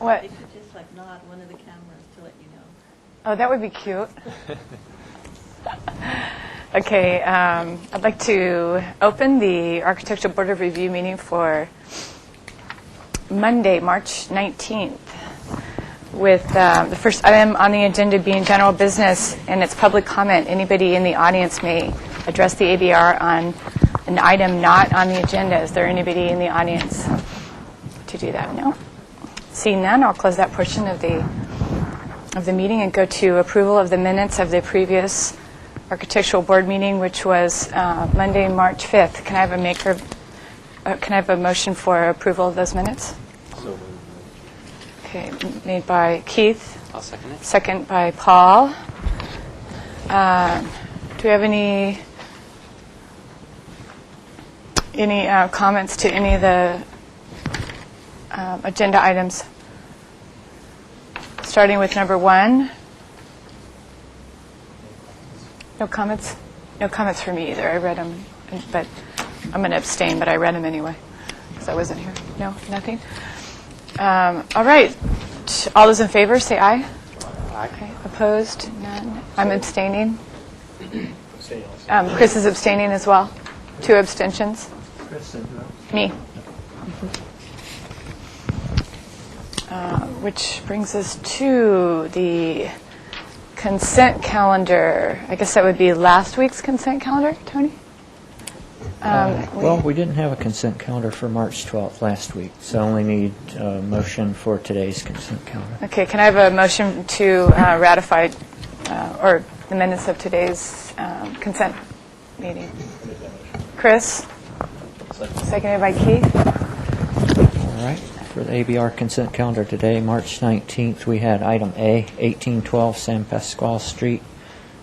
What? They should just like nod one of the cameras to let you know. Oh, that would be cute. Okay, I'd like to open the Architectural Board of Review meeting for Monday, March 19th, with the first item on the agenda being general business, and it's public comment. Anybody in the audience may address the ABR on an item not on the agenda. Is there anybody in the audience to do that? No? Seeing none, I'll close that portion of the meeting and go to approval of the minutes of the previous Architectural Board meeting, which was Monday, March 5th. Can I have a motion for approval of those minutes? So moved. Okay, made by Keith. I'll second it. Second by Paul. Do we have any comments to any of the agenda items? Starting with number 1. No comments? No comments for me either. I read them, but I'm going to abstain, but I read them anyway because I wasn't here. No, nothing? All right. All those in favor, say aye. Aye. Okay. Opposed? None. I'm abstaining. Chris is abstaining as well. 2 abstentions. Me. Which brings us to the consent calendar. I guess that would be last week's consent calendar, Tony? Well, we didn't have a consent calendar for March 12th last week, so I only need a motion for today's consent calendar. Okay, can I have a motion to ratify or the minutes of today's consent meeting? Chris? Seconded by Keith. All right. For the ABR consent calendar today, March 19th, we had item A, 1812 San Pasqual Street.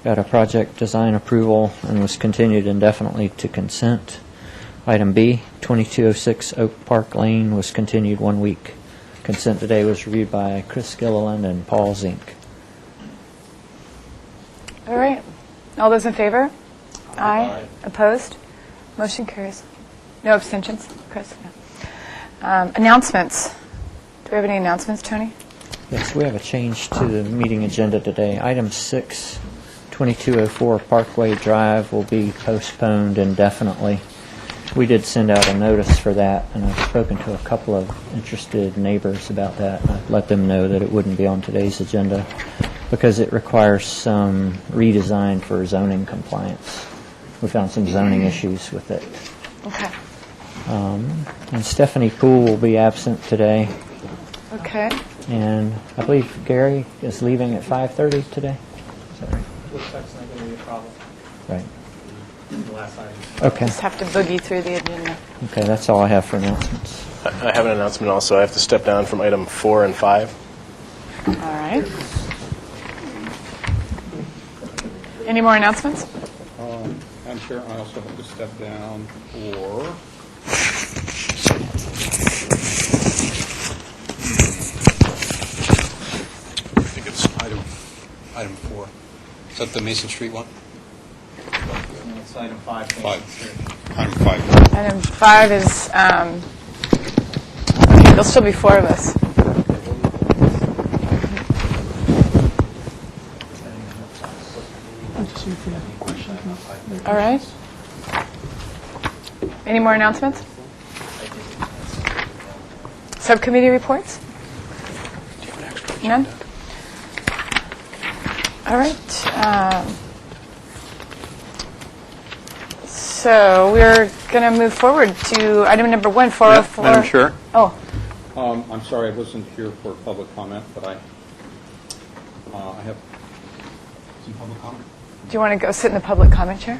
Got a project design approval and was continued indefinitely to consent. Item B, 2206 Oak Park Lane was continued 1 week. Consent today was reviewed by Chris Gilliland and Paul Zink. All right. All those in favor? Aye. Opposed? Motion carries. No abstentions? Chris? No. Announcements. Do we have any announcements, Tony? Yes, we have a change to the meeting agenda today. Item 6, 2204 Parkway Drive will be postponed indefinitely. We did send out a notice for that, and I've spoken to a couple of interested neighbors about that. I've let them know that it wouldn't be on today's agenda because it requires some redesign for zoning compliance. We found some zoning issues with it. Okay. And Stephanie Poole will be absent today. Okay. And I believe Gary is leaving at 5:30 today. Is that right? Looks like it's not going to be a problem. Right. The last time. Okay. Just have to boogie through the agenda. Okay, that's all I have for announcements. I have an announcement also. I have to step down from item 4 and 5. All right. Any more announcements? I'm sure I also have to step down for I think it's item 4. Is that the Mason Street one? It's item 5. 5. Item 5. Item 5 is, okay, there'll still be 4 of us. All right. Any more announcements? Subcommittee reports? None? All right. So we're going to move forward to item number 1, 404. Madam Chair? Oh, I'm sorry I wasn't here for public comment, but I have some public comment. do you want to go sit in the public comment chair?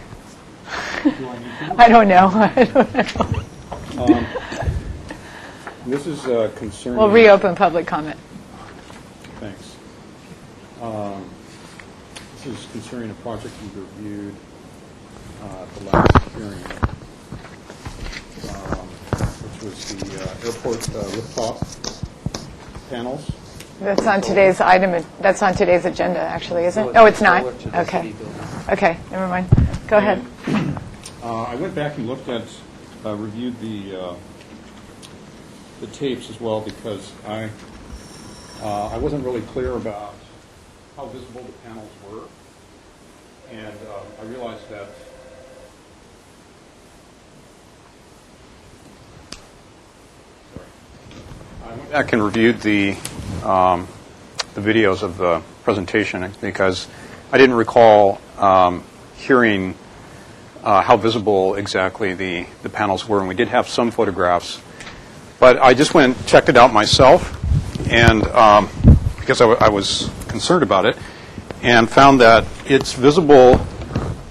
I don't know. I don't know. This is concerning... We'll reopen public comment. Thanks. This is concerning a project we reviewed at the last hearing, which was the airport rooftop panels. That's on today's item. That's on today's agenda, actually, isn't it? Oh, it's not? Okay. Okay, never mind. Go ahead. I went back and looked at, reviewed the tapes as well, because I I wasn't really clear about how visible the panels were, and I realized that I went back and reviewed the videos of the presentation because I didn't recall hearing how visible exactly the panels were, and we did have some photographs. But I just went and checked it out myself, and because I was concerned about it, and found that it's visible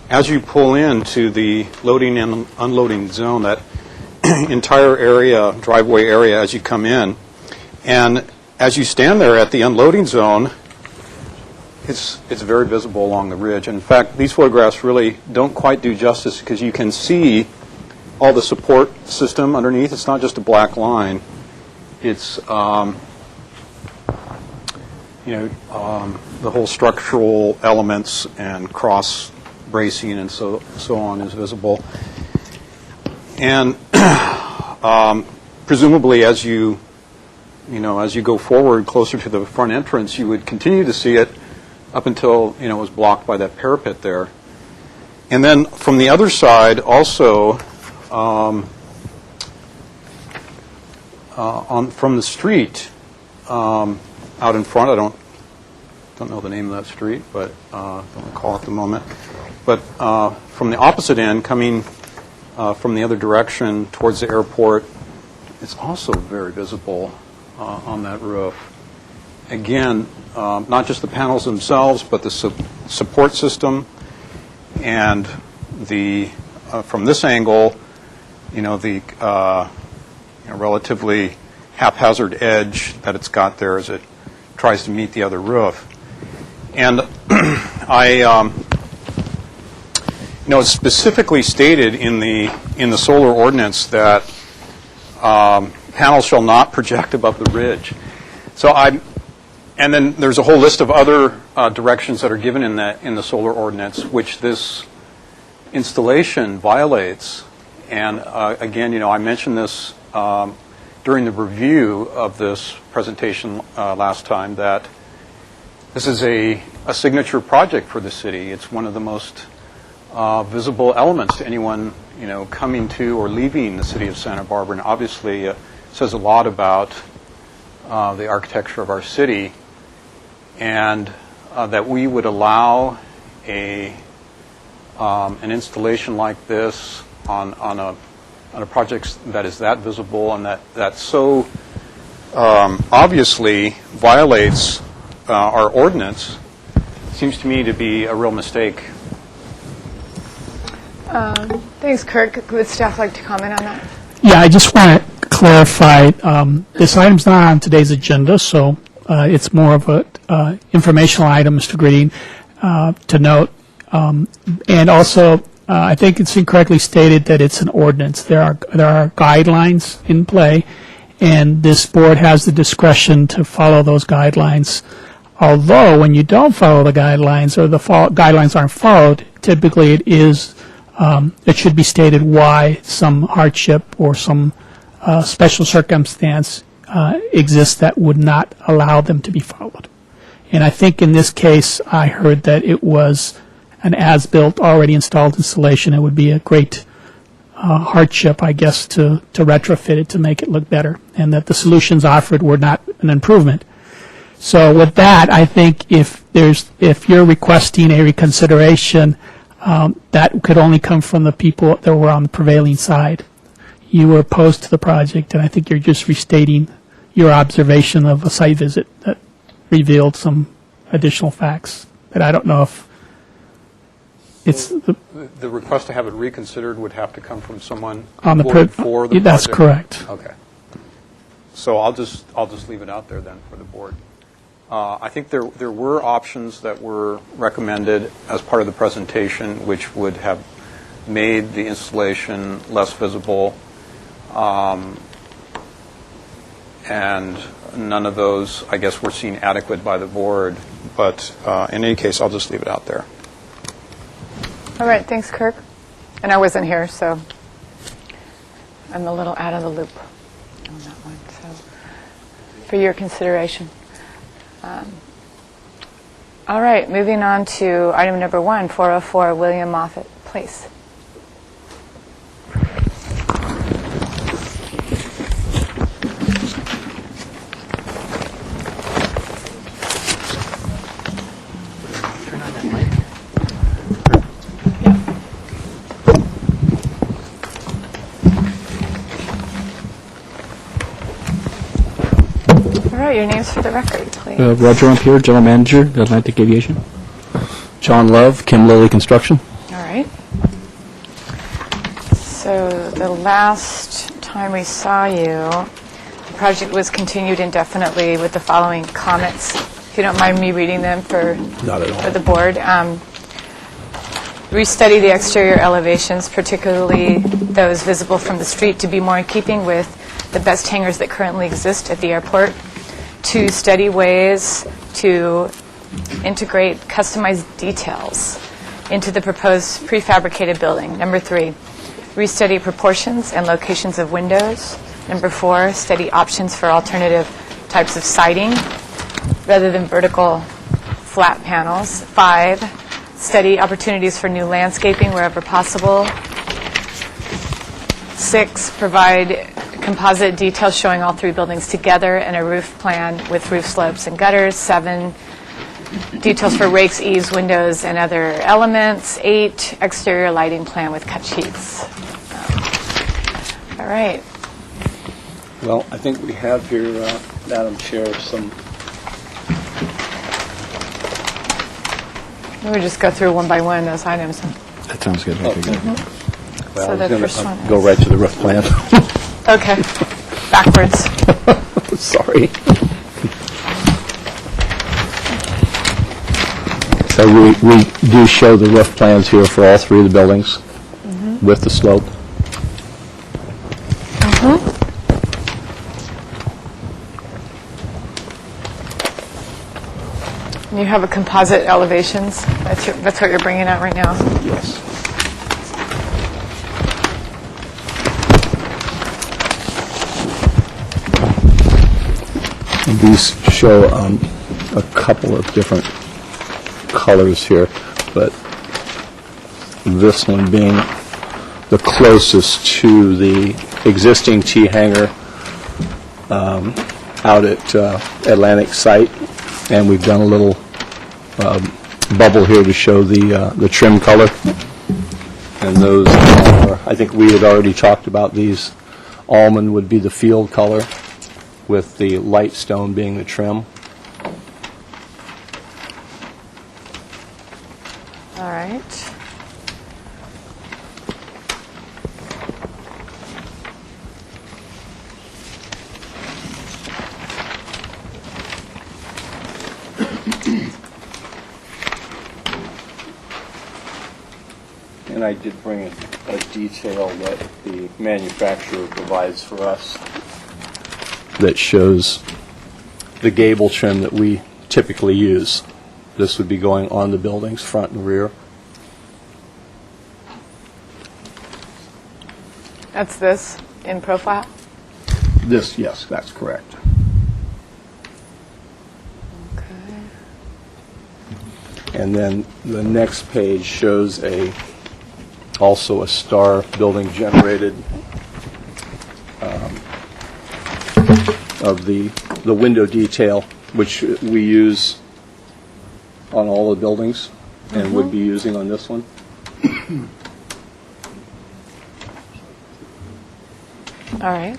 as you pull into the loading and unloading zone, that entire area, driveway area, as you come in. And as you stand there at the unloading zone, it's very visible along the ridge. In fact, these photographs really don't quite do justice because you can see all the support system underneath. It's not just a black line. It's the whole structural elements and cross bracing and so on is visible. And presumably, as you go forward closer to the front entrance, you would continue to see it up until it was blocked by that parapet there. And then from the other side, also from the street out in front, I don't know the name of that street, but don't recall at the moment. But from the opposite end, coming from the other direction towards the airport, it's also very visible on that roof. Again, not just the panels themselves, but the support system, and from this angle, the relatively haphazard edge that it's got there as it tries to meet the other roof. And it's specifically stated in the solar ordinance that panels shall not project above the ridge. And then there's a whole list of other directions that are given in the solar ordinance, which this installation violates. And again, I mentioned this during the review of this presentation last time, that this is a signature project for the city. It's one of the most visible elements to anyone coming to or leaving the city of Santa Barbara, and obviously says a lot about the architecture of our city, and that we would allow an installation like this on a project that is that visible and that so obviously violates our ordinance seems to me to be a real mistake. Thanks, Kirk. Would staff like to comment on that? Yeah, I just want to clarify, this item's not on today's agenda, so it's more of a informational item, Mr. Green, to note. And also, I think it's incorrectly stated that it's an ordinance. There are guidelines in play, and this board has the discretion to follow those guidelines. Although, when you don't follow the guidelines or the guidelines aren't followed, typically it should be stated why some hardship or some special circumstance exists that would not allow them to be followed. And I think in this case, I heard that it was an as-built, already installed installation. It would be a great hardship, I guess, to retrofit it to make it look better, and that the solutions offered were not an improvement. So with that, I think if you're requesting a reconsideration, that could only come from the people that were on the prevailing side. You were opposed to the project, and I think you're just restating your observation of a site visit that revealed some additional facts that I don't know if it's The request to have it reconsidered would have to come from someone on the voted for the That's project? correct. Okay. So I'll just leave it out there then for the board. I think there were options that were recommended as part of the presentation, which would have made the installation less visible, and none of those, I guess, were seen adequate by the board. But in any case, I'll just leave it out there. All right, thanks, Kirk. And I wasn't here, so I'm a little out of the loop on that one. So, for your consideration. All right, moving on to item number 1, 404 William Moffett Place. All right, your names for the record, please. Roger Ampere, General Manager, Atlantic Aviation. John Love, Kim Lilly Construction. All right. So the last time we saw you, the project was continued indefinitely with the following comments. If you don't mind me reading them for Not at all. for the board. Restudy the exterior elevations, particularly those visible from the street, to be more in keeping with the best hangars that currently exist at the airport. 2, study ways to integrate customized details into the proposed prefabricated building. Number 3, restudy proportions and locations of windows. Number 4, study options for alternative types of siding rather than vertical flat panels. 5, study opportunities for new landscaping wherever possible. 6, provide composite details showing all 3 buildings together and a roof plan with roof slopes and gutters. 7, details for rakes, eaves, windows, and other elements. 8, exterior lighting plan with cut sheets. All right. Well, I think we have here, Madam Chair, some, Let me just go through one by one those items. That sounds good. okay. Well, So I the was first going one to go is- right to the roof plan. Okay. Backwards. Sorry. So we do show the roof plans here for all 3 of the buildings with the slope. You have a composite elevations. That's what you're bringing out right now. Yes. And these show a couple of different colors here, but this one being the closest to the existing T-hanger out at Atlantic site, and we've done a little bubble here to show the trim color. And those are, I think we had already talked about these. Almond would be the field color, with the light stone being the trim. All right. And I did bring a detail that the manufacturer provides for us that shows the gable trim that we typically use. This would be going on the buildings, front and rear. That's this in profile. This, yes, that's correct. Okay. And then the next page shows also a star building generated of the window detail, which we use on all the buildings and would be using on this one. All right.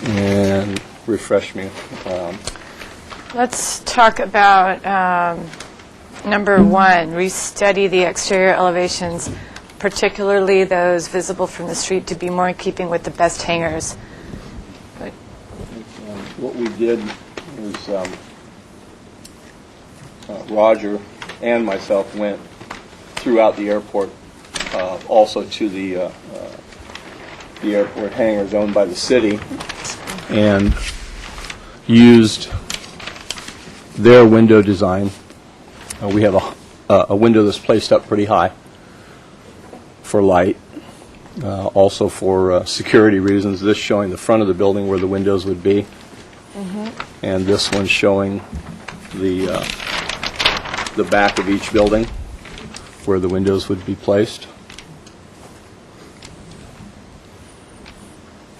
And refresh me. Let's talk about number 1, restudy the exterior elevations, particularly those visible from the street, to be more in keeping with the best hangars. What we did is Roger and myself went throughout the airport, also to the airport hangars owned by the city, and used their window design. We have a window that's placed up pretty high for light. Also for security reasons, this showing the front of the building where the windows would be. And this one showing the back of each building where the windows would be placed.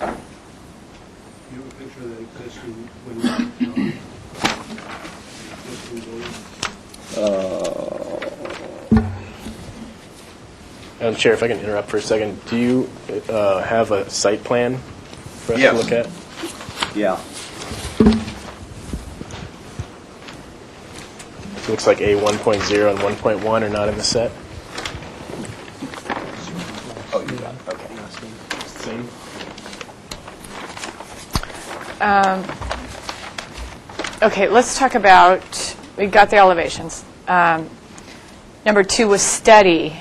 You have a picture of the existing window? Madam Chair, if I can interrupt for a second, do you have a site plan for us to look at? Yeah. Looks like A 1.0 and 1.1 are not in the set. Oh, you got it. Okay. Same. Okay, let's talk about, we got the elevations. Number 2 was study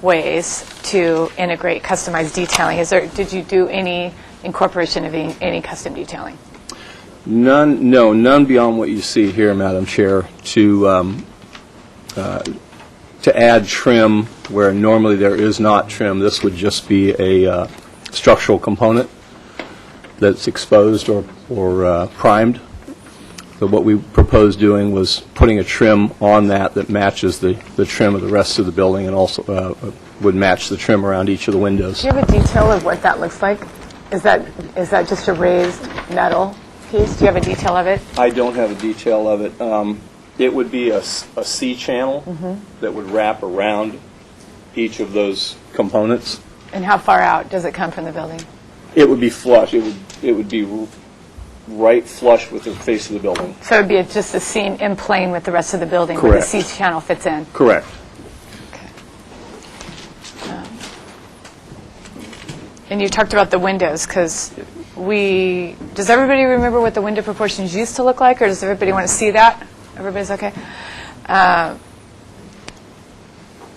ways to integrate customized detailing. Did you do any incorporation of any custom detailing? None beyond what you see here, Madam Chair, to add trim where normally there is not trim. This would just be a structural component that's exposed or primed. So what we proposed doing was putting a trim on that matches the trim of the rest of the building and also would match the trim around each of the windows. Do you have a detail of what that looks like? Is that just a raised metal piece? Do you have a detail of it? I don't have a detail of it. It would be a C channel that would wrap around each of those components. And how far out does it come from the building? It would be flush. It would be right flush with the face of the building. So it would be just a seam in plane with the rest of the building where the C channel fits in? Correct. Okay. And you talked about the windows, because does everybody remember what the window proportions used to look like, or does everybody want to see that? Everybody's okay?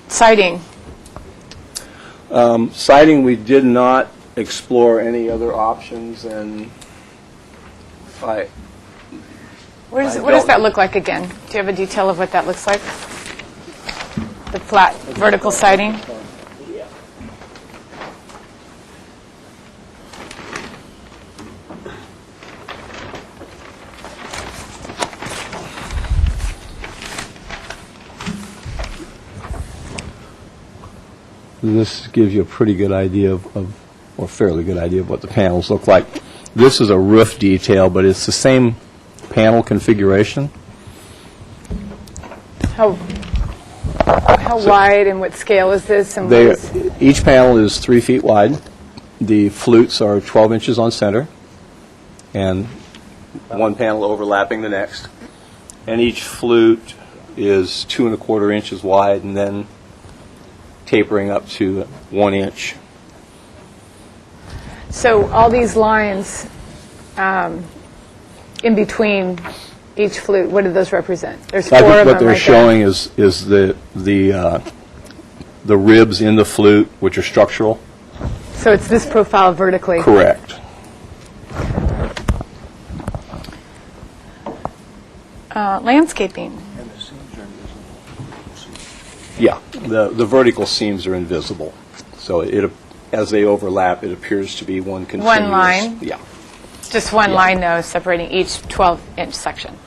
Siding. Siding, we did not explore any other options, and What does that look like again? Do you have a detail of what that looks like? The flat vertical siding? this gives you a pretty good idea or fairly good idea of what the panels look like. This is a roof detail, but it's the same panel configuration. How wide and what scale is this? And Each panel is 3 feet wide. The flutes are 12 inches on center, and one panel overlapping the next. And each flute is 2 1/4 inches wide, and then tapering up to 1 inch. So all these lines in between each flute, what do those represent? There's 4 I of think them what they're right showing is the ribs in the flute, which are structural. there. So it's this profile vertically. Correct. Landscaping. Yeah, the vertical seams are invisible, so as they overlap, it appears to be one continuous. line? Yeah. Just one line, though, separating each 12-inch section.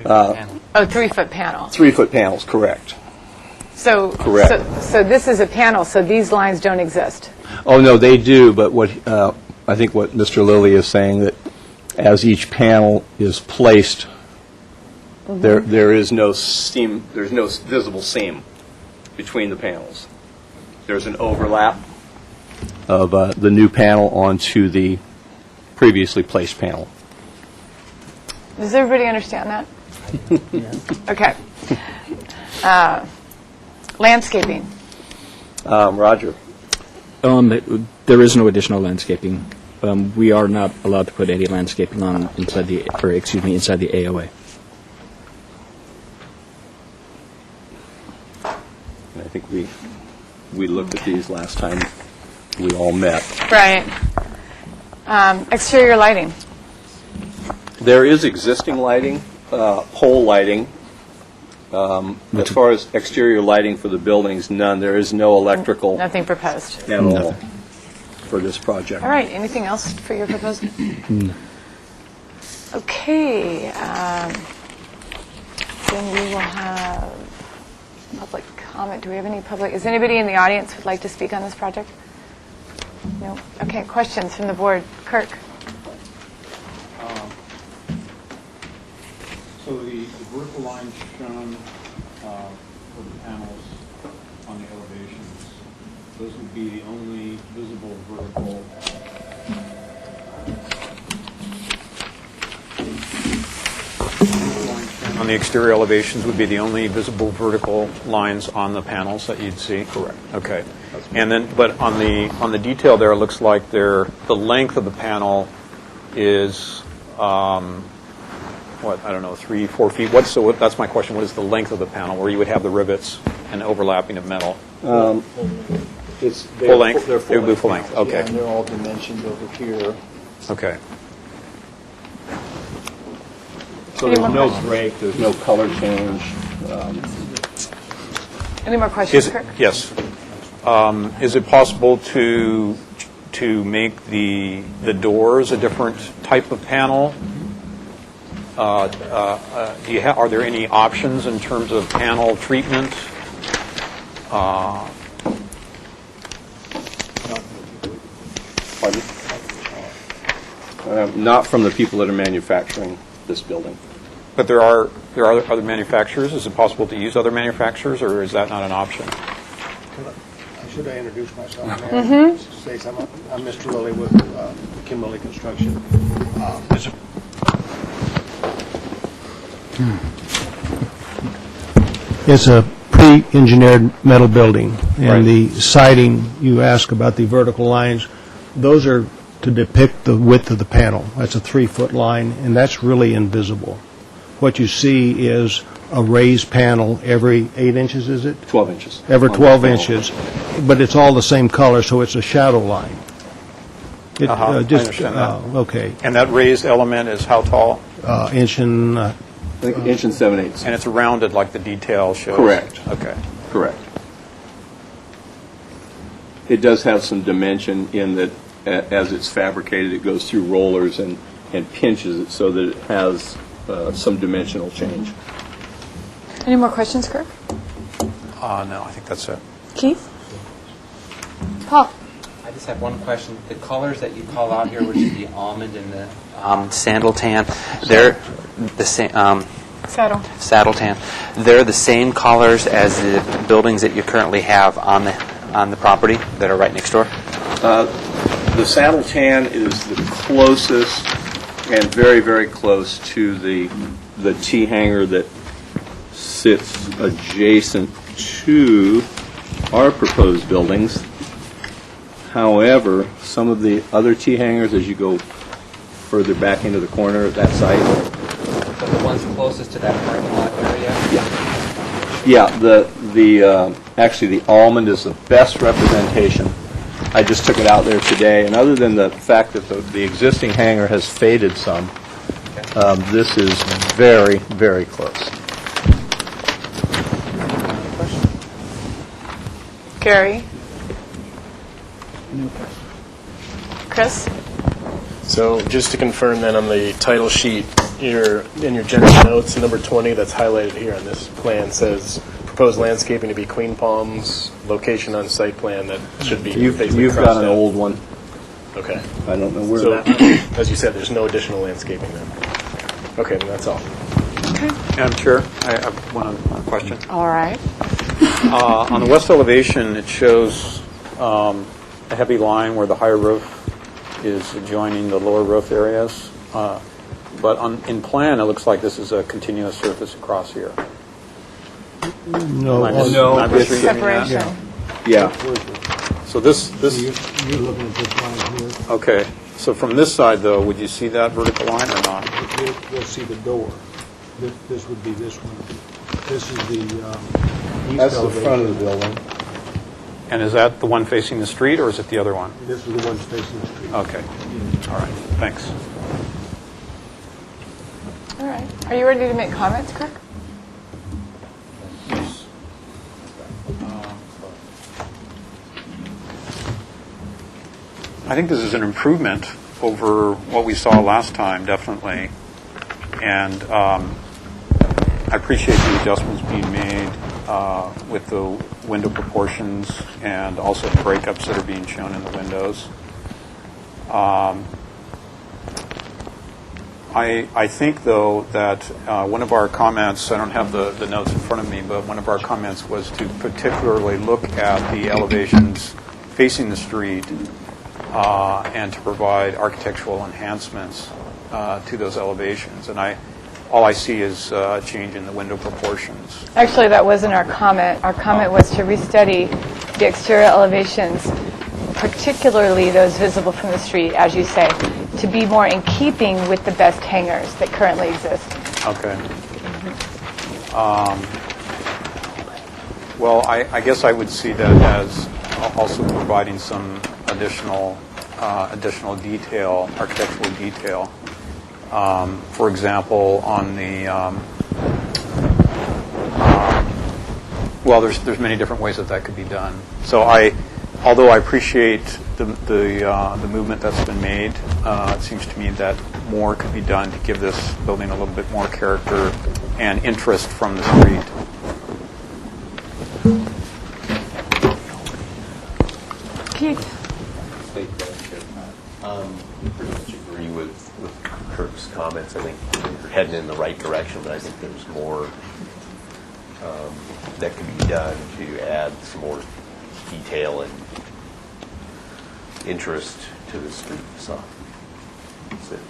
3-foot panel. 3-foot panels, correct. So, Correct. So this is a panel, so these lines don't exist. Oh, no, they do, but I think what Mr. Lilly is saying, that as each panel is placed, there is no seam, there's no visible seam between the panels. There's an overlap of the new panel onto the previously placed panel. Does everybody understand that? Okay. Landscaping. Roger. There is no additional landscaping. We are not allowed to put any landscaping on inside the AOA. I think we looked at these last time we all met. Right. Exterior lighting. There is existing lighting, pole lighting, As far as exterior lighting for the buildings, none. There is no electrical Nothing proposed. at all for this project. All right, anything else for your proposal? Okay, then we will have public comment. Do we have any public, is anybody in the audience who would like to speak on this project? No? Okay, questions from the board. Kirk? So the vertical lines shown for the panels on the elevations, those would be the only visible vertical. On the exterior elevations would be the only visible vertical lines on the panels that you'd see? Correct. Okay. And then, but on the detail there, it looks like the length of the panel is, what, I don't know, 3-4 feet? That's my question. What is the length of the panel where you would have the rivets and overlapping of metal? It's Full length? They're It would be full length, okay. Yeah, and they're all dimensioned over here. Okay. So there's no break, there's no color change. Any more questions, Kirk? Yes. Is it possible to make the doors a different type of panel? Are there any options in terms of panel treatment? Pardon? Not from the people that are manufacturing this building. But there are other manufacturers. Is it possible to use other manufacturers, or is that not an option? Should I introduce myself? Mm-hmm. I'm Mr. Lilly with Kimberly Construction. It's a pre-engineered metal building, Right. and the siding, you ask about the vertical lines, those are to depict the width of the panel. That's a 3-foot line, and that's really invisible. What you see is a raised panel every 8 inches, is it? 12 inches. Every On the 12 panel. inches, but it's all the same color, so it's a shadow line. It, I understand that. Okay, And that raised element is how tall? inch and, I think 1 7/8 inches. And it's rounded like the detail shows? Correct. Okay. Correct. It does have some dimension in that, as it's fabricated, it goes through rollers and pinches it so that it has some dimensional change. Any more questions, Kirk? No, I think that's it. Keith? Paul? I just have one question. The colors that you call out here, which is the almond and the sandal tan, they're the same. Saddle tan. They're the same colors as the buildings that you currently have on the property that are right next door. The saddle tan is the closest and very, very close to the T hanger that sits adjacent to our proposed buildings. However, some of the other T hangers, as you go further back into the corner of that site. But the ones closest to that parking lot area? Yeah, actually the almond is the best representation. I just took it out there today, and other than the fact that the existing hanger has faded some, this is very, very close. Gary? Chris? So just to confirm then on the title sheet, in your general notes, number 20 that's highlighted here on this plan says proposed landscaping to be Queen Palms, location on site plan that should be basically You've crossed got an out. old one. Okay. I don't know where So, that. as you said, there's no additional landscaping then. Okay, then that's all. Madam Chair, I have one question. All right. On the west elevation, it shows a heavy line where the higher roof is adjoining the lower roof areas. But in plan, it looks like this is a continuous surface across here. no, Am I no, misreading that? Separation. Yeah. So this, you're looking at this line here. okay. So from this side, though, would you see that vertical line or not? You'll see the door. This would be this one. This is the east That's the elevation. front of the building. And is that the one facing the street, or is it the other one? This is the one facing the street. Okay. All right. Thanks. All right. Are you ready to make comments, Kirk? I think this is an improvement over what we saw last time, definitely. And I appreciate the adjustments being made with the window proportions and also the breakups that are being shown in the windows. I think, though, that one of our comments, I don't have the notes in front of me, but one of our comments was to particularly look at the elevations facing the street and to provide architectural enhancements to those elevations. And all I see is a change in the window proportions. Actually, that wasn't our comment. Our comment was to restudy the exterior elevations, particularly those visible from the street, as you say, to be more in keeping with the best hangars that currently exist. Okay. Well, I guess I would see that as also providing some additional detail, architectural detail. For example, on the well, there's many different ways that could be done. So although I appreciate the movement that's been made, it seems to me that more could be done to give this building a little bit more character and interest from the street. Keith? Pretty much agree with Kirk's comments. I think you're heading in the right direction, but I think there's more that can be done to add some more detail and interest to the street facade. That's it.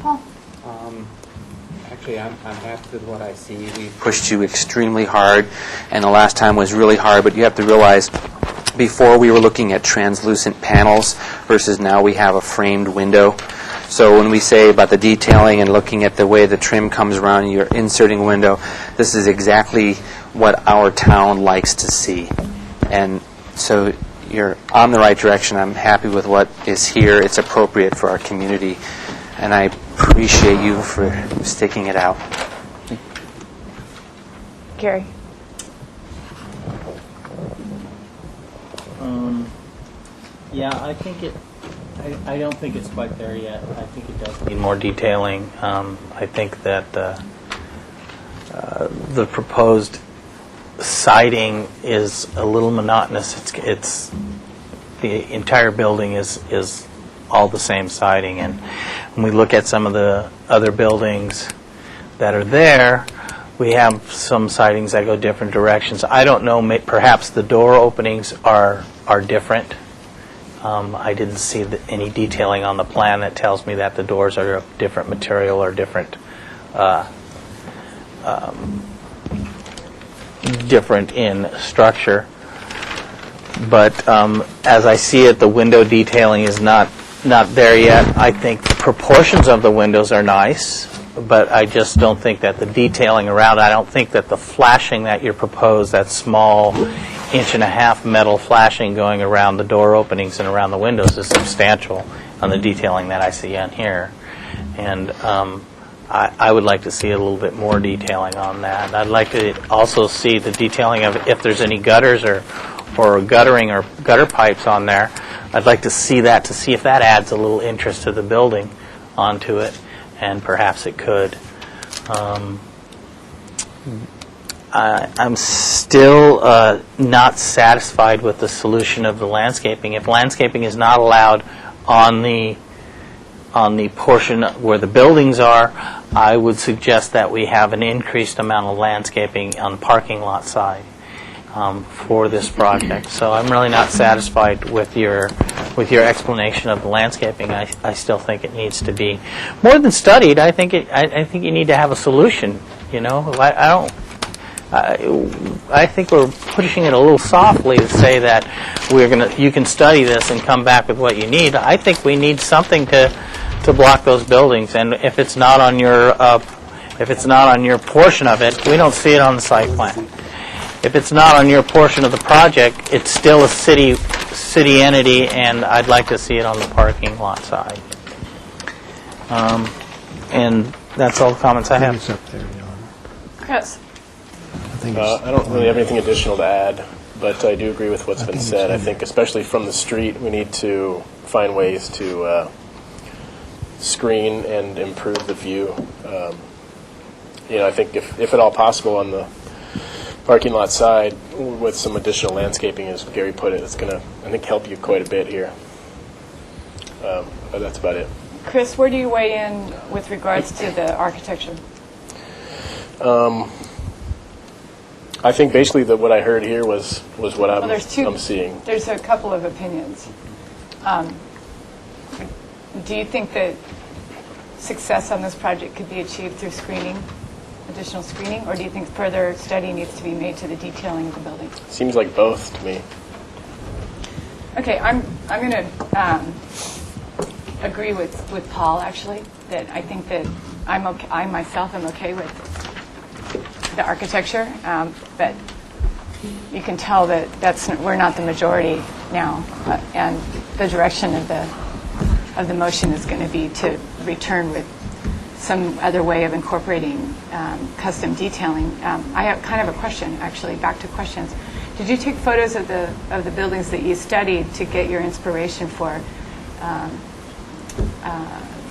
Paul? Actually, I'm happy with what I see. We pushed you extremely hard, and the last time was really hard, but you have to realize before we were looking at translucent panels versus now we have a framed window. So when we say about the detailing and looking at the way the trim comes around and you're inserting a window, this is exactly what our town likes to see. And so you're on the right direction. I'm happy with what is here. It's appropriate for our community, and I appreciate you for sticking it out. Gary? Yeah, I think I don't think it's quite there yet. I think it does need more detailing. I think that the proposed siding is a little monotonous. It's the entire building is all the same siding, and when we look at some of the other buildings that are there, we have some sidings that go different directions. I don't know. Perhaps the door openings are different. I didn't see any detailing on the plan that tells me that the doors are of different material or different different in structure. But as I see it, the window detailing is not there yet. I think the proportions of the windows are nice, but I just don't think that the detailing around, I don't think that the flashing that you propose, that small 1.5-inch metal flashing going around the door openings and around the windows is substantial on the detailing that I see on here. And I would like to see a little bit more detailing on that. I'd like to also see the detailing of if there's any gutters or guttering or gutter pipes on there. I'd like to see that to see if that adds a little interest to the building onto it, and perhaps it could. I'm still not satisfied with the solution of the landscaping. If landscaping is not allowed on the portion where the buildings are, I would suggest that we have an increased amount of landscaping on the parking lot side for this project. So I'm really not satisfied with your explanation of the landscaping. I still think it needs to be more than studied. I think you need to have a solution. You know, I think we're pushing it a little softly to say that you can study this and come back with what you need. I think we need something to block those buildings, and if it's not on your portion of it, we don't see it on the site plan. If it's not on your portion of the project, it's still a city entity, and I'd like to see it on the parking lot side. And that's all the comments I have. It's up there, John. Chris? I think I don't really have anything additional to add, but I do agree with what's been said. I think especially from the street, we need to find ways to screen and improve the view. I think if at all possible on the parking lot side with some additional landscaping, as Gary put it, it's going to, I think, help you quite a bit here. But that's about it. Chris, where do you weigh in with regards to the architecture? I think basically that what I heard here was what I'm seeing. There's a couple of opinions. Do you think that success on this project could be achieved through screening, additional screening, or do you think further study needs to be made to the detailing of the building? Seems like both to me. Okay, I'm going to agree with Paul, actually, that I think that I myself am okay with the architecture, but you can tell that we're not the majority now, and the direction of the motion is going to be to return with some other way of incorporating custom detailing. I have kind of a question, actually, back to questions. Did you take photos of the buildings that you studied to get your inspiration for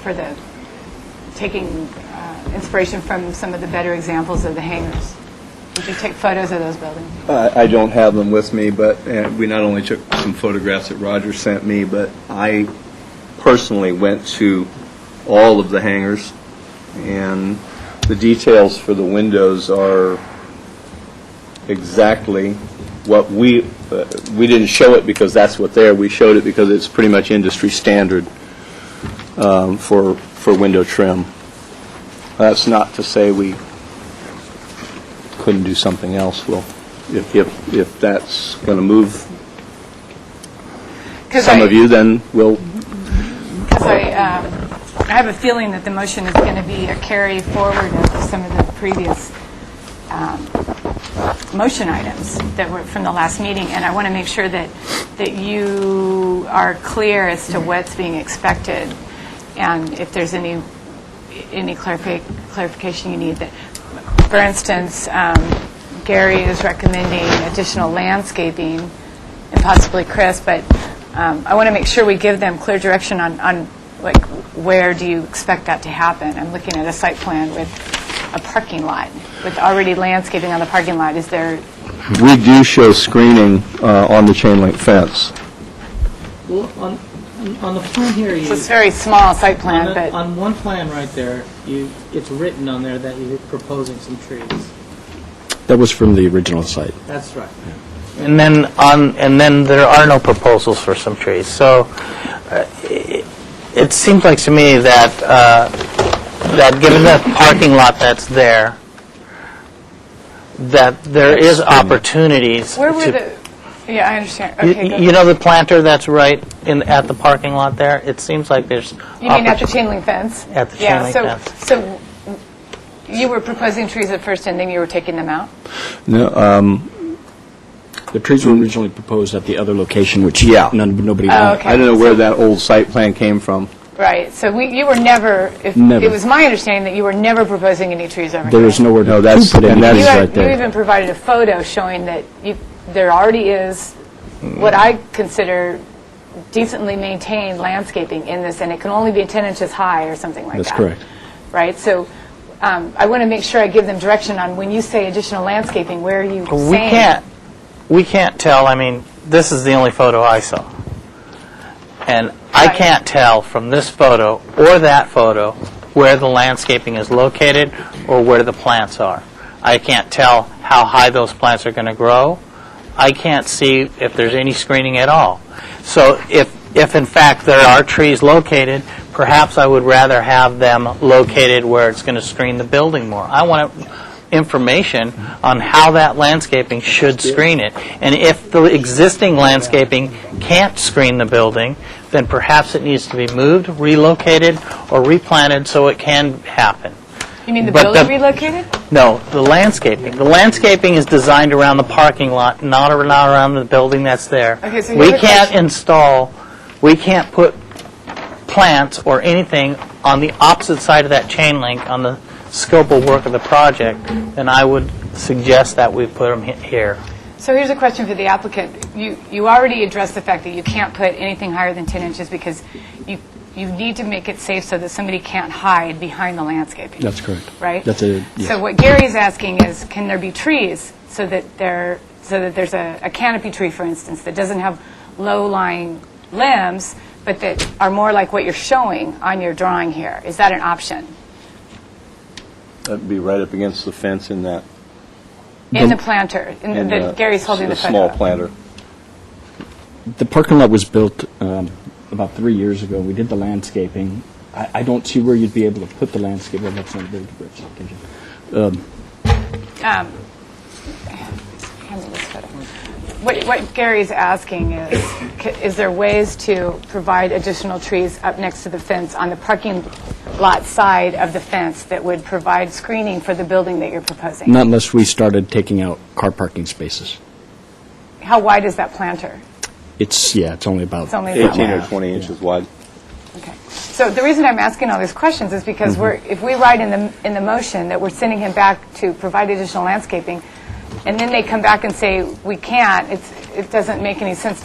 the taking inspiration from some of the better examples of the hangars? Did you take photos of those buildings? I don't have them with me, but we not only took some photographs that Roger sent me, but I personally went to all of the hangars, and the details for the windows are exactly what we didn't show it because that's what there. We showed it because it's pretty much industry standard for window trim. That's not to say we couldn't do something else. Well, if that's going to move some of you, then we'll. Because I have a feeling that the motion is going to be a carry forward of some of the previous motion items that were from the last meeting, and I want to make sure that you are clear as to what's being expected, and if there's any clarification you need. That, for instance, Gary is recommending additional landscaping, and possibly Chris, but I want to make sure we give them clear direction on like where do you expect that to happen. I'm looking at a site plan with a parking lot with already landscaping on the parking lot. Is there? We do show screening on the chain link fence. Well, on the plan here, It's a very small site plan, but on one plan right there, it's written on there that you're proposing some trees. That was from the original site. That's right. And then there are no proposals for some trees. So it seems like to me that that given the parking lot that's there, that there is opportunities. where were the? Yeah, I understand. Okay, you know the planter that's right at the parking lot there? It seems like there's... You mean at the chain link fence? At the chain link fence. So you were proposing trees at first, and then you were taking them out? No, The trees were originally proposed at the other location, which nobody Oh, wanted. okay. I don't know where that old site plan came from. Right. So you were never. Never. It was my understanding that you were never proposing any trees over There here. is nowhere No, to that's- put any and that's- trees right You there. even provided a photo showing that there already is what I consider decently maintained landscaping in this, and it can only be 10 inches high or something like That's that. correct. Right? So I want to make sure I give them direction on when you say additional landscaping, where are you saying? We can't tell. I mean, this is the only photo I saw. And I Right. can't tell from this photo or that photo where the landscaping is located or where the plants are. I can't tell how high those plants are going to grow. I can't see if there's any screening at all. So if in fact there are trees located, perhaps I would rather have them located where it's going to screen the building more. I want information on how that landscaping should screen it. And if the existing landscaping can't screen the building, then perhaps it needs to be moved, relocated, or replanted so it can happen. You mean the But building relocated? No, the landscaping. The landscaping is designed around the parking lot, not around the building that's there. Okay, so We here's a can't question. we can't put plants or anything on the opposite side of that chain link on the scope of work of the project, then I would suggest that we put them here. So here's a question for the applicant. You already addressed the fact that you can't put anything higher than 10 inches because you need to make it safe so that somebody can't hide behind the landscaping. That's correct. Right? Yes. So what Gary's asking is, can there be trees so that there's a canopy tree, for instance, that doesn't have low-lying limbs, but that are more like what you're showing on your drawing here? Is that an option? That'd be right up against the fence in that. In the planter, that Gary's holding the photo small of. planter. The parking lot was built about 3 years ago. We did the landscaping. I don't see where you'd be able to put the landscaping. That's not a very good representation. Hand me this photo. What Gary's asking is there ways to provide additional trees up next to the fence on the parking lot side of the fence that would provide screening for the building that you're proposing? Not unless we started taking out car parking spaces. How wide is that planter? It's only about It's only about 18 or wide. 20 inches wide. Okay. So the reason I'm asking all these questions is because if we write in the motion that we're sending him back to provide additional landscaping, and then they come back and say we can't, it doesn't make any sense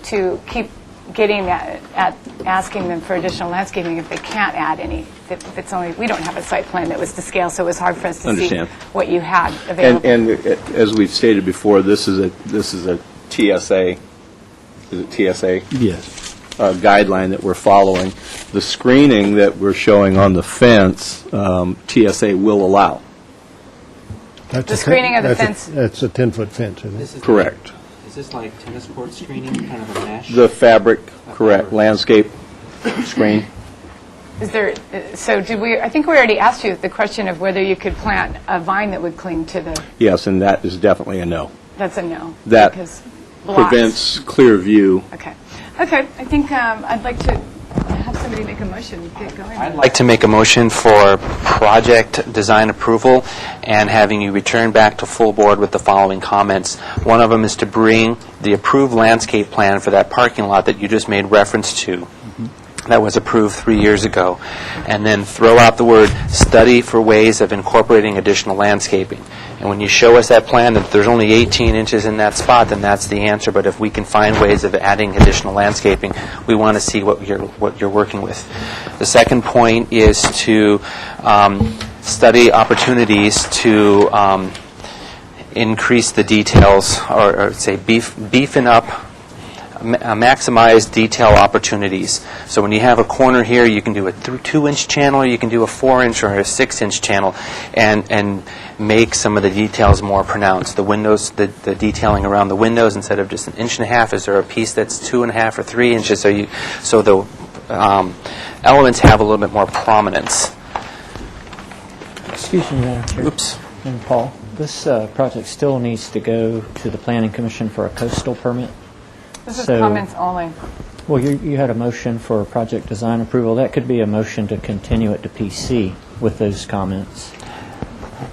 to keep getting at asking them for additional landscaping if they can't add any. If it's only, we don't have a site plan that was to scale, so it was hard for us to Understand. see what you had available. And as we've stated before, this is a TSA, is it TSA? Yes. Guideline that we're following. The screening that we're showing on the fence, TSA will allow. That's The a screening of the that's a- fence- That's a 10-foot fence, isn't it? Correct. Is this like tennis court screening, kind of a mesh? The fabric, correct, landscape screen. Is there, so did we, I think we already asked you the question of whether you could plant a vine that would cling to the, Yes, and that is definitely a no. that's a no. That because blocks. prevents clear view. Okay. Okay, I think I'd like to have somebody make a motion, get going. I'd like to make a motion for project design approval and having you return back to full board with the following comments. One of them is to bring the approved landscape plan for that parking lot that you just made reference to, that was approved 3 years ago, and then throw out the word study for ways of incorporating additional landscaping. And when you show us that plan that there's only 18 inches in that spot, then that's the answer. But if we can find ways of adding additional landscaping, we want to see what you're working with. The second point is to study opportunities to increase the details, or say beefing up, maximize detail opportunities. So when you have a corner here, you can do a 2-inch channel, or you can do a 4-inch or a 6-inch channel, and make some of the details more pronounced. The windows, the detailing around the windows, instead of just 1.5 inches, is there a piece that's 2.5 or 3 inches? So the elements have a little bit more prominence. Excuse me, Madam Chair. Oops. And Paul, this project still needs to go to the Planning Commission for a coastal permit. This is So- comments only. Well, you had a motion for project design approval. That could be a motion to continue it to PC with those comments.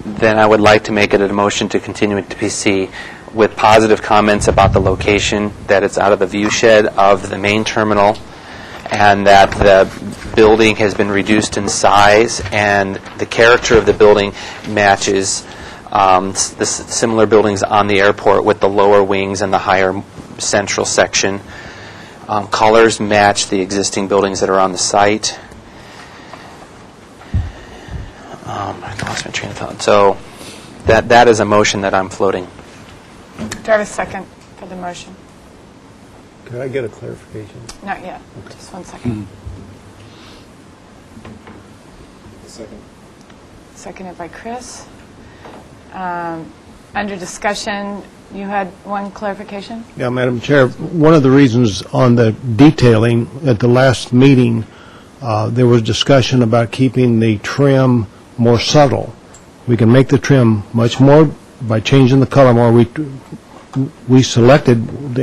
Then I would like to make it a motion to continue it to PC with positive comments about the location, that it's out of the view shed of the main terminal, and that the building has been reduced in size, and the character of the building matches the similar buildings on the airport with the lower wings and the higher central section. Colors match the existing buildings that are on the site. I lost my train of thought. So that is a motion that I'm floating. Do I have a second for the motion? Could I get a clarification? Not yet. Just 1 second. Seconded by Chris. Under discussion, you had one clarification? Yeah, Madam Chair, one of the reasons on the detailing, at the last meeting, there was discussion about keeping the trim more subtle. We can make the trim much more by changing the color more. We selected,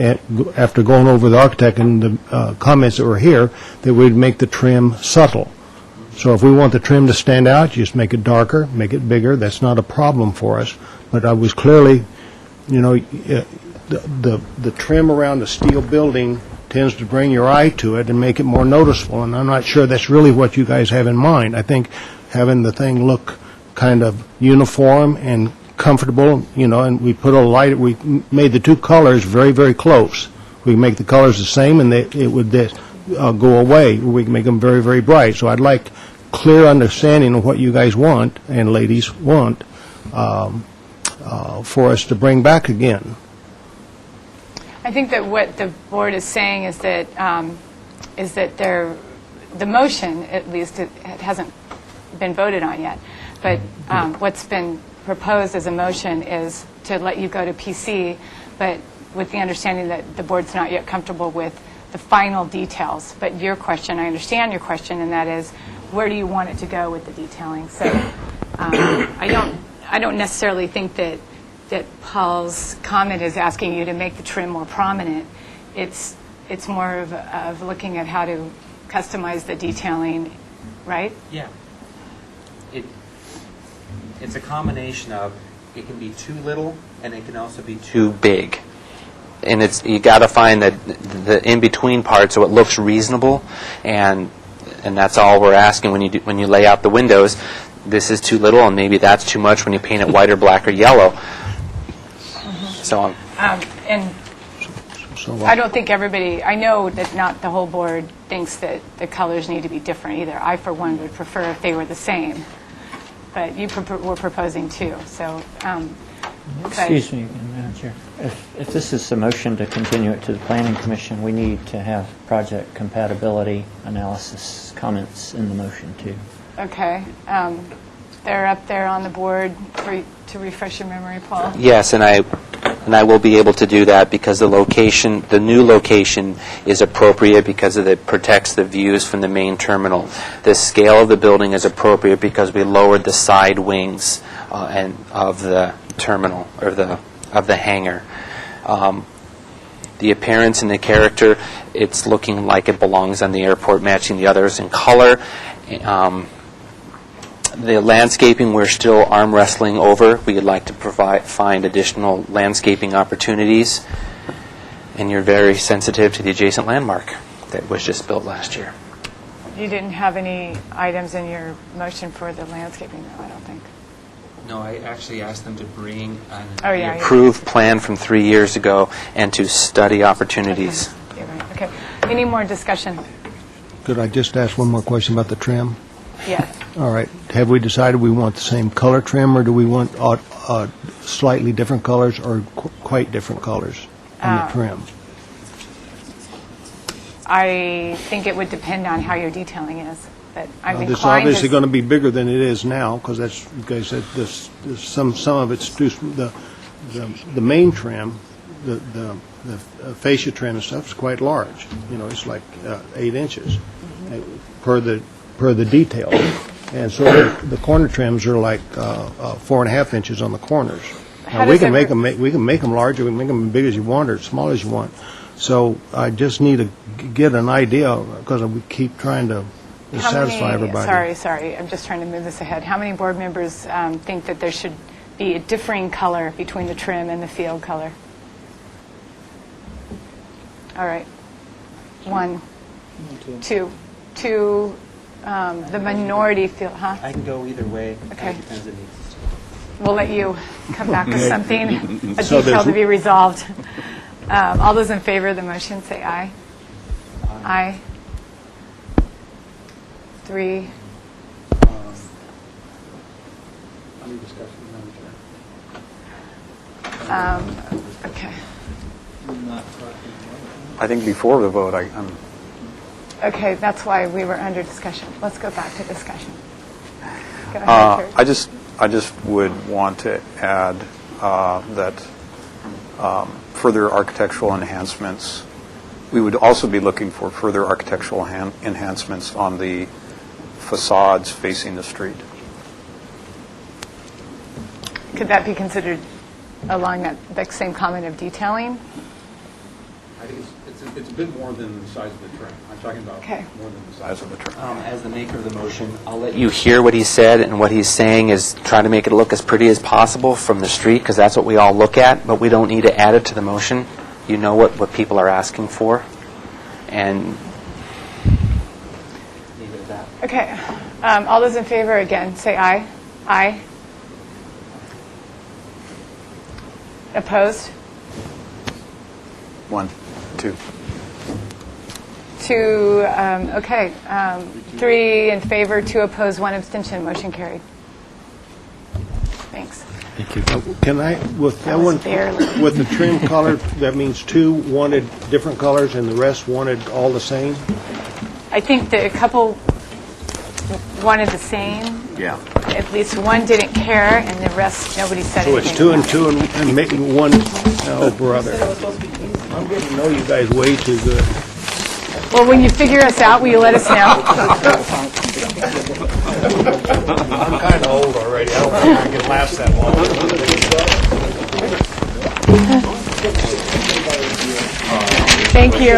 after going over the architect and the comments that were here, that we'd make the trim subtle. So if we want the trim to stand out, just make it darker, make it bigger. That's not a problem for us. But I was clearly, the trim around the steel building tends to bring your eye to it and make it more noticeable, and I'm not sure that's really what you guys have in mind. I think having the thing look kind of uniform and comfortable, and we put a light, we made the two colors very, very close. We can make the colors the same, and it would go away. We can make them very, very bright. So I'd like clear understanding of what you guys want, and ladies want, for us to bring back again. I think that what the board is saying is that the motion, at least, it hasn't been voted on yet, but what's been proposed as a motion is to let you go to PC, but with the understanding that the board's not yet comfortable with the final details. But your question, I understand your question, and that is, where do you want it to go with the detailing? So I don't necessarily think that Paul's comment is asking you to make the trim more prominent. It's more of looking at how to customize the detailing, right? Yeah. It's a combination of, it can be too little and it can also be too big. And you got to find that the in-between part so it looks reasonable, and that's all we're asking when you lay out the windows. This is too little, and maybe that's too much when you paint it white or black or yellow. So on. And I don't think everybody, I know that not the whole board thinks that the colors need to be different either. I, for one, would prefer if they were the same. But you were proposing two, so. Excuse me, Madam Chair. If this is a motion to continue it to the Planning Commission, we need to have project compatibility analysis comments in the motion, too. Okay. They're up there on the board to refresh your memory, Paul? Yes, and I will be able to do that because the new location is appropriate because it protects the views from the main terminal. The scale of the building is appropriate because we lowered the side wings and of the terminal or of the hangar. The appearance and the character, it's looking like it belongs on the airport, matching the others in color. The landscaping, we're still arm wrestling over. We'd like to find additional landscaping opportunities. And you're very sensitive to the adjacent landmark that was just built last year. You didn't have any items in your motion for the landscaping, though, I don't think. No, I actually asked them to bring an approved plan from 3 years ago and to study opportunities. Okay. Right. Okay. Any more discussion? Could I just ask one more question about the trim? Yes. All right. Have we decided we want the same color trim, or do we want slightly different colors or quite different colors on the trim? I think it would depend on how your detailing is. But I'm inclined This is obviously going to be bigger than it is now, because that's, you guys said some of it's too, the main trim, the fascia trim and stuff is quite large. It's like 8 inches per the detail, and so the corner trims are like 4.5 inches on the corners. Now, we can make them larger, we can make them as big as you want or as small as you want. So I just need to get an idea, because we keep trying to satisfy everybody. Sorry. I'm just trying to move this ahead. How many board members think that there should be a differing color between the trim and the field color? All right. 1, 2. The minority feel, huh? I can go either way. Okay. It depends on the We'll let you come back with something, a detail to be resolved. All those in favor of the motion, say aye. Aye. 3. Okay. I think before the vote, I'm... Okay, that's why we were under discussion. Let's go back to discussion. Go ahead, Terry. I just would want to add that further architectural enhancements, we would also be looking for further architectural enhancements on the facades facing the street. Could that be considered along that same comment of detailing? I think it's a bit more than the size of the trim. I'm talking about more than the size of the trim. As the maker of the motion, I'll let you hear what he said, and what he's saying is try to make it look as pretty as possible from the street, because that's what we all look at, but we don't need to add it to the motion. You know what people are asking for, and leave it at that. Okay. All those in favor, again, say aye. Aye. Opposed? 1, 2. 2, okay. 3 in favor, 2 opposed, 1 abstention. Motion carried. Thanks. Can I, with that one, barely. with the trim color, that means 2 wanted different colors and the rest wanted all the same? I think that a couple wanted the same. Yeah. At least one didn't care, and the rest, nobody said So anything. it's 2 and 2 and making one, oh, brother. I'm getting to know you guys way too good. Well, when you figure us out, will you let us know? I'm kind of old already. I don't think I can last that long. Thank you.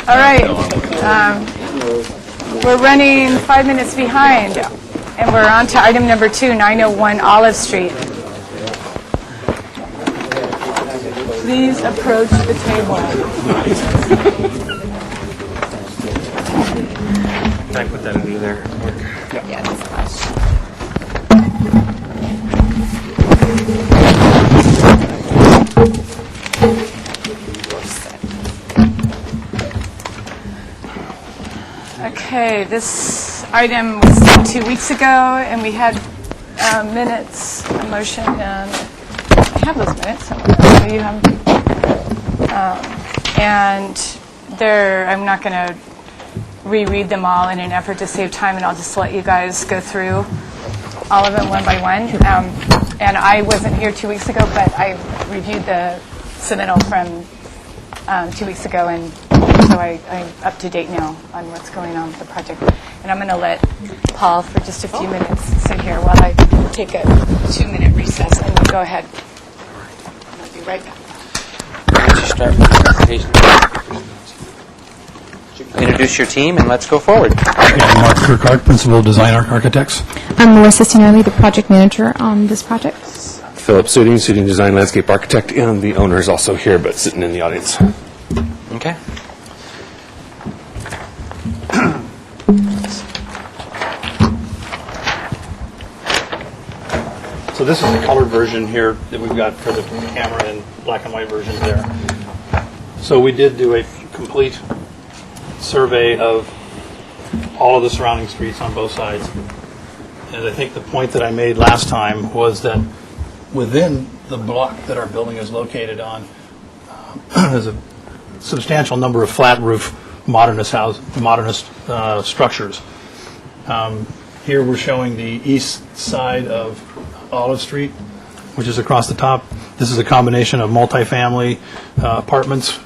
All right. We're running 5 minutes behind, and we're on to item number 2, 901 Olive Street. Please approach the table. Can I put that under there? Yeah, that's fine. Okay, this item was sent 2 weeks ago, and we had minutes, a motion, and I have those minutes somewhere. So you have, and I'm not going to reread them all in an effort to save time, and I'll just let you guys go through all of them one by one. And I wasn't here 2 weeks ago, but I reviewed the submittal from 2 weeks ago, and so I'm up to date now on what's going on with the project. And I'm going to let Paul for just a few minutes sit here while I take a 2-minute recess, and we'll go ahead. I'll be right back. Why don't you start with the presentation? Introduce your team and let's go forward. Mark Kirkard, Principal Design Architects. I'm Melissa Sinelli, the project manager on this project. Philip Suding, Suding Design Landscape Architect, and the owner is also here but sitting in the audience. Okay. So this is the colored version here that we've got for the camera and black and white versions there. So we did do a complete survey of all of the surrounding streets on both sides. And I think the point that I made last time was that within the block that our building is located on, there's a substantial number of flat roof modernist structures. Here we're showing the east side of Olive Street, which is across the top. This is a combination of multifamily apartments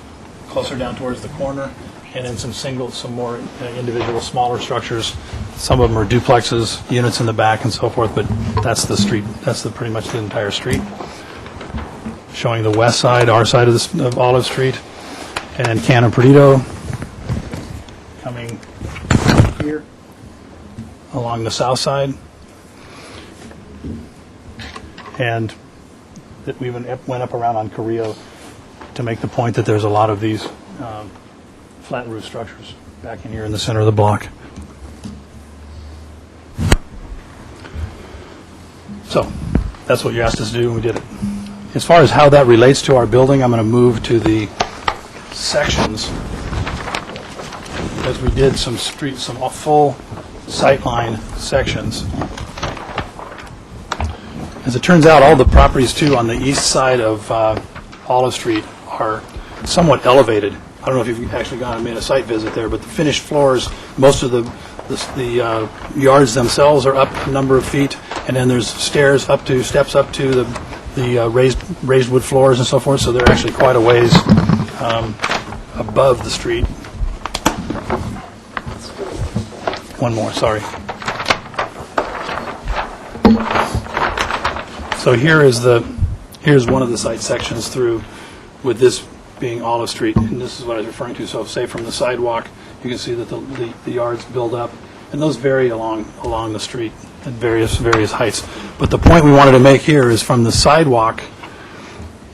closer down towards the corner, and then some more individual smaller structures. Some of them are duplexes, units in the back, and so forth. But that's the street. That's pretty much the entire street. Showing the west side, our side of Olive Street, and Cannon Perdido coming here along the south side. And that we even went up around on Carrillo to make the point that there's a lot of these flat roof structures back in here in the center of the block. So that's what you asked us to do, and we did it. As far as how that relates to our building, I'm going to move to the sections, because we did some full sightline sections. As it turns out, all the properties, too, on the east side of Olive Street are somewhat elevated. I don't know if you've actually gone and made a site visit there, but the finished floors, most of the yards themselves are up a number of feet, and then there's steps up to the raised wood floors and so forth, so they're actually quite a ways above the street. One more, sorry. So here's one of the site sections through, with this being Olive Street, and this is what I was referring to. So say from the sidewalk, you can see that the yards build up, and those vary along the street at various heights. But the point we wanted to make here is from the sidewalk,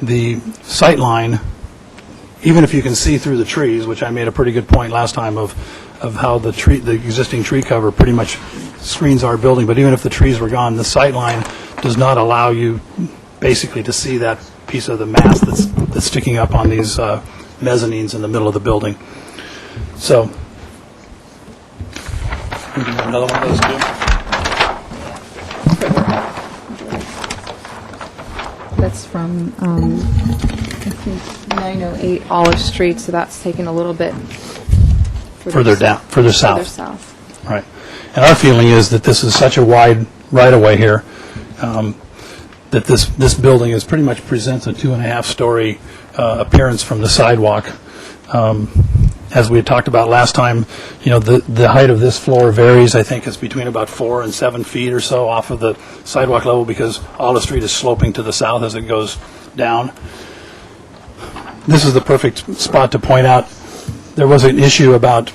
the sight line, even if you can see through the trees, which I made a pretty good point last time of of how the existing tree cover pretty much screens our building. But even if the trees were gone, the sight line does not allow you basically to see that piece of the mast that's sticking up on these mezzanines in the middle of the building. So, we can have another one of those too. That's from, I think, 908 Olive Street, so that's taken a little bit Further south. Further south. Right. And our feeling is that this is such a wide right-of-way here that this building is pretty much presents a 2.5-story appearance from the sidewalk. As we had talked about last time, the height of this floor varies. I think it's between about 4 and 7 feet or so off of the sidewalk level because Olive Street is sloping to the south as it goes down. This is the perfect spot to point out. There was an issue about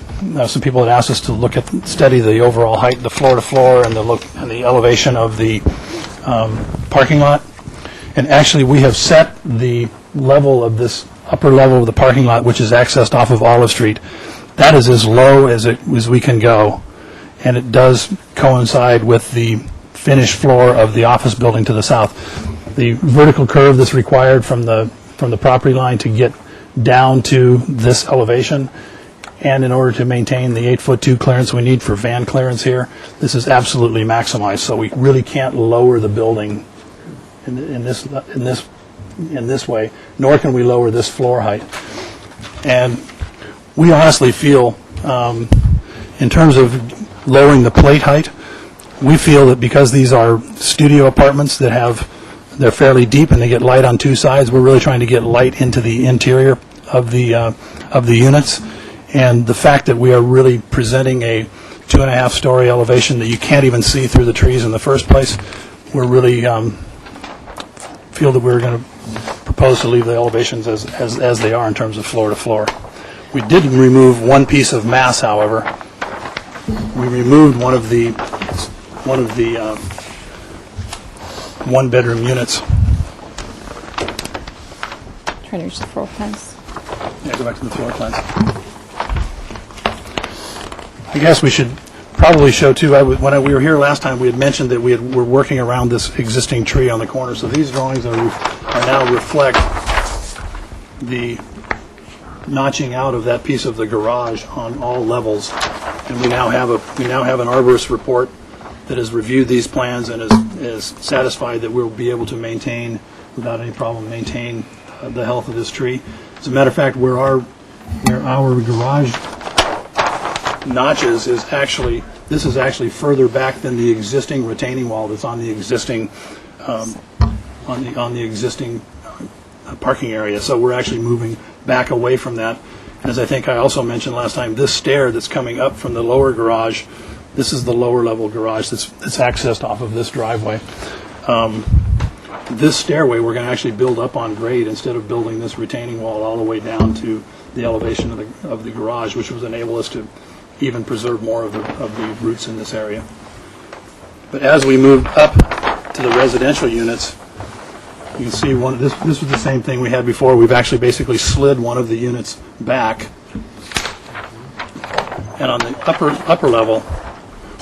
some people had asked us to study the overall height, the floor to floor, and the elevation of the parking lot. And actually, we have set the level of this upper level of the parking lot, which is accessed off of Olive Street. That is as low as we can go, and it does coincide with the finished floor of the office building to the south. The vertical curve that's required from the property line to get down to this elevation, and in order to maintain the 8'2" clearance we need for van clearance here, this is absolutely maximized. So we really can't lower the building in this way, nor can we lower this floor height. And we honestly feel, in terms of lowering the plate height, we feel that because these are studio apartments they're fairly deep and they get light on two sides, we're really trying to get light into the interior of the units. And the fact that we are really presenting a 2.5-story elevation that you can't even see through the trees in the first place, we're really feel that we're going to propose to leave the elevations as they are in terms of floor to floor. We did remove one piece of mass, however. We removed one of the one-bedroom units. Trying to reach the floor plans. Yeah, go back to the floor plans. I guess we should probably show, too, when we were here last time, we had mentioned that we're working around this existing tree on the corner. So these drawings are now reflect the notching out of that piece of the garage on all levels. And we now have an arborist report that has reviewed these plans and is satisfied that we'll be able to maintain, without any problem, the health of this tree. As a matter of fact, where our garage notches is actually further back than the existing retaining wall that's on the existing on the existing parking area. So we're actually moving back away from that. As I think I also mentioned last time, this stair that's coming up from the lower garage, this is the lower level garage that's accessed off of this driveway. This stairway we're going to actually build up on grade instead of building this retaining wall all the way down to the elevation of the garage, which would enable us to even preserve more of the roots in this area. But as we move up to the residential units, you can see this was the same thing we had before. We've actually basically slid one of the units back. And on the upper level,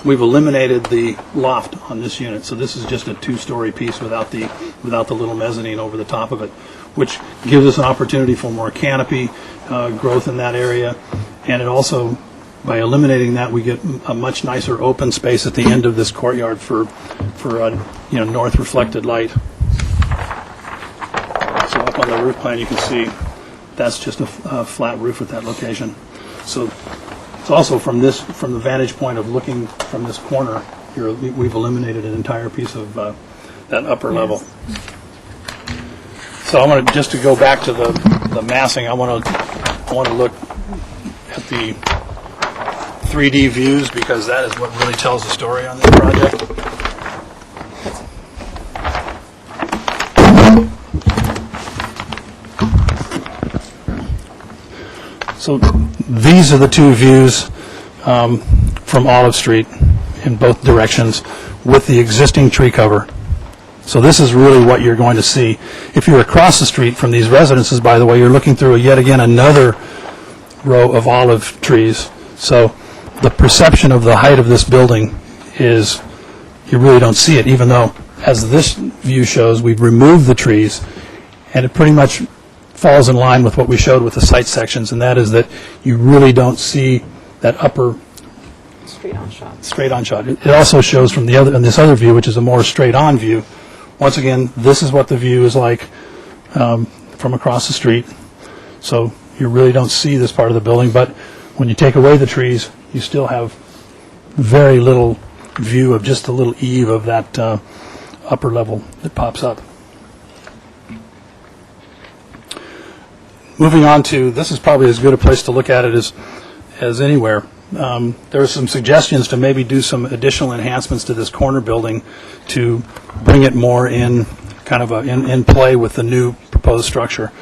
we've eliminated the loft on this unit. So this is just a 2-story piece without the little mezzanine over the top of it, which gives us an opportunity for more canopy growth in that area. And it also, by eliminating that, we get a much nicer open space at the end of this courtyard for north reflected light. So up on the roof plan, you can see that's just a flat roof at that location. So it's also from the vantage point of looking from this corner here, we've eliminated an entire piece of that upper level. So I want to go back to the massing. I want to look at the 3D views because that is what really tells the story on this project. So these are the two views from Olive Street in both directions with the existing tree cover. So this is really what you're going to see. If you're across the street from these residences, by the way, you're looking through yet again another row of olive trees. So the perception of the height of this building is you really don't see it, even though, as this view shows, we've removed the trees, and it pretty much falls in line with what we showed with the site sections, and that is that you really don't see that upper straight-on shot. It also shows from in this other view, which is a more straight-on view. Once again, this is what the view is like from across the street. So you really don't see this part of the building, but when you take away the trees, you still have very little view of just the little eave of that upper level that pops up. Moving on to, this is probably as good a place to look at it as anywhere. There are some suggestions to maybe do some additional enhancements to this corner building to bring it more in kind of in play with the new proposed structure.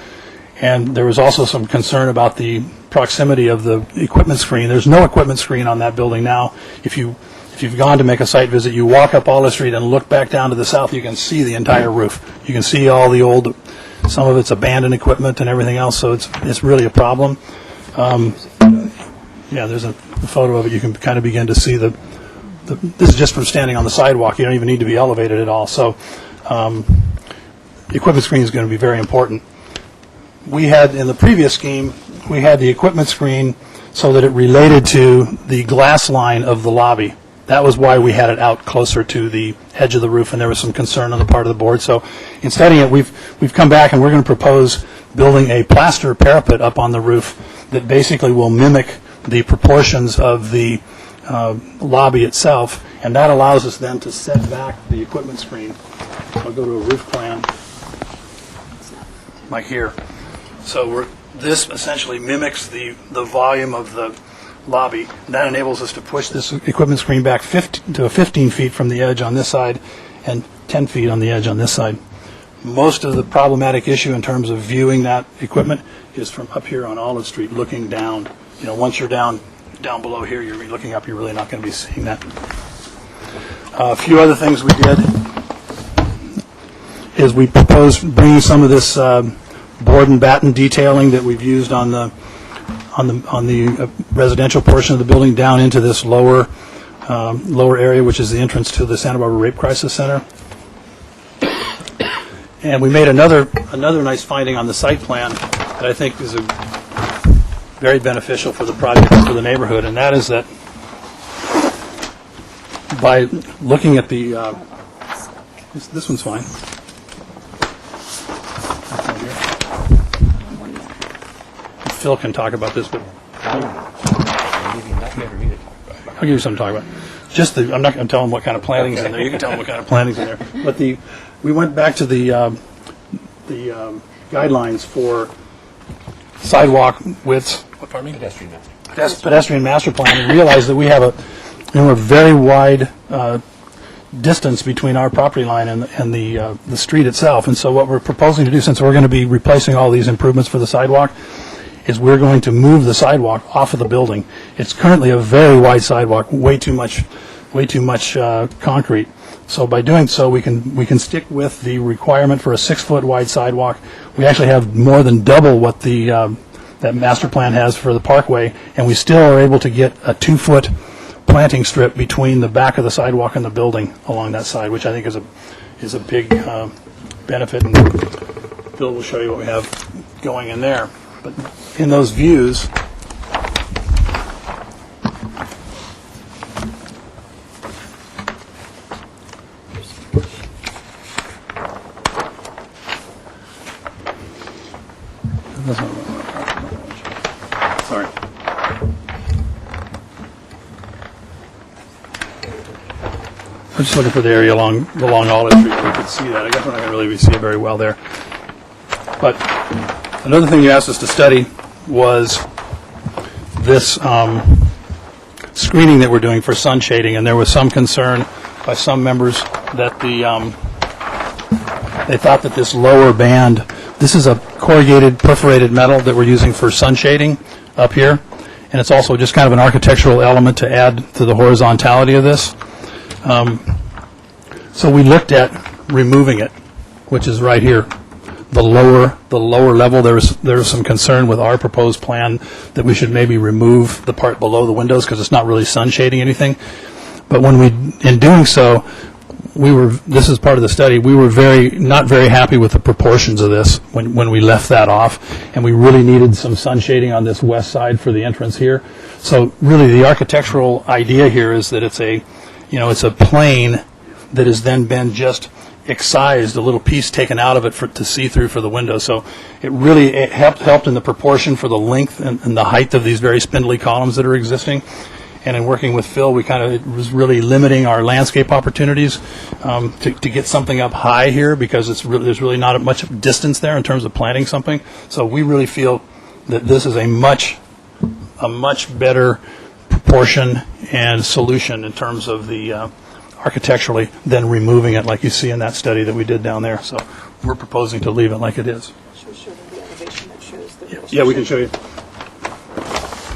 And there was also some concern about the proximity of the equipment screen. There's no equipment screen on that building now. If you've gone to make a site visit, you walk up Olive Street and look back down to the south, you can see the entire roof. You can see all the old, some of it's abandoned equipment and everything else, so it's really a problem. Yeah, there's a photo of it. You can kind of begin to see this is just from standing on the sidewalk. You don't even need to be elevated at all. So the equipment screen is going to be very important. We had, in the previous scheme, we had the equipment screen so that it related to the glass line of the lobby. That was why we had it out closer to the edge of the roof, and there was some concern on the part of the board. So in studying it, we've come back and we're going to propose building a plaster parapet up on the roof that basically will mimic the proportions of the lobby itself, and that allows us then to set back the equipment screen. I'll go to a roof plan, like here. So this essentially mimics the volume of the lobby, and that enables us to push this equipment screen back 15 feet from the edge on this side and 10 feet on the edge on this side. Most of the problematic issue in terms of viewing that equipment is from up here on Olive Street looking down. You know, once you're down below here, you're looking up, you're really not going to be seeing that. A few other things we did is we proposed bringing some of this board and batten detailing that we've used on the residential portion of the building down into this lower area, which is the entrance to the Santa Barbara Rape Crisis Center. And we made another nice finding on the site plan that I think is very beneficial for the project and for the neighborhood, and that is that by looking at the this one's fine. Phil can talk about this, but I'll give you something to talk about. I'm not going to tell him what kind of planning's in there. You can tell him what kind of planning's in there. But we went back to the guidelines for sidewalk widths. What, pardon me? Pedestrian master plan, and realized that we have a very wide distance between our property line and the street itself. And so what we're proposing to do, since we're going to be replacing all these improvements for the sidewalk, is we're going to move the sidewalk off of the building. It's currently a very wide sidewalk, way too much concrete. So by doing so, we can stick with the requirement for a 6-foot wide sidewalk. We actually have more than double what that master plan has for the parkway, and we still are able to get a 2-foot planting strip between the back of the sidewalk and the building along that side, which I think is a big benefit. And Bill will show you what we have going in there. But in those views, sorry. I'm just looking for the area along Olive Street where we could see that. I guess we're not going to really see it very well there. But another thing you asked us to study was this screening that we're doing for sun shading, and there was some concern by some members that they thought that this lower band, this is a corrugated perforated metal that we're using for sun shading up here, and it's also just kind of an architectural element to add to the horizontality of this. So we looked at removing it, which is right here. the lower level. There was some concern with our proposed plan that we should maybe remove the part below the windows because it's not really sun shading anything. But in doing so, this is part of the study, we were not very happy with the proportions of this when we left that off, and we really needed some sun shading on this west side for the entrance here. So really the architectural idea here is that it's a plane that has then been just excised, a little piece taken out of it to see through for the window. So it helped in the proportion for the length and the height of these very spindly columns that are existing. And in working with Phil, it was really limiting our landscape opportunities to get something up high here because there's really not much distance there in terms of planting something. So we really feel that this is a much better proportion and solution in terms of the architecturally than removing it like you see in that study that we did down there. So we're proposing to leave it like it is. Should we show them the elevation that shows the Yeah, we can show you.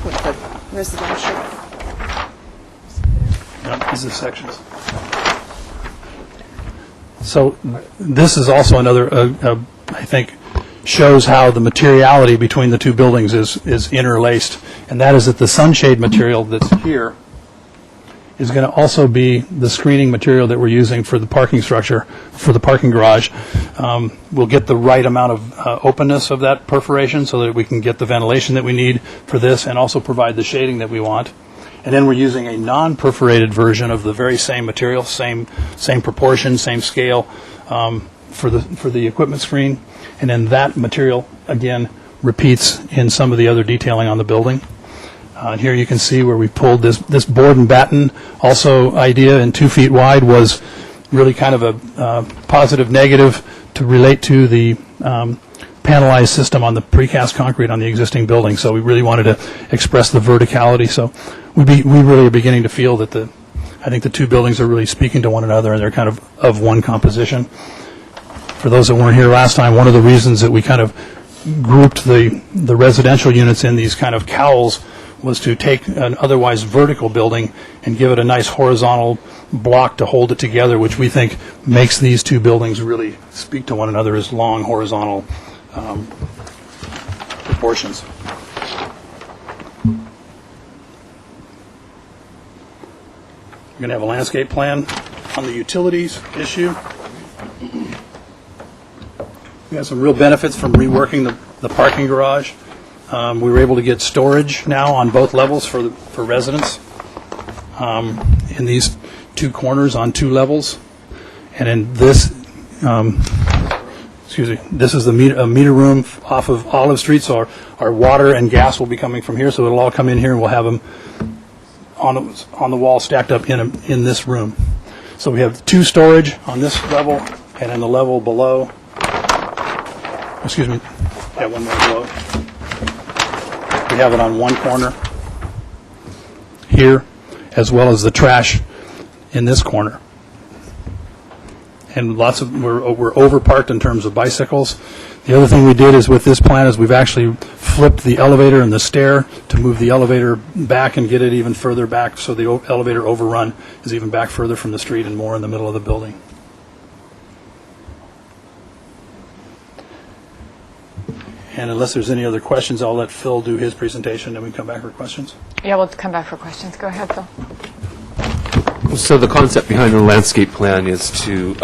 with the residential? These are sections. So this is also another, I think, shows how the materiality between the two buildings is interlaced, and that is that the sunshade material that's here is going to also be the screening material that we're using for the parking structure, for the parking garage. We'll get the right amount of openness of that perforation so that we can get the ventilation that we need for this and also provide the shading that we want. And then we're using a non-perforated version of the very same material, same proportion, same scale for the equipment screen. And then that material, again, repeats in some of the other detailing on the building. And here you can see where we pulled this board and batten also idea in 2 feet wide was really kind of a positive negative to relate to the panelized system on the precast concrete on the existing building. So we really wanted to express the verticality. So we really are beginning to feel that I think the two buildings are really speaking to one another and they're kind of one composition. For those that weren't here last time, one of the reasons that we kind of grouped the residential units in these kind of cowls was to take an otherwise vertical building and give it a nice horizontal block to hold it together, which we think makes these two buildings really speak to one another as long horizontal proportions. We're going to have a landscape plan on the utilities issue. We have some real benefits from reworking the parking garage. We were able to get storage now on both levels for residents in these two corners on 2 levels. And in this, this is a meter room off of Olive Street, so our water and gas will be coming from here, so it'll all come in here and we'll have them on the wall stacked up in this room. So we have 2 storage on this level and in the level below. Excuse me, yeah, one more below. We have it on one corner here, as well as the trash in this corner. And we're overparked in terms of bicycles. The other thing we did is with this plan is we've actually flipped the elevator and the stair to move the elevator back and get it even further back so the elevator overrun is even back further from the street and more in the middle of the building. And unless there's any other questions, I'll let Phil do his presentation and we can come back for questions. Yeah, we'll come back for questions. Go ahead, Phil. So the concept behind the landscape plan is to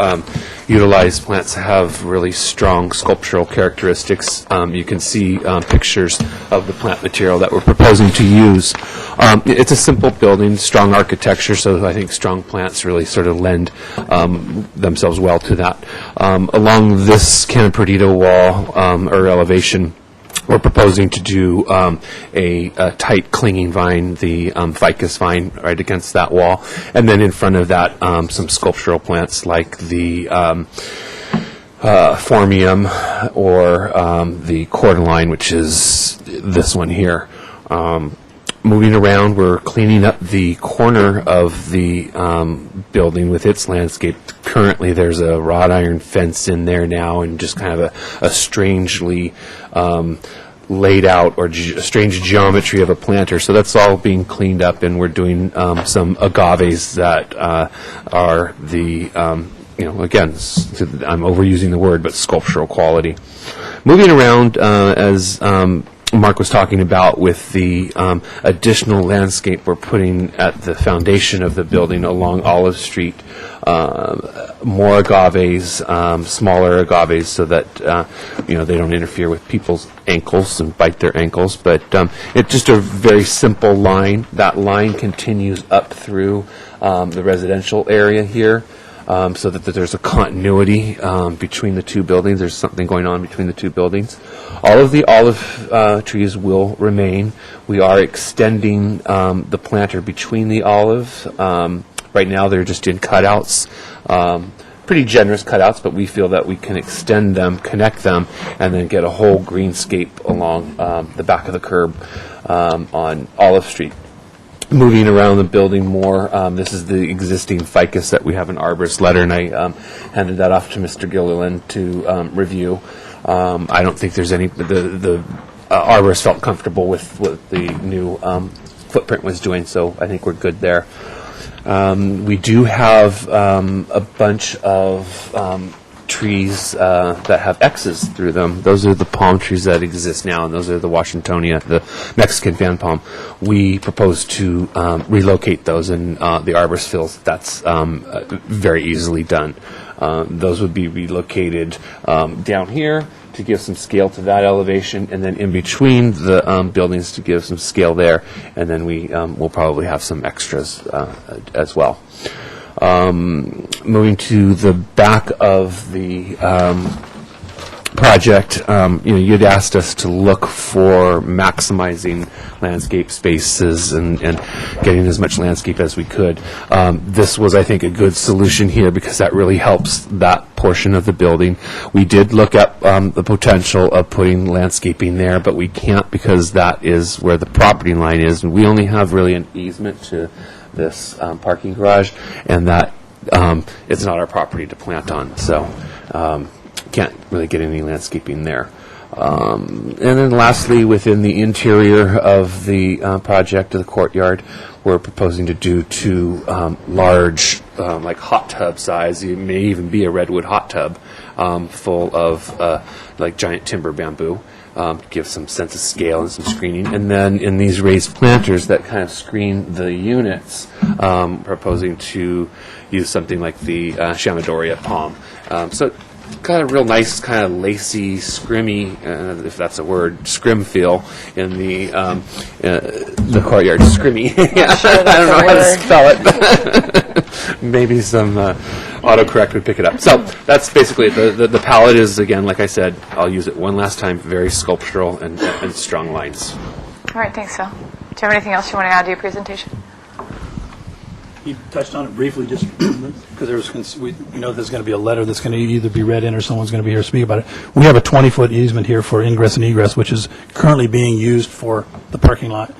utilize plants that have really strong sculptural characteristics. You can see pictures of the plant material that we're proposing to use. It's a simple building, strong architecture, so I think strong plants really sort of lend themselves well to that. Along this Cannon Perdido wall or elevation, we're proposing to do a tight clinging vine, the ficus vine, right against that wall. And then in front of that, some sculptural plants like the phormium or the cordyline, which is this one here. Moving around, we're cleaning up the corner of the building with its landscape. Currently, there's a wrought iron fence in there now and just kind of a strangely laid out or a strange geometry of a planter. So that's all being cleaned up, and we're doing some agaves that are the again, I'm overusing the word, but sculptural quality. Moving around, as Mark was talking about with the additional landscape we're putting at the foundation of the building along Olive Street, more agaves, smaller agaves, so that they don't interfere with people's ankles and bite their ankles. But it's just a very simple line. That line continues up through the residential area here. So that there's a continuity between the two buildings. There's something going on between the two buildings. All of the olive trees will remain. We are extending the planter between the olive. Right now they're just in cutouts, pretty generous cutouts, but we feel that we can extend them, connect them, and then get a whole greenscape along the back of the curb on Olive Street. Moving around the building more, this is the existing ficus that we have an arborist letter, and I handed that off to Mr. Gilliland to review. I don't think there's any, the arborist felt comfortable with what the new footprint was doing, so I think we're good there. We do have a bunch of trees that have X's through them. Those are the palm trees that exist now, and those are the Washingtonia, the Mexican fan palm. We propose to relocate those, and the arborist feels that's very easily done. Those would be relocated down here to give some scale to that elevation, and then in between the buildings to give some scale there, and then we'll probably have some extras as well. Moving to the back of the project, you'd asked us to look for maximizing landscape spaces and getting as much landscape as we could. This was, I think, a good solution here because that really helps that portion of the building. We did look at the potential of putting landscaping there, but we can't because that is where the property line is, and we only have really an easement to this parking garage, and that it's not our property to plant on, so can't really get any landscaping there. And then lastly, within the interior of the project of the courtyard, we're proposing to do two large, like hot tub size, it may even be a redwood hot tub, full of like giant timber bamboo. To give some sense of scale and some screening. And then in these raised planters that kind of screen the units, proposing to use something like the Chamadoria palm. So kind of real nice, kind of lacy, scrimmy, if that's a word, scrim feel in the courtyard. Scrimmy. I don't know how to spell it. Maybe some autocorrect would pick it up. So that's basically it. The palette is, again, like I said, I'll use it one last time, very sculptural and strong lines. All right, thanks, Phil. Do you have anything else you want to add to your presentation? You touched on it briefly, just because we know there's going to be a letter that's going to either be read in or someone's going to be here to speak about it. We have a 20-foot easement here for ingress and egress, which is currently being used for the parking lot,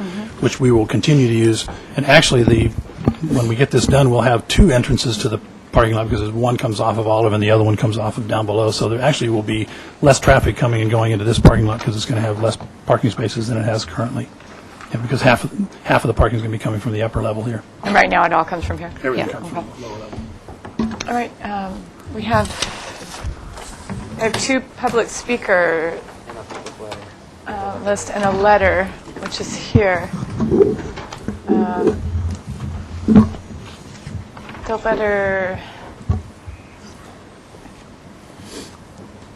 which we will continue to use. And actually, when we get this done, we'll have two entrances to the parking lot because one comes off of Olive and the other one comes off of down below. So there actually will be less traffic coming and going into this parking lot because it's going to have less parking spaces than it has currently. Yeah, because half of the parking is going to be coming from the upper level here. And right now it all comes from here? Everything comes from the lower level. All right, we have two public speaker list and a letter, which is here. The letter...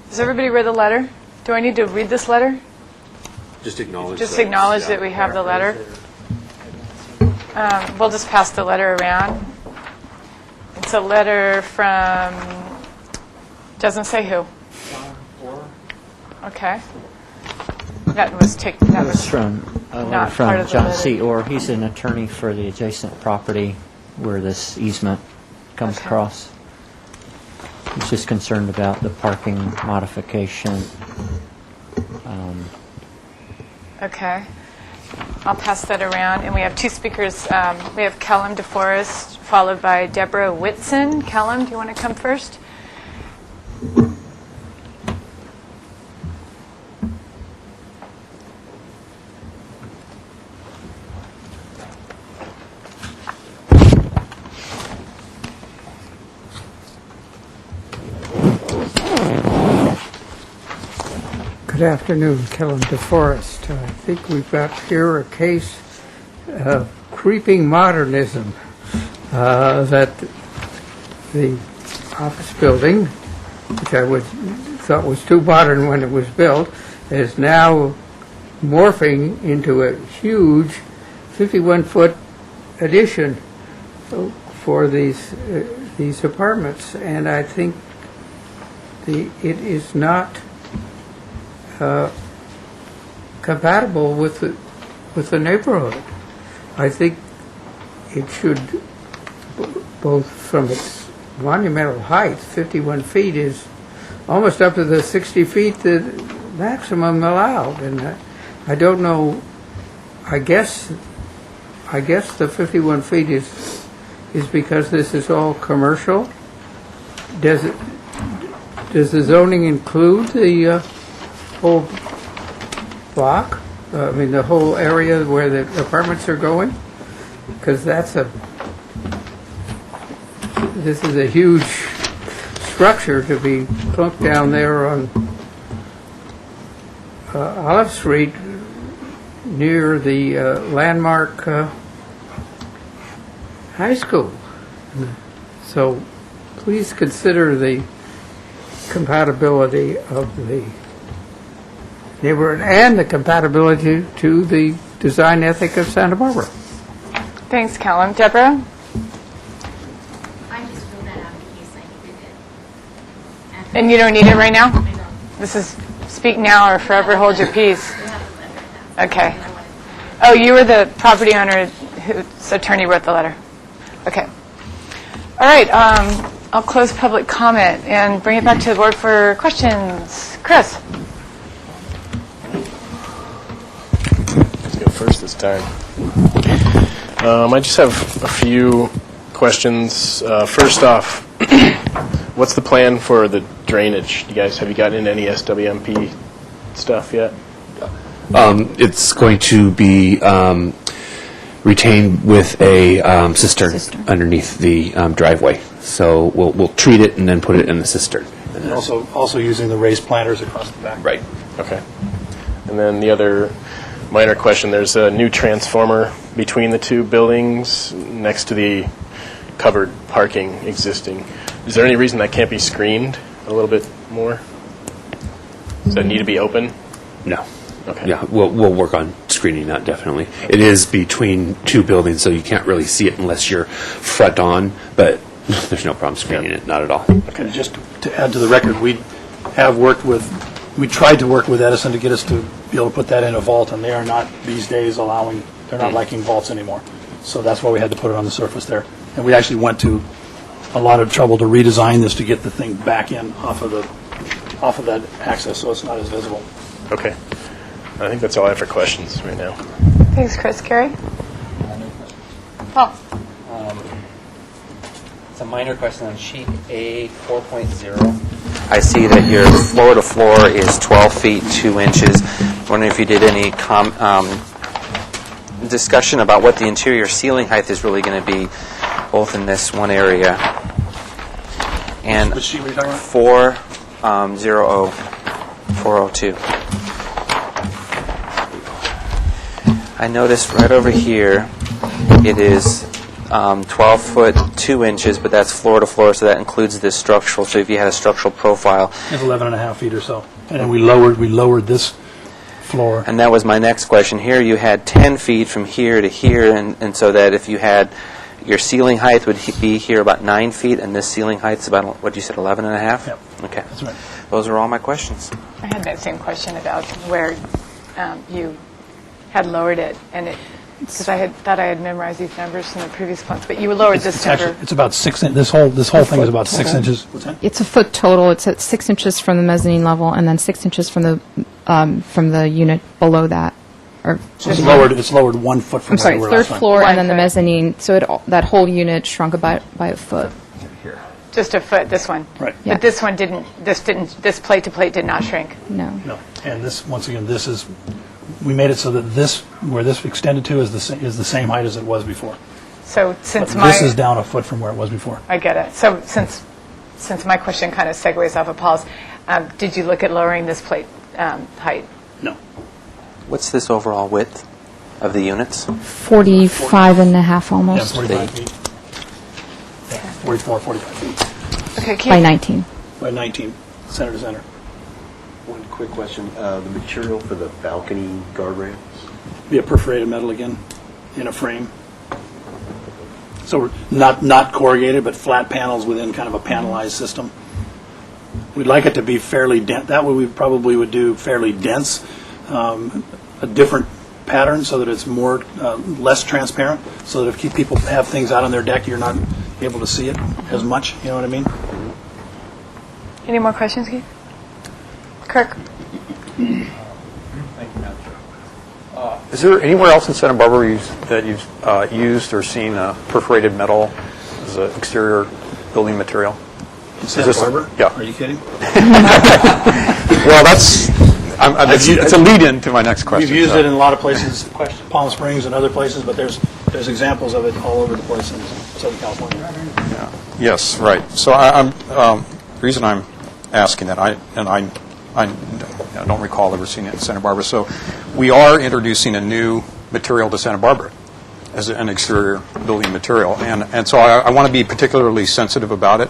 Has everybody read the letter? Do I need to read this letter? Just acknowledge that we have the letter. We'll just pass the letter around. It's a letter from, doesn't say who. Okay. That was from not part of the John letter. C. Orr. He's an attorney for the adjacent property where this easement comes across. He's just concerned about the parking modification. Okay. I'll pass that around. And we have two speakers. We have Kellum DeForest, followed by Deborah Whitson. Kellum, do you want to come first? Good afternoon, Kellen DeForest. I think we've got here a case of creeping modernism, that the office building, which I thought was too modern when it was built, is now morphing into a huge 51-foot addition for these apartments, and I think it is not compatible with the neighborhood. I think it should, both from its monumental height, 51 feet is almost up to the 60 feet the maximum allowed, and I don't know. I guess the 51 feet is because this is all commercial. Does the zoning include the whole block? I mean, the whole area where the apartments are going? Because this is a huge structure to be plunked down there on Olive Street near the landmark high school. So please consider the compatibility of the neighborhood and the compatibility to the design ethic of Santa Barbara. Thanks, Callum. Deborah? I just filled that out in case I needed it. And you don't need it right now? This is speak now or forever hold your peace. Okay. Oh, you were the property owner whose attorney wrote the letter. Okay. All right. I'll close public comment and bring it back to the board for questions. Chris? Let's go first this time. I just have a few questions. First off, what's the plan for the drainage? Have you gotten into any SWMP stuff yet? It's going to be retained with a cistern underneath the driveway. So we'll treat it and then put it in the cistern. And also using the raised planters across the back. Right. Okay. And then the other minor question, there's a new transformer between the two buildings next to the covered parking existing. Is there any reason that can't be screened a little bit more? Does that need to be open? No. Okay. Yeah, we'll work on screening that, definitely. It is between two buildings, so you can't really see it unless you're front on, but there's no problem screening it, not at all. Okay. Just to add to the record, we tried to work with Edison to get us to be able to put that in a vault, and they are not these days they're not liking vaults anymore. So that's why we had to put it on the surface there. And we actually went to a lot of trouble to redesign this to get the thing back in off of that access, so it's not as visible. Okay. I think that's all I have for questions right now. Thanks, Chris. Gary? Paul? It's a minor question on sheet A 4.0. I see that your floor to floor is 12 feet 2 inches. Wondering if you did any discussion about what the interior ceiling height is really going to be, both in this one area and Which sheet were you talking about? 402. I noticed right over here it is 12 foot 2 inches, but that's floor to floor, so that includes this structural. So if you had a structural profile, It's 11 and a half feet or so. And then we lowered this floor. and that was my next question. Here you had 10 feet from here to here, and so that if you had your ceiling height would be here about 9 feet, and this ceiling height's about, what you said, 11 and a half? Yep. Okay. That's right. Those are all my questions. I had that same question about where you had lowered it, and because I thought I had memorized these numbers from the previous ones, but you lowered this number. It's about 6 inches. This whole thing is about 6 inches. What's that? It's a foot total. It's at 6 inches from the mezzanine level, and then 6 inches from the unit below that. Or So it's lowered 1 foot from I'm sorry, where we were third last time. floor, and then the 1 foot. mezzanine. So that whole unit shrunk by a foot. Just a foot, this one. Right. Yeah. But this plate to plate did not shrink. No. No. And this, once again, we made it so that where this extended to is the same height as it was before. So since But this is down a foot from where it was before. I get it. So since my question kind of segues off of Paul's, did you look at lowering this plate height? No. What's this overall width of the units? 45 and a half almost. 45 feet. 44, 45 feet. Okay, By 19. By 19, center to center. One quick question. The material for the balcony guardrails? Be a perforated metal again, in a frame. So we're not corrugated, but flat panels within kind of a panelized system. We'd like it to be fairly dense. That way we probably would do fairly dense, a different pattern so that it's more less transparent, so that if people have things out on their deck, you're not able to see it as much. You know what I mean? Any more questions, Keith? Kirk? Is there anywhere else in Santa Barbara that you've used or seen perforated metal as an exterior building material? Santa Barbara? Yeah. Are you kidding? Well, it's a lead-in to my next question. We've used it in a lot of places, Palm Springs and other places, but there's examples of it all over the place in Southern California. Yeah. Yes, right. So the reason I'm asking that, I don't recall ever seeing it in Santa Barbara. So we are introducing a new material to Santa Barbara as an exterior building material, and so I want to be particularly sensitive about it,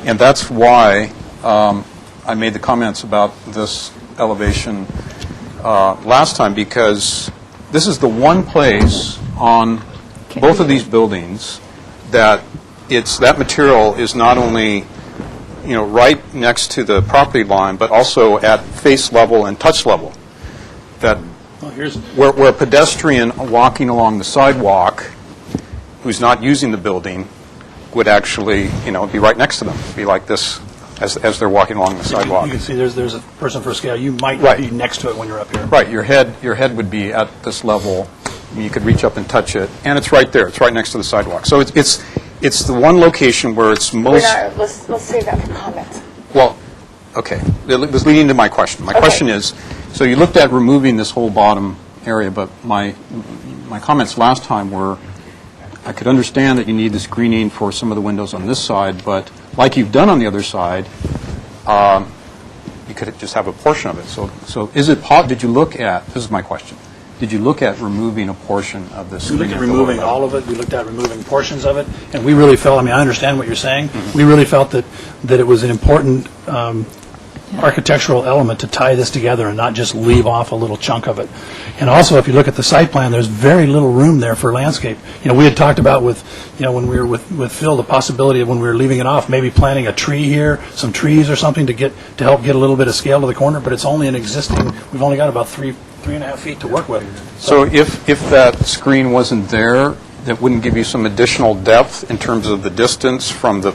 and that's why I made the comments about this elevation last time, because this is the one place on both of these buildings that that material is not only right next to the property line, but also at face level and touch level. That where a pedestrian walking along the sidewalk who's not using the building would actually, be right next to them, be like this as they're walking along the sidewalk. You can see there's a person for scale. You might be next to it when you're up here. Right. Your head would be at this level. You could reach up and touch it, and it's right there. It's right next to the sidewalk. So it's the one location where it's most. Let's save that for comments. Well, okay. It was leading to my question. My question is, so you looked at removing this whole bottom area, but my comments last time were, I could understand that you need the screening for some of the windows on this side, but like you've done on the other side, you could just have a portion of it. So is it did you look at, this is my question, did you look at removing a portion of this? We looked at removing all of it. We looked at removing portions of it. And we really felt, I understand what you're saying. Mm-hmm. We really felt that it was an important architectural element to tie this together and not just leave off a little chunk of it. And also, if you look at the site plan, there's very little room there for landscape. We had talked about when we were with Phil, the possibility of when we were leaving it off, maybe planting a tree here, some trees or something to help get a little bit of scale to the corner, but it's only an existing, we've only got about 3.5 feet to work with. So if that screen wasn't there, that wouldn't give you some additional depth in terms of the distance from the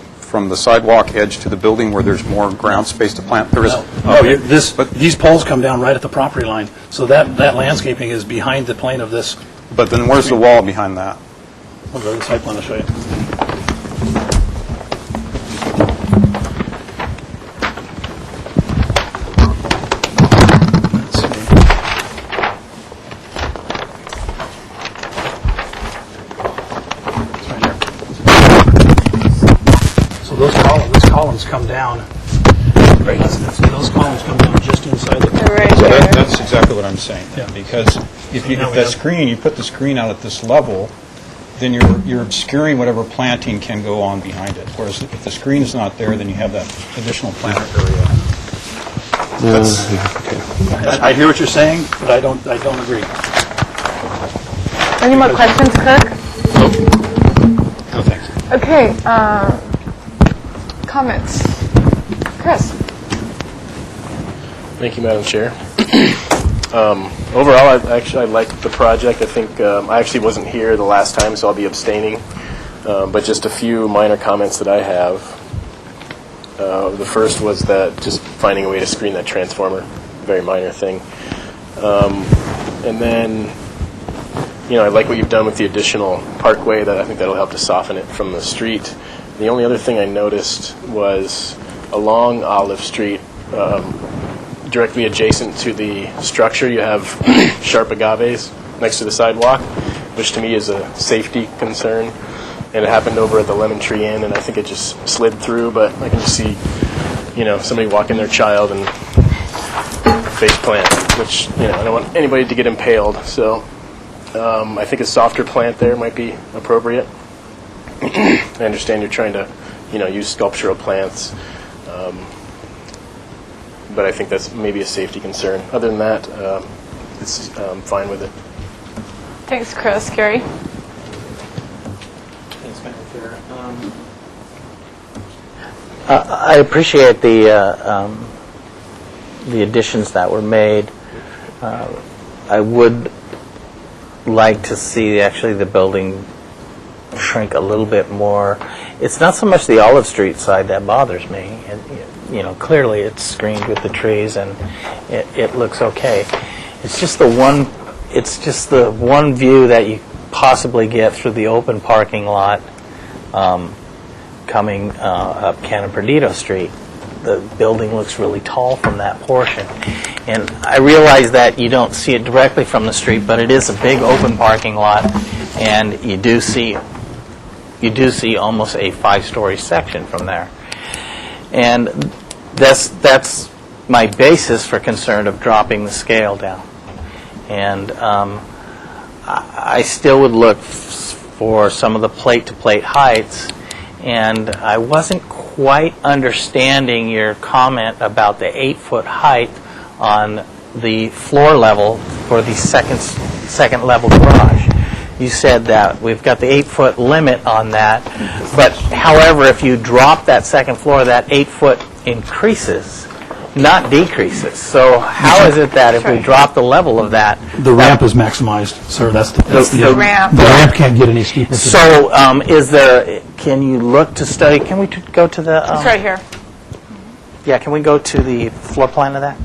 sidewalk edge to the building where there's more ground space to plant? There is. But these poles come down right at the property line, so that landscaping is behind the plane of this. But then where's the wall behind that? I'll go to the site plan to show you. Those columns come down. Right. Those columns come down just inside the. So that's exactly what I'm saying. Yeah. Because if you put the screen out at this level, then you're obscuring whatever planting can go on behind it. Whereas if the screen is not there, then you have that additional planter area. I hear what you're saying, but I don't agree. Any more questions, Kirk? No, thanks. Okay. Comments. Chris. Thank you, Madam Chair. Overall, I like the project. I think I actually wasn't here the last time, so I'll be abstaining. But just a few minor comments that I have. The first was that just finding a way to screen that transformer, very minor thing. And then, I like what you've done with the additional parkway. That I think that'll help to soften it from the street. The only other thing I noticed was along Olive Street, directly adjacent to the structure, you have sharp agaves next to the sidewalk, which to me is a safety concern. And it happened over at the Lemon Tree Inn, and I think it just slid through, but I can just see, somebody walking their child and face plant, which, I don't want anybody to get impaled, so I think a softer plant there might be appropriate. I understand you're trying to, use sculptural plants, but I think that's maybe a safety concern. Other than that, it's fine with it. Thanks, Chris. Gary? Thanks, Madam Chair. I appreciate the additions that were made. I would like to see actually the building shrink a little bit more. It's not so much the Olive Street side that bothers me. Clearly it's screened with the trees and it looks okay. It's just the one view that you possibly get through the open parking lot coming up Cannon Perdido Street. The building looks really tall from that portion. And I realize that you don't see it directly from the street, but it is a big open parking lot, and you do see almost a 5-story section from there. And that's my basis for concern of dropping the scale down. And I still would look for some of the plate-to-plate heights, and I wasn't quite understanding your comment about the 8-foot height on the floor level for the second level garage. You said that we've got the 8-foot limit on that, but however, if you drop that second floor, that 8-foot increases, not decreases. So how is it that if we drop the level of that... The ramp is maximized, sir. That's the ramp. The ramp can't get any steeper. So can you look to study, can we go to the... It's right here. Yeah, can we go to the floor plan of that?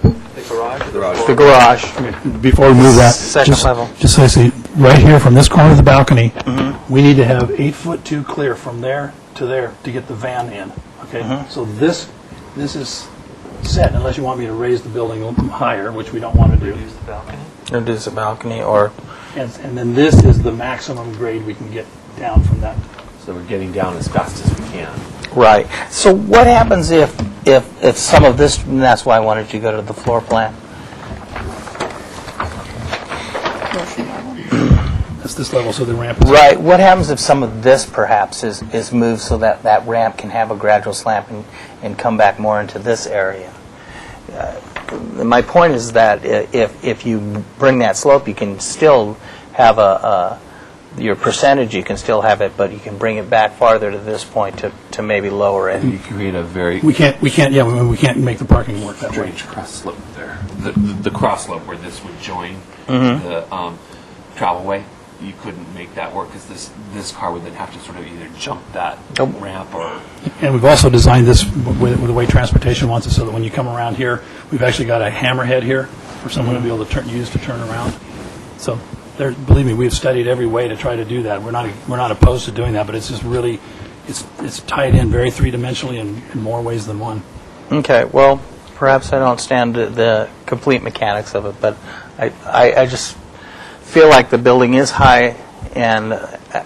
The garage? Before we move that, Second level. just so I see, right here from this corner of the balcony, we need to have 8'2" clear from there to there to get the van in. Okay, so this is set unless you want me to raise the building a little higher, which we don't want to do. Use the balcony? Reduce the balcony, or And then this is the maximum grade we can get down from that. So we're getting down as fast as we can. right. So what happens if some of this? And that's why I wanted you to go to the floor plan. That's this level, so the ramp is... Right. What happens if some of this perhaps is moved so that that ramp can have a gradual slant and come back more into this area? My point is that if you bring that slope, you can still have your percentage, you can still have it, but you can bring it back farther to this point to maybe lower it. You create a very... We can't make the parking work that way. Strange cross slope there. The cross slope where this would join the travelway, you couldn't make that work because this car would then have to sort of either jump that ramp or... And we've also designed this with the way transportation wants it, so that when you come around here, we've actually got a hammerhead here for someone to be able to use to turn around. So, believe me, we've studied every way to try to do that. We're not opposed to doing that, but it's just really, it's tied in very three-dimensionally in more ways than one. Okay. Well, perhaps I don't understand the complete mechanics of it, but I just feel like the building is high, and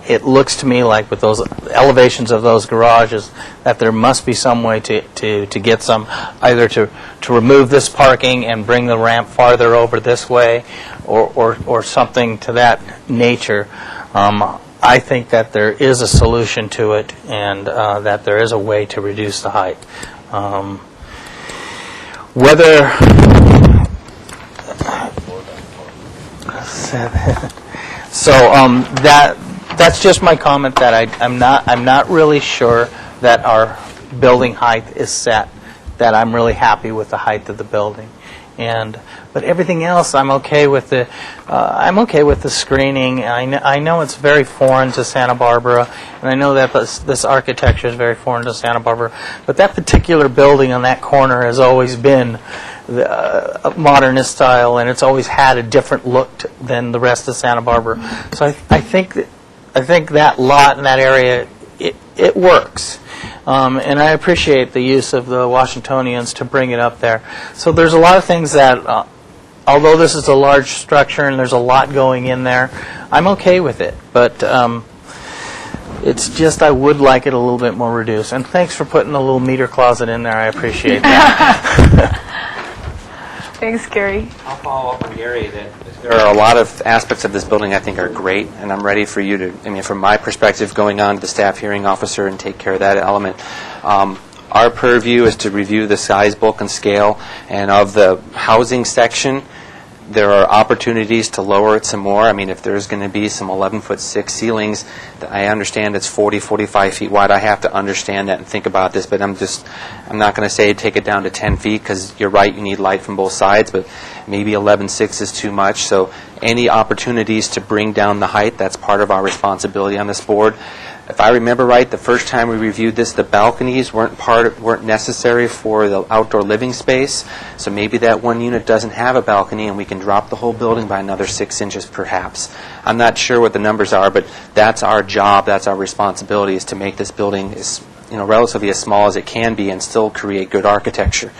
it looks to me like with those elevations of those garages that there must be some way to get some, either to remove this parking and bring the ramp farther over this way, or something to that nature. I think that there is a solution to it, and that there is a way to reduce the height. Whether so that's just my comment, that I'm not really sure that our building height is set, that I'm really happy with the height of the building, but everything else I'm okay with the screening. I know it's very foreign to Santa Barbara, and I know that this architecture is very foreign to Santa Barbara, but that particular building on that corner has always been the modernist style, and it's always had a different look than the rest of Santa Barbara. So I think that lot in that area, it works. And I appreciate the use of the Washingtonians to bring it up there. So there's a lot of things that, although this is a large structure and there's a lot going in there, I'm okay with it. But it's just I would like it a little bit more reduced. And thanks for putting the little meter closet in there. I appreciate that. Thanks, Gary. I'll follow up on Gary that there are a lot of aspects of this building I think are great, and I'm ready for you to, I mean, from my perspective, going on to the staff hearing officer and take care of that element. Our purview is to review the size, bulk, and scale, and of the housing section, there are opportunities to lower it some more. I mean, if there's going to be some 11-foot-6 ceilings, I understand it's 40, 45 feet wide. I have to understand that and think about this, but I'm not going to say take it down to 10 feet because you're right, you need light from both sides, but maybe 11.6 is too much. So any opportunities to bring down the height, that's part of our responsibility on this board. If I remember right, the first time we reviewed this, the balconies weren't necessary for the outdoor living space. So maybe that one unit doesn't have a balcony, and we can drop the whole building by another 6 inches, perhaps. I'm not sure what the numbers are, but that's our job. That's our responsibility, is to make this building as, relatively as small as it can be and still create good architecture.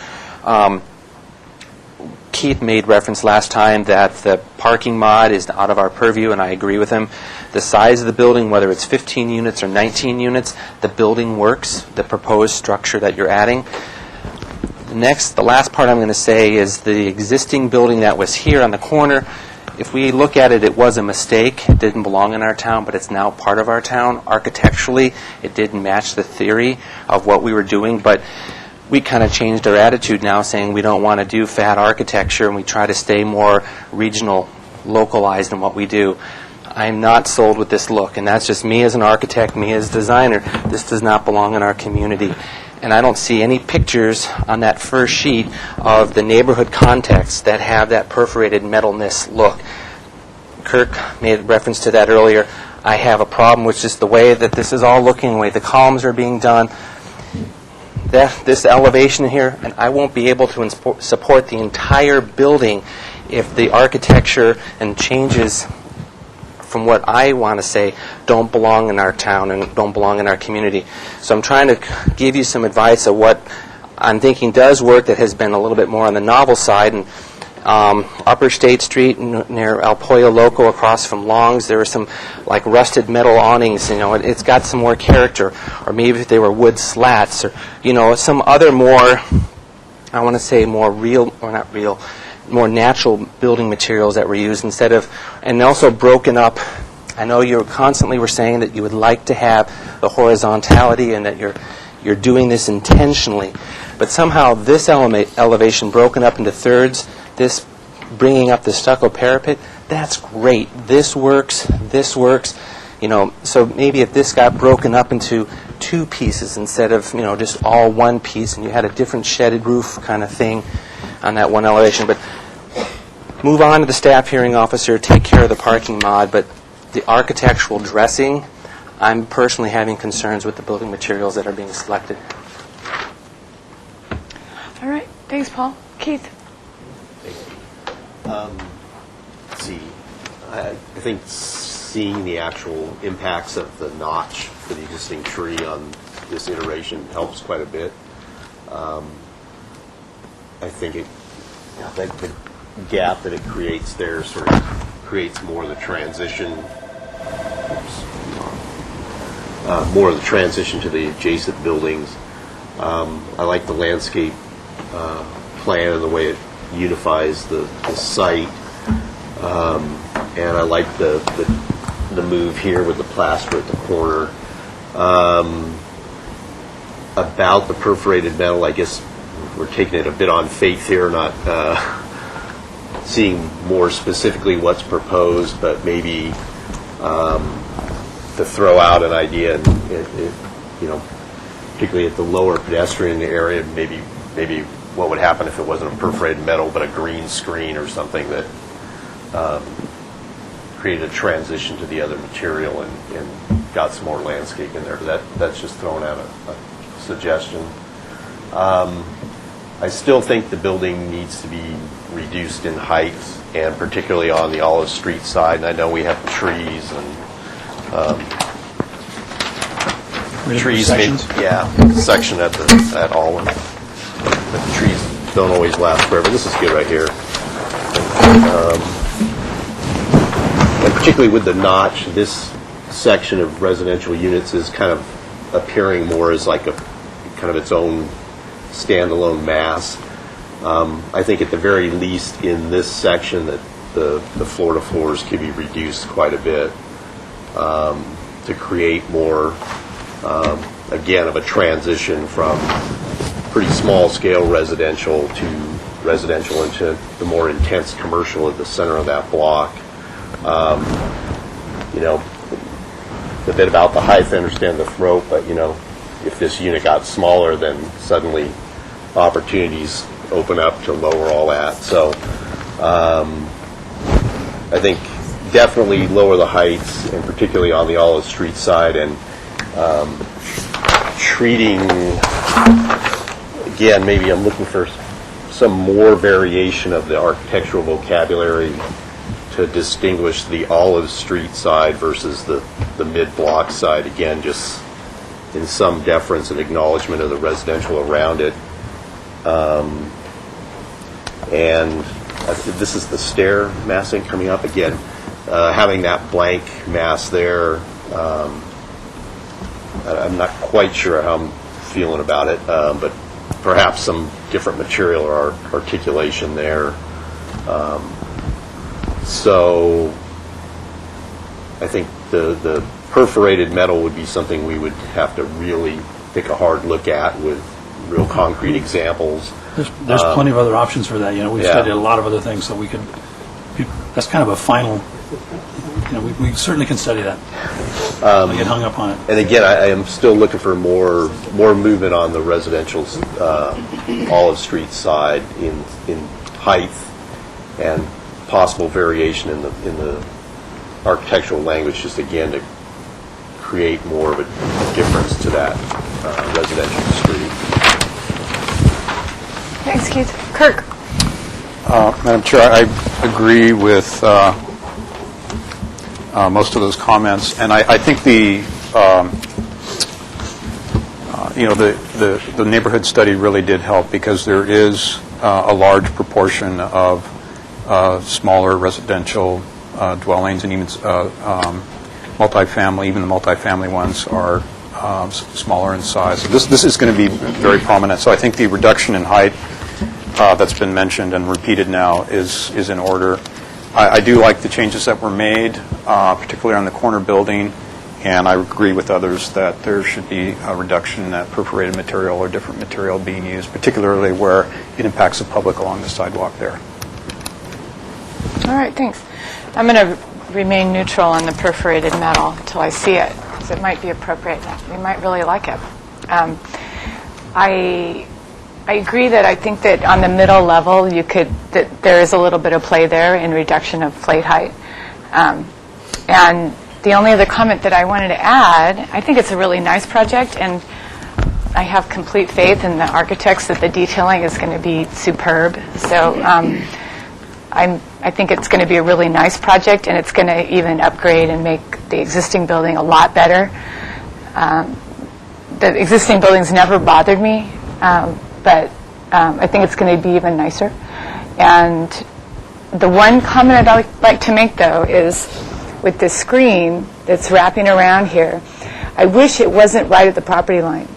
Keith made reference last time that the parking mod is out of our purview, and I agree with him. The size of the building, whether it's 15 units or 19 units, the building works, the proposed structure that you're adding. The last part I'm going to say is the existing building that was here on the corner, if we look at it, it was a mistake. It didn't belong in our town, but it's now part of our town. Architecturally, it didn't match the theory of what we were doing, but we kind of changed our attitude now, saying we don't want to do fat architecture, and we try to stay more regional, localized in what we do. I'm not sold with this look, and that's just me as an architect, me as a designer. This does not belong in our community. And I don't see any pictures on that first sheet of the neighborhood context that have that perforated metalness look. Kirk made reference to that earlier. I have a problem with just the way that this is all looking, the way the columns are being done. This elevation here, and I won't be able to support the entire building if the architecture and changes from what I want to say don't belong in our town and don't belong in our community. So I'm trying to give you some advice of what I'm thinking does work that has been a little bit more on the novel side. And Upper State Street near El Pollo Loco across from Long's, there were some like rusted metal awnings. It's got some more character. Or maybe if they were wood slats, or some other more, I want to say more real, or not real, more natural building materials that were used instead of, and also broken up. I know you constantly were saying that you would like to have the horizontality and that you're doing this intentionally, but somehow this elevation broken up into thirds, this bringing up the stucco parapet, that's great. This works. So maybe if this got broken up into two pieces instead of, just all one piece, and you had a different shedded roof kind of thing on that one elevation. But move on to the staff hearing officer, take care of the parking mod, but the architectural dressing, I'm personally having concerns with the building materials that are being selected. All right. Thanks, Paul. Keith? Let's see. I think seeing the actual impacts of the notch for the existing tree on this iteration helps quite a bit. I think the gap that it creates there sort of creates more of the transition. More of the transition to the adjacent buildings. I like the landscape plan and the way it unifies the site, and I like the move here with the plaster at the corner. About the perforated metal, I guess we're taking it a bit on faith here, not seeing more specifically what's proposed, but maybe to throw out an idea, and particularly at the lower pedestrian area, maybe what would happen if it wasn't a perforated metal but a green screen or something that created a transition to the other material and got some more landscape in there. That's just throwing out a suggestion. I still think the building needs to be reduced in height, and particularly on the Olive Street side. And I know we have trees and trees. Section at Olive. But the trees don't always last forever. This is good right here. And particularly with the notch, this section of residential units is kind of appearing more as like a kind of its own standalone mass. I think at the very least in this section that the floor to floors could be reduced quite a bit to create more, again, of a transition from pretty small scale residential to residential into the more intense commercial at the center of that block. You know, the bit about the height, I understand the throat, but you know, if this unit got smaller, then suddenly opportunities open up to lower all that. So I think definitely lower the heights, and particularly on the Olive Street side, and treating, again, maybe I'm looking for some more variation of the architectural vocabulary to distinguish the Olive Street side versus the mid-block side. Again, just in some deference and acknowledgement of the residential around it. And this is the stair massing coming up. Again, having that blank mass there, I'm not quite sure how I'm feeling about it, but perhaps some different material or articulation there. So I think the perforated metal would be something we would have to really take a hard look at with real concrete examples. There's plenty of other options for that. You know, we've studied a lot of other things, so we could. That's kind of a final. You know, we certainly can study that. I get hung up on it. And again, I am still looking for more movement on the residential Olive Street side in height and possible variation in the architectural language, just again to create more of a difference to that residential street. Thanks, Keith. Kirk. Madam Chair, I agree with most of those comments, and I think the neighborhood study really did help, because there is a large proportion of smaller residential dwellings, and even multifamily. Even the multifamily ones are smaller in size. So this is going to be very prominent. So I think the reduction in height that's been mentioned and repeated now is in order. I do like the changes that were made, particularly on the corner building, and I agree with others that there should be a reduction in that perforated material or different material being used, particularly where it impacts the public along the sidewalk there. All right, thanks. I'm going to remain neutral on the perforated metal until I see it, because it might be appropriate. We might really like it. I agree that I think that on the middle level, that there is a little bit of play there in reduction of plate height. And the only other comment that I wanted to add, I think it's a really nice project, and I have complete faith in the architects that the detailing is going to be superb. So I think it's going to be a really nice project, and it's going to even upgrade and make the existing building a lot better. The existing building's never bothered me, but I think it's going to be even nicer. And the one comment I'd like to make, though, is with this screen that's wrapping around here, I wish it wasn't right at the property line.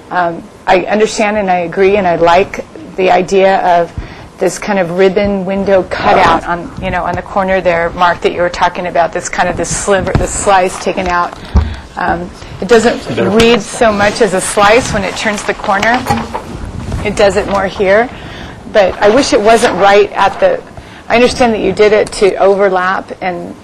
I understand and I agree, and I like the idea of this kind of ribbon window cutout on the corner there, Mark, that you were talking about. This kind of this sliver, this slice taken out. It doesn't read so much as a slice when it turns the corner. It does it more here, but I wish it wasn't right at the. I understand that you did it to overlap and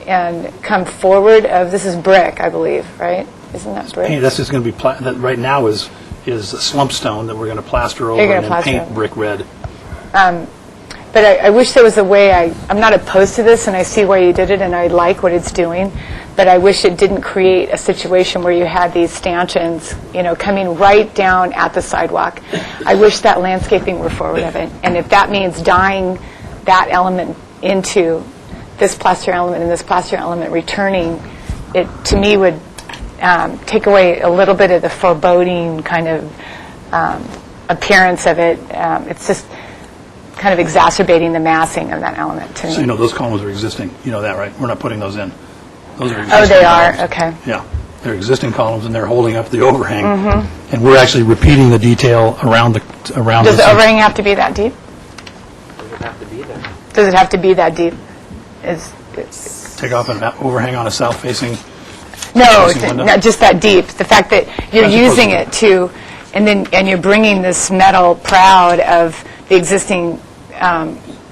come forward of. This is brick, I believe, right? Isn't that brick? Hey, that's just going to be that right now is a slump stone that we're going to plaster over and then paint brick red. But I wish there was a way. I'm not opposed to this, and I see why you did it, and I like what it's doing. But I wish it didn't create a situation where you had these stanchions, coming right down at the sidewalk. I wish that landscaping were forward of it. And if that means dyeing that element into this plaster element and this plaster element returning, it to me would take away a little bit of the foreboding kind of appearance of it. It's just kind of exacerbating the massing of that element to me. So those columns are existing. You know that, right? We're not putting those in. Those are existing. Oh, they columns. Are? Okay. Yeah. They're existing columns, and they're holding up the overhang. And we're actually repeating the detail around the... Does the overhang have to be that deep? Does it have to be that deep? Take off an overhang on a south-facing No, facing window? not just that deep. The fact that you're As opposed using to- it to, and you're bringing this metal proud of the existing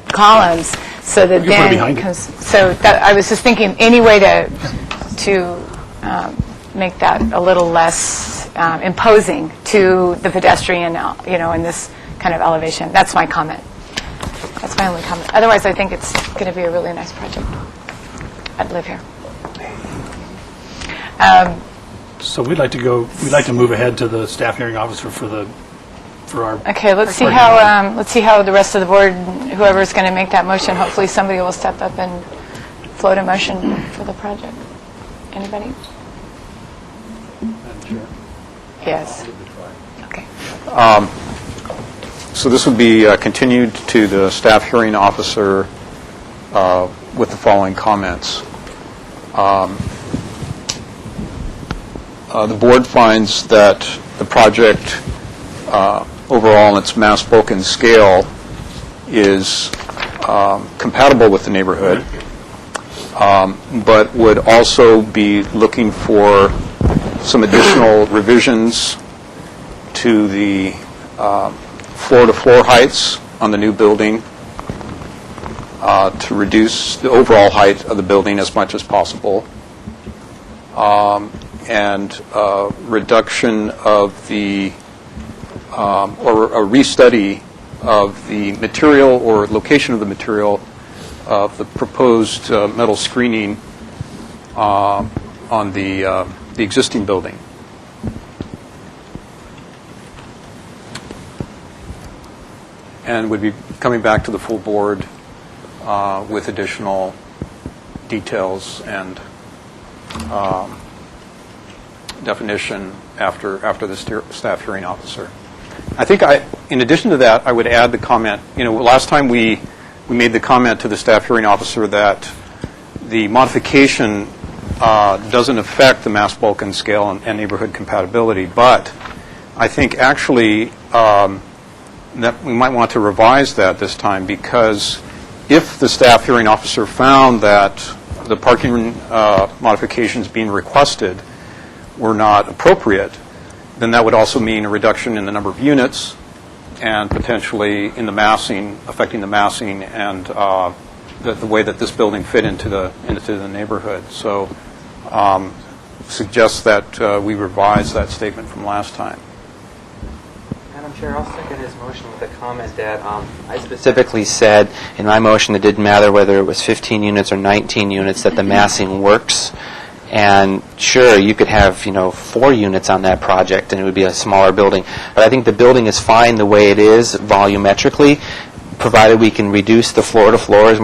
columns, so that You can put it then behind it. comes. So that, I was just thinking any way to make that a little less imposing to the pedestrian, in this kind of elevation. That's my comment. That's my only comment. Otherwise, I think it's going to be a really nice project. I'd live here. So we'd like to move ahead to the staff hearing officer for our... Okay, let's see how the rest of the board, whoever's going to make that motion, hopefully somebody will step up and float a motion for the project. Anybody? Yes. Okay. So this would be continued to the staff hearing officer with the following comments. The board finds that the project overall in its mass bulk and scale is compatible with the neighborhood, but would also be looking for some additional revisions to the floor-to-floor heights on the new building to reduce the overall height of the building as much as possible, and reduction of the, or a restudy of the material or location of the material of the proposed metal screening on the existing building. And would be coming back to the full board with additional details and definition after the staff hearing officer. I think in addition to that, I would add the comment, last time we made the comment to the staff hearing officer that the modification doesn't affect the mass bulk and scale and neighborhood compatibility, but I think actually that we might want to revise that this time, because if the staff hearing officer found that the parking modifications being requested were not appropriate, then that would also mean a reduction in the number of units and potentially in the massing, affecting the massing and the way that this building fit into the neighborhood. So suggest that we revise that statement from last time. Madam Chair, I'll second his motion with a comment that I specifically said in my motion it didn't matter whether it was 15 units or 19 units, that the massing works. And sure, you could have 4 units on that project and it would be a smaller building. But I think the building is fine the way it is volumetrically, provided we can reduce the floor-to-floors.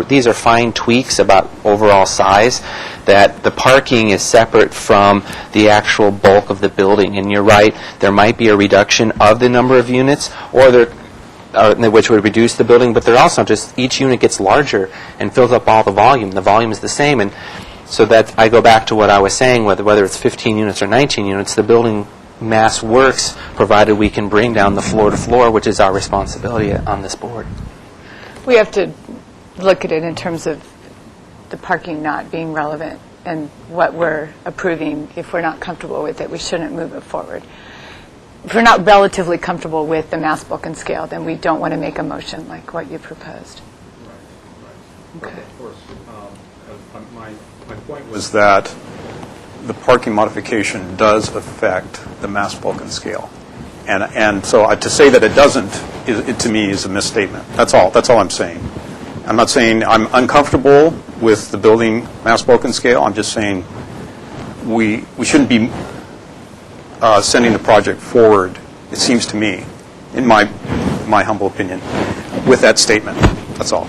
These are fine tweaks about overall size, that the parking is separate from the actual bulk of the building. And you're right, there might be a reduction of the number of units, which would reduce the building, but they're also just, each unit gets larger and fills up all the volume. The volume is the same. And so that I go back to what I was saying, whether it's 15 units or 19 units, the building mass works, provided we can bring down the floor-to-floor, which is our responsibility on this board. We have to look at it in terms of the parking not being relevant and what we're approving. If we're not comfortable with it, we shouldn't move it forward. If we're not relatively comfortable with the mass bulk and scale, then we don't want to make a motion like what you proposed. Right. Okay. Of course. My point was that the parking modification does affect the mass bulk and scale. And so to say that it doesn't, to me, is a misstatement. That's all I'm saying. I'm not saying I'm uncomfortable with the building mass bulk and scale. I'm just saying we shouldn't be sending the project forward, it seems to me, in my humble opinion, with that statement. That's all.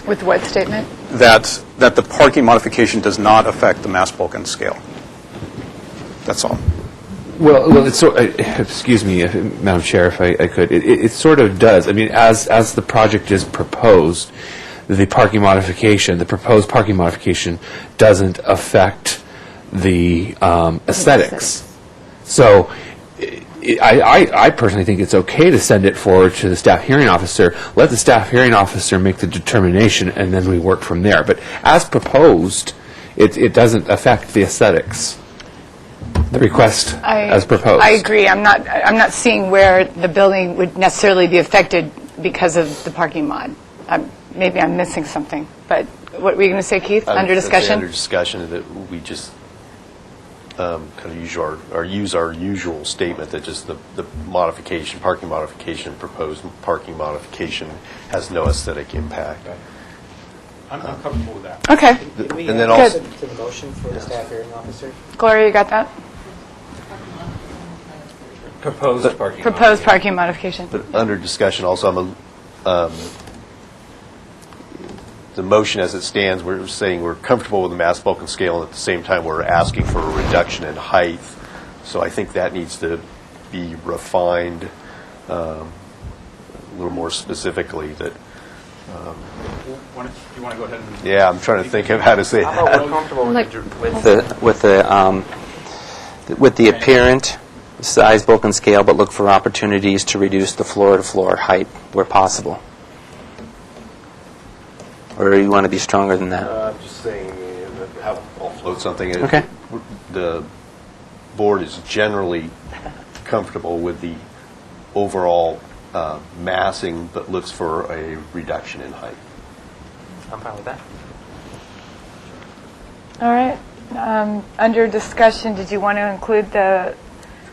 With what statement? That the parking modification does not affect the mass bulk and scale. That's all. Well, it's excuse me, Madam Chair, if I could. It sort of does. I mean, as the project is proposed, the proposed parking modification doesn't affect the aesthetics. So I personally think it's okay to send it forward to the staff hearing officer. Let the staff hearing officer make the determination, and then we work from there. But as proposed, it doesn't affect the aesthetics. The request as proposed. I agree. I'm not seeing where the building would necessarily be affected because of the parking mod. Maybe I'm missing something. But what were you going to say, Keith? Under discussion? Under discussion, that we just kind of use our usual statement that just the modification, parking modification, proposed parking modification has no aesthetic impact. I'm comfortable with that. Okay. Can we And then add also- to the motion for the staff hearing officer? Gloria, you got that? Proposed parking. Proposed parking modification. But under discussion also, the motion as it stands, we're saying we're comfortable with the mass, bulk, and scale, and at the same time, we're asking for a reduction in height. So I think that needs to be refined a little more specifically. That. Do you want to go ahead and... Yeah, I'm trying to think of how to say that. We're comfortable with the apparent size, bulk, and scale, but look for opportunities to reduce the floor-to-floor height where possible. Or you want to be stronger than that? I'm just saying, I'll float something. Okay. The board is generally comfortable with the overall massing, but looks for a reduction in height. I'm fine with that. All right. Under discussion, did you want to include the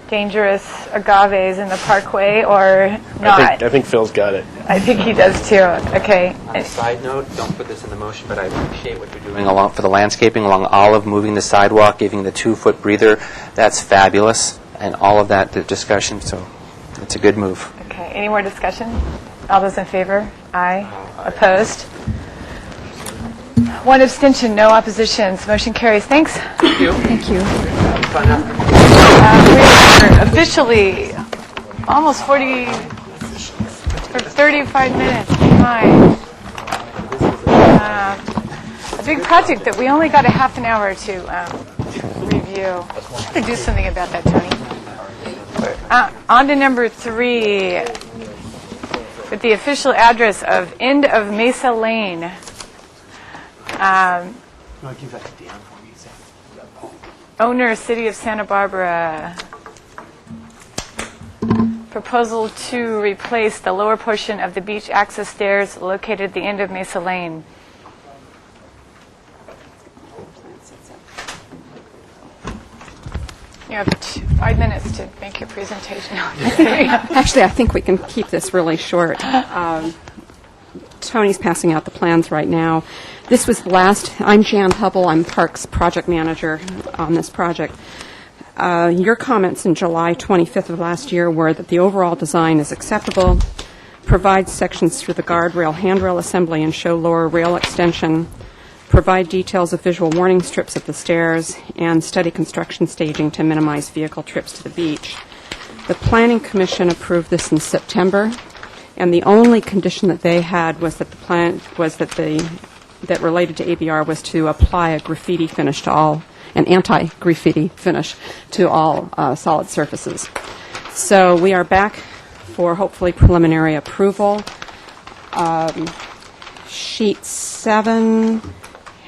dangerous agaves in the parkway or not? I think Phil's got it. I think he does too. Okay. On a side note, don't put this in the motion, but I appreciate what you're doing along for the landscaping along Olive, moving the sidewalk, giving the 2-foot breather. That's fabulous, and all of that, the discussion, so it's a good move. Okay. Any more discussion? All those in favor? Aye. Opposed? 1 abstention, no oppositions. Motion carries. Thanks. Thank you. Thank you. We're officially almost 35 minutes behind. A big project that we only got a half an hour to review. I'm going to do something about that, Tony. On to number 3, with the official address of End of Mesa Lane. Owner, City of Santa Barbara. Proposal to replace the lower portion of the beach access stairs located at the end of Mesa Lane. You have 5 minutes to make your presentation. Actually, I think we can keep this really short. Tony's passing out the plans right now. This was the last. I'm Jan Hubble. I'm Parks Project Manager on this project. Your comments in July 25th of last year were that the overall design is acceptable, provides sections for the guardrail handrail assembly and show lower rail extension, provide details of visual warning strips at the stairs, and study construction staging to minimize vehicle trips to the beach. The Planning Commission approved this in September, and the only condition that they had was that the plan was that that related to ABR was to apply a graffiti finish to all, an anti-graffiti finish to all solid surfaces. So we are back for hopefully preliminary approval. Sheet 7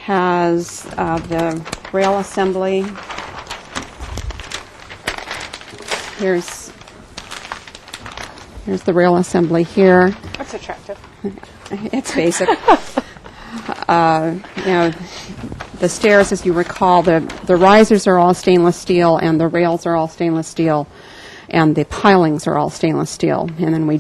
has the rail assembly. Here's the rail assembly here. That's attractive. It's basic. The stairs, as you recall, the risers are all stainless steel, and the rails are all stainless steel, and the pilings are all stainless steel. And then we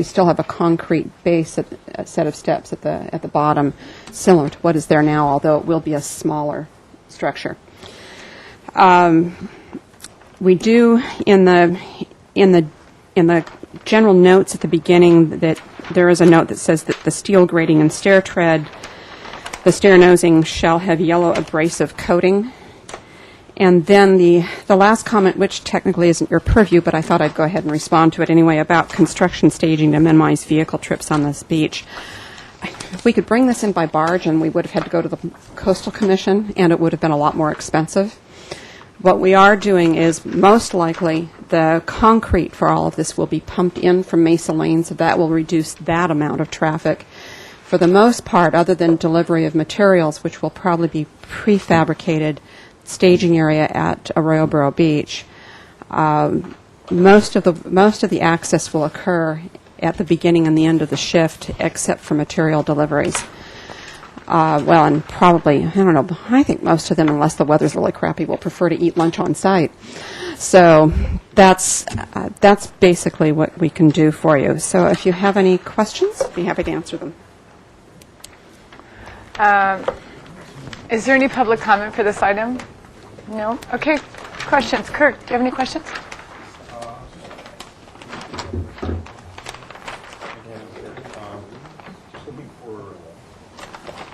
still have a concrete base, a set of steps at the bottom, similar to what is there now, although it will be a smaller structure. We do in the general notes at the beginning that there is a note that says that the steel grating and stair tread, the stair nosing shall have yellow abrasive coating. And then the last comment, which technically isn't your purview, but I thought I'd go ahead and respond to it anyway, about construction staging to minimize vehicle trips on this beach. If we could bring this in by barge, and we would have had to go to the Coastal Commission, and it would have been a lot more expensive. What we are doing is most likely the concrete for all of this will be pumped in from Mesa Lane, so that will reduce that amount of traffic. For the most part, other than delivery of materials, which will probably be prefabricated staging area at Arroyo Burro Beach, most of the access will occur at the beginning and the end of the shift, except for material deliveries. Well, and probably, I don't know, I think most of them, unless the weather's really crappy, will prefer to eat lunch on site. So that's basically what we can do for you. So if you have any questions, I'd be happy to answer them. Is there any public comment for this item? No? Okay. Questions? Kurt, do you have any questions?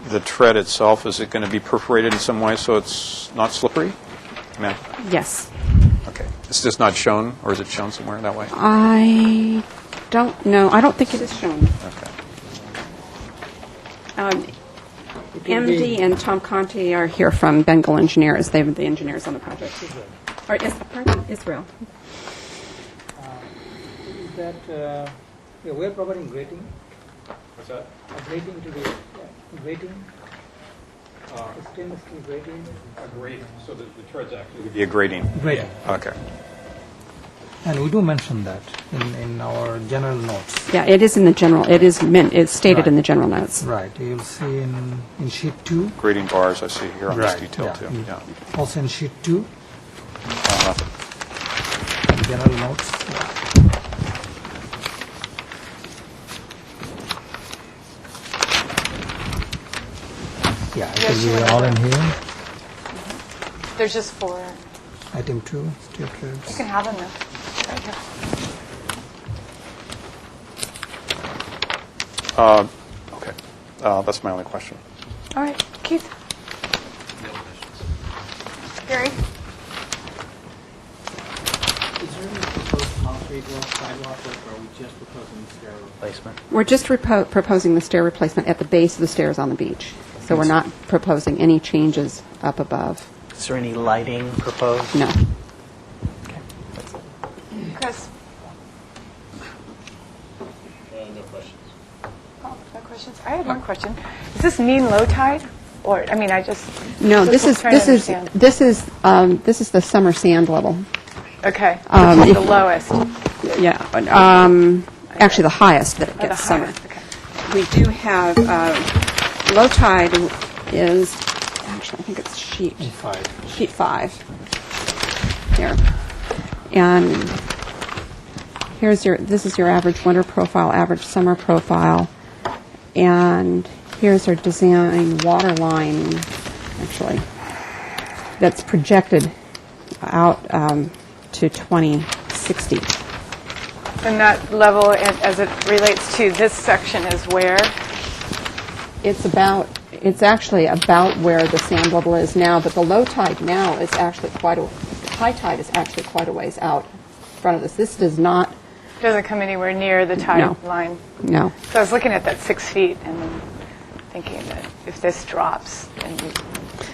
The tread itself, is it going to be perforated in some way so it's not slippery? Yes. Okay. It's just not shown, or is it shown somewhere that way? I don't know. I don't think it is shown. Okay. MD and Tom Conti are here from Bengal Engineers. They were the engineers on the project. Or Israel. Is that, we're providing grading? What's that? Grading to the grading? Stainless steel grading? A grading, so the tread's actually would be a grading. Grading. Okay. And we do mention that in our general notes. Yeah, it is in the general. It's stated in the general notes. Right. You'll see in sheet 2. Grading bars I see here on this detail yeah. too. Yeah. Also in sheet 2. Uh-huh. General notes. Yeah, it Yes, will be sure. all in here. There's just 4. Item 2, steel You treads. can have them though. Right here. Okay. That's my only question. All right. Keith? Gary? Is there any proposed concrete wall sidewalk, or are we just proposing stair Replacement. We're just proposing the stair replacement at the base of the stairs on the beach. So we're not proposing any changes up above. Is there any lighting proposed? No. Chris? No questions. Oh, no questions? I had one question. Is this mean low tide? Or, I mean, I just... No, this is trying to understand. the summer sand level. Okay. If- The lowest. Yeah, actually the highest that it Oh, the gets summer. highest, okay. We do have, low tide is, actually, I think it's sheet 5. Here. And this is your average winter profile, average summer profile. And here's our design water line, actually, that's projected out to 2060. And that level, as it relates to this section, is where? It's actually about where the sand level is now, but the low tide now is actually high tide is actually quite a ways out in front of this. This does not... Doesn't come anywhere near the tide No. line. No. So I was looking at that 6 feet and then thinking that if this drops, then you...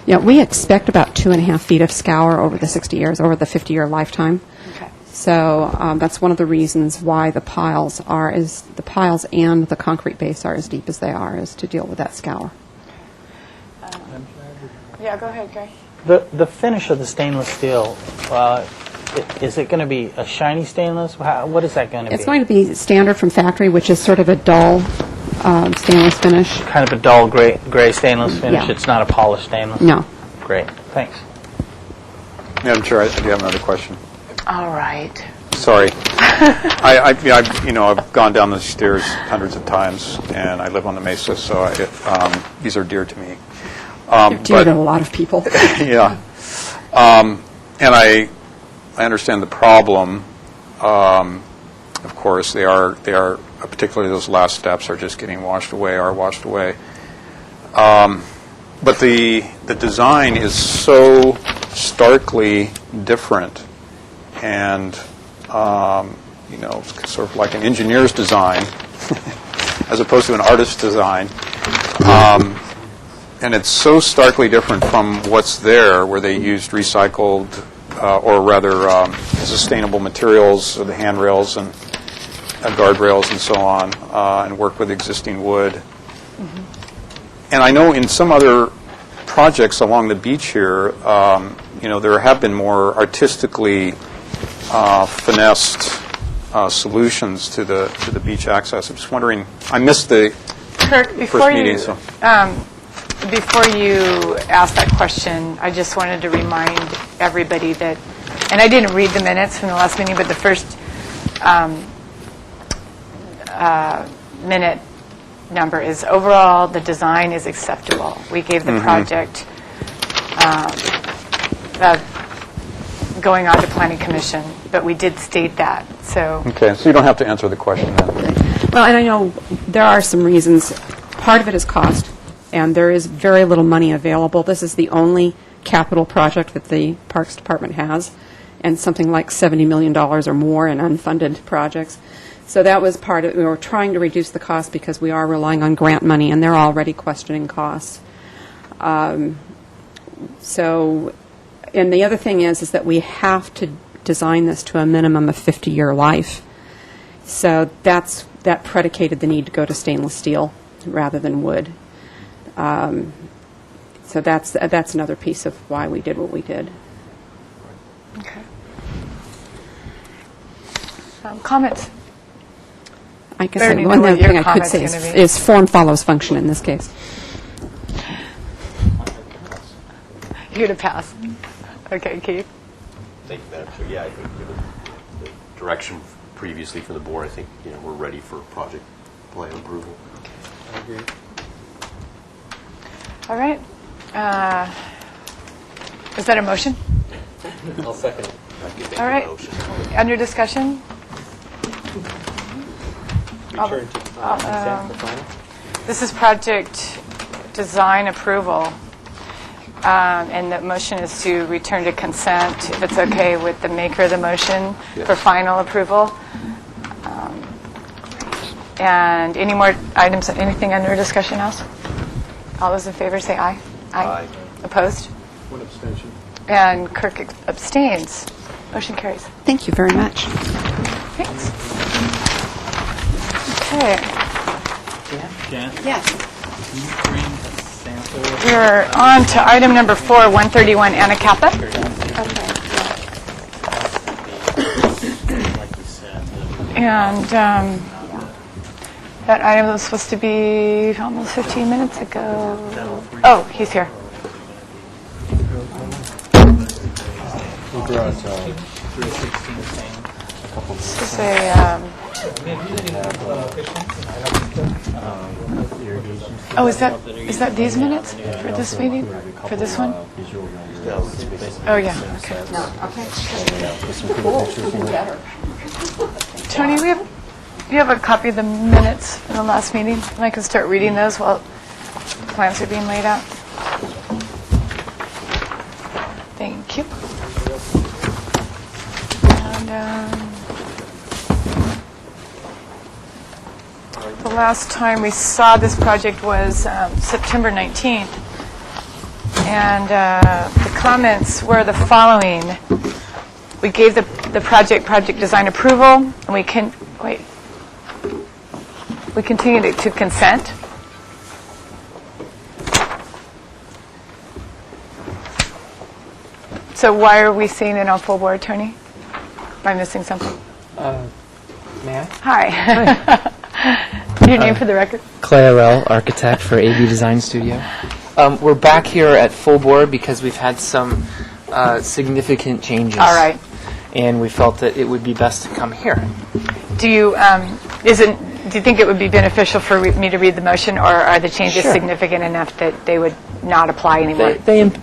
Yeah, we expect about 2.5 feet of scour over the 60 years, over the 50-year lifetime. Okay. So that's one of the reasons why the piles and the concrete base are as deep as they are, is to deal with that scour. Yeah, go ahead, Gary. The finish of the stainless steel, is it going to be a shiny stainless? What is that going to be? It's going to be standard from factory, which is sort of a dull stainless finish. Kind of a dull gray stainless finish? Yeah. It's not a polished stainless? No. Great, thanks. Madam Chair, I do have another question. All right. Sorry. I've gone down the stairs hundreds of times, and I live on the Mesa, so these are dear to me. They're dear to a lot of people. Yeah. And I understand the problem. Of course, they are particularly those last steps are just getting washed away. But the design is so starkly different, and sort of like an engineer's design as opposed to an artist's design. And it's so starkly different from what's there, where they used recycled or rather sustainable materials, the handrails and guardrails and so on, and work with existing wood. And I know in some other projects along the beach here, there have been more artistically finessed solutions to the beach access. I'm just wondering, I missed the Kirk, first meeting, so. Before you ask that question, I just wanted to remind everybody that, and I didn't read the minutes from the last meeting, but the first minute number is overall the design is acceptable. We gave the project going on to Planning Commission, but we did state that. So Okay, so you don't have to answer the question then. Well, and I know there are some reasons. Part of it is cost, and there is very little money available. This is the only capital project that the Parks Department has, and something like $70 million or more in unfunded projects. So that was part of it. We were trying to reduce the cost because we are relying on grant money, and they're already questioning costs. And the other thing is that we have to design this to a minimum of 50-year life. So that predicated the need to go to stainless steel rather than wood. So that's another piece of why we did what we did. Okay. Comments? I guess Barely one know what other your thing I could comment's say gonna be. is form follows function in this case. You're going to pass. Okay, Keith. Thank you, Madam Chair. Yeah, I think given the direction previously from the board, I think we're ready for project plan approval. I agree. All right. Is that a motion? I'll second it. All right. Under discussion? Return to consent for final. This is project design approval, and the motion is to return to consent, if it's okay with the maker of the motion, for final approval. And any more items, anything under discussion else? All those in favor say aye. Aye. Opposed? One abstention. And Kirk abstains. Motion carries. Thank you very much. Thanks. Okay. Jan? Yes. Can you bring a sample? We're on to item number 4, 131 Anacapa. And that item was supposed to be almost 15 minutes ago. Oh, he's here. This is a... Oh, is that these minutes for this meeting? For this one? Oh, yeah. Okay. Tony, do you have a copy of the minutes from the last meeting? And I can start reading those while plans are being laid out. Thank you. And the last time we saw this project was September 19th. And the comments were the following. We gave the project design approval, and we continued it to consent. So why are we seeing it on full board, Tony? Am I missing something? May I? Hi. Your name for the record? Claire Rell, architect for AB Design Studio. We're back here at full board because we've had some significant changes. All right. And we felt that it would be best to come here. Do you think it would be beneficial for me to read the motion, or are the changes significant enough that they would not apply anymore?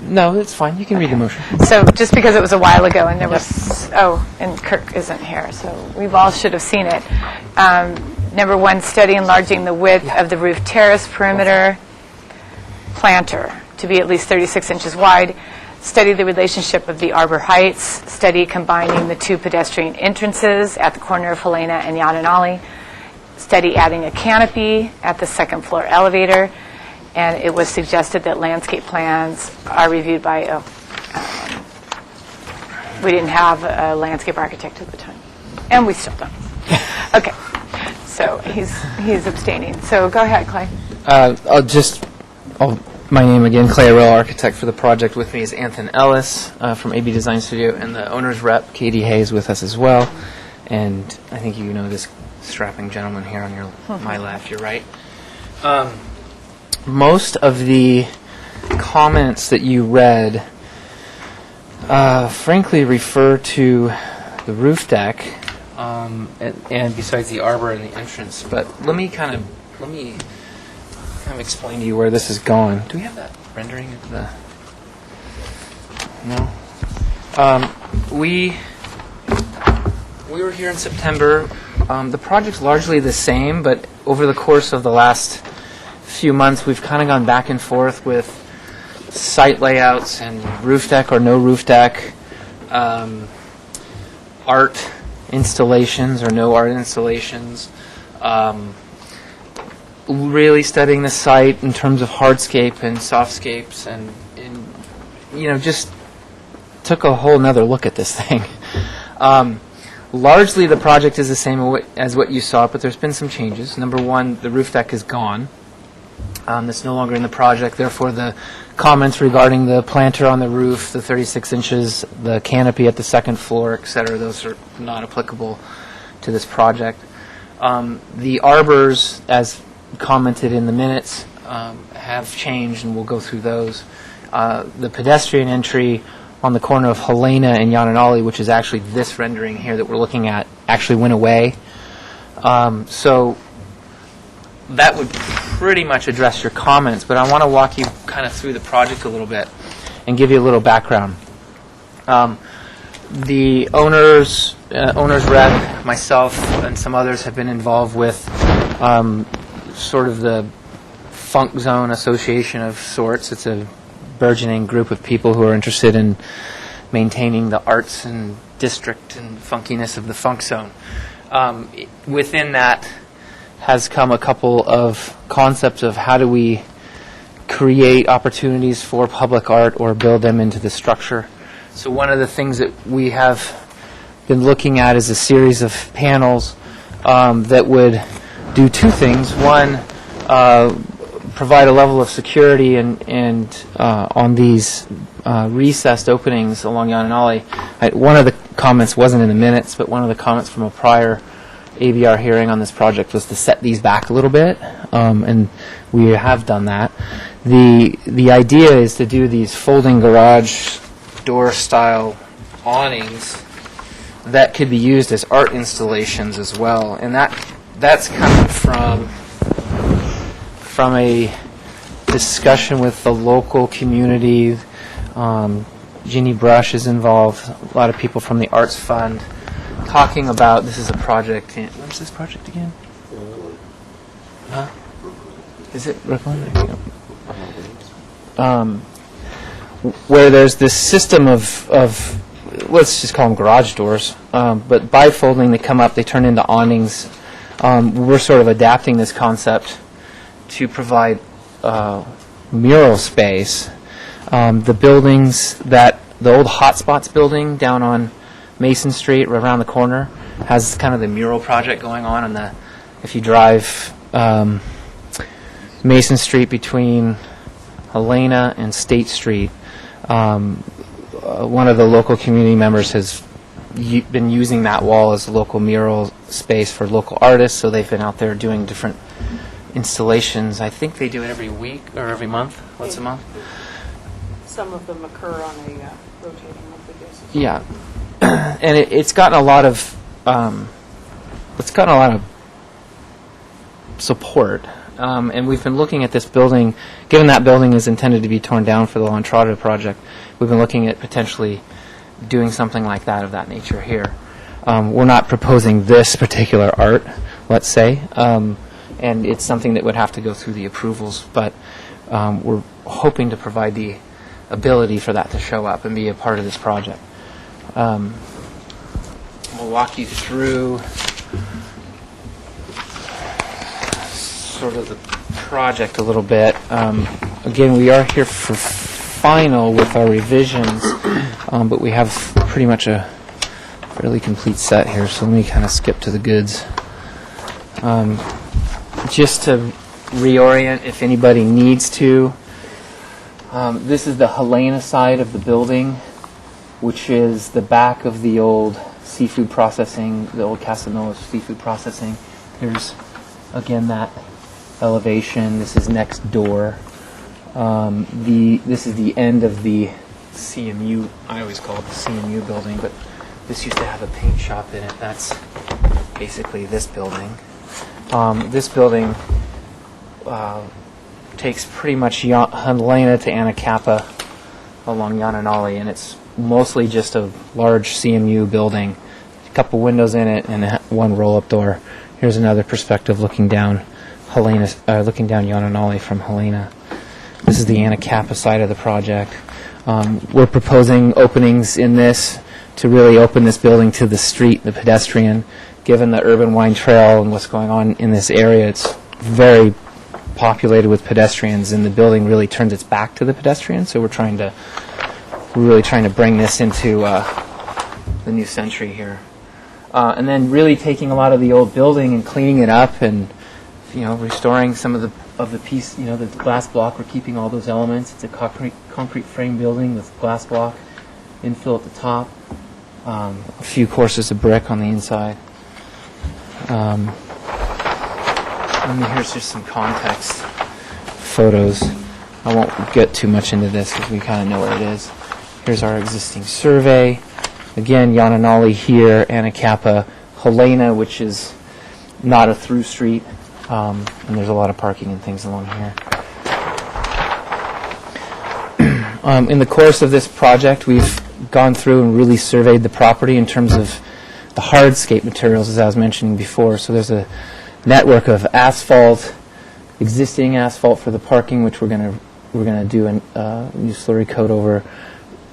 No, it's fine. You can read the motion. So just because it was a while ago and there was, and Kirk isn't here, so we've all should have seen it. Number 1, study enlarging the width of the roof terrace perimeter planter to be at least 36 inches wide. Study the relationship of the Arbor Heights. Study combining the 2 pedestrian entrances at the corner of Helena and Yadanali. Study adding a canopy at the second floor elevator. And it was suggested that landscape plans are reviewed by We didn't have a landscape architect at the time, and we still don't. Okay, so he's abstaining. So go ahead, Clay. My name again, Clay Arell, architect for the project. With me is Anthony Ellis from AB Design Studio, and the owner's rep, Katie Hayes, with us as well. And I think you know this strapping gentleman here on my left, your right. Most of the comments that you read, frankly, refer to the roof deck, and besides the arbor and the entrance. But let me kind of explain to you where this is going. Do we have that rendering of the? No. We were here in September. The project's largely the same, but over the course of the last few months, we've kind of gone back and forth with site layouts and roof deck or no roof deck, art installations or no art installations. Really studying the site in terms of hardscape and softscapes, and just took a whole nother look at this thing. Largely, the project is the same as what you saw, but there's been some changes. Number one, the roof deck is gone. It's no longer in the project. Therefore, the comments regarding the planter on the roof, the 36 inches, the canopy at the second floor, et cetera, those are not applicable to this project. The arbors, as commented in the minutes, have changed, and we'll go through those. The pedestrian entry on the corner of Helena and Yananali, which is actually this rendering here that we're looking at, actually went away. So that would pretty much address your comments, but I want to walk you kind of through the project a little bit and give you a little background. The owner's rep, myself, and some others have been involved with sort of the Funk Zone Association of sorts. It's a burgeoning group of people who are interested in maintaining the arts and district and funkiness of the Funk Zone. Within that has come a couple of concepts of how do we create opportunities for public art or build them into the structure. So one of the things that we have been looking at is a series of panels that would do two things. One, provide a level of security and on these recessed openings along Yananali. One of the comments wasn't in the minutes, but one of the comments from a prior ABR hearing on this project was to set these back a little bit, and we have done that. The idea is to do these folding garage door style awnings that could be used as art installations as well, and that's coming from a discussion with the local community. Ginny Brush is involved, a lot of people from the Arts Fund, talking about, this is a project, what's this project again? Huh? Is it Brooklyn? Where there's this system of let's just call them garage doors, but bifolding, they come up, they turn into awnings. We're sort of adapting this concept to provide mural space. The buildings the old Hotspots building down on Mason Street, right around the corner, has kind of the mural project going on. If you drive Mason Street between Helena and State Street, one of the local community members has been using that wall as a local mural space for local artists, so they've been out there doing different installations. I think they do it every week or every month, once a month. Some of them occur on a rotating monthly basis. Yeah, and it's gotten a lot of support, and we've been looking at this building. Given that building is intended to be torn down for the La Entrada project, we've been looking at potentially doing something like that of that nature here. We're not proposing this particular art, let's say, and it's something that would have to go through the approvals, but we're hoping to provide the ability for that to show up and be a part of this project. We'll walk you through sort of the project a little bit. Again, we are here for final with our revisions, but we have pretty much a fairly complete set here, so let me kind of skip to the goods. Just to reorient, if anybody needs to, this is the Helena side of the building, which is the back of the old seafood processing, the old Casamigos seafood processing. There's, again, that elevation. This is next door. This is the end of the CMU, I always call it the CMU building, but this used to have a paint shop in it. That's basically this building. This building takes pretty much Helena to Anacapa along Yananali, and it's mostly just a large CMU building, a couple windows in it, and one roll-up door. Here's another perspective looking down looking down Yananali from Helena. This is the Anacapa side of the project. We're proposing openings in this to really open this building to the street, the pedestrian. Given the urban wine trail and what's going on in this area, it's very populated with pedestrians, and the building really turns its back to the pedestrians. So we're really trying to bring this into the new century here, and then really taking a lot of the old building and cleaning it up, and restoring some of the piece. The glass block. We're keeping all those elements. It's a concrete frame building with glass block infill at the top. A few courses of brick on the inside. Here's just some context photos. I won't get too much into this because we kind of know where it is. Here's our existing survey. Again, Yananali here, Anacapa, Helena, which is not a through street, and there's a lot of parking and things along here. In the course of this project, we've gone through and really surveyed the property in terms of the hardscape materials, as I was mentioning before. So there's a network of asphalt, existing asphalt for the parking, which we're going to do a new slurry coat over.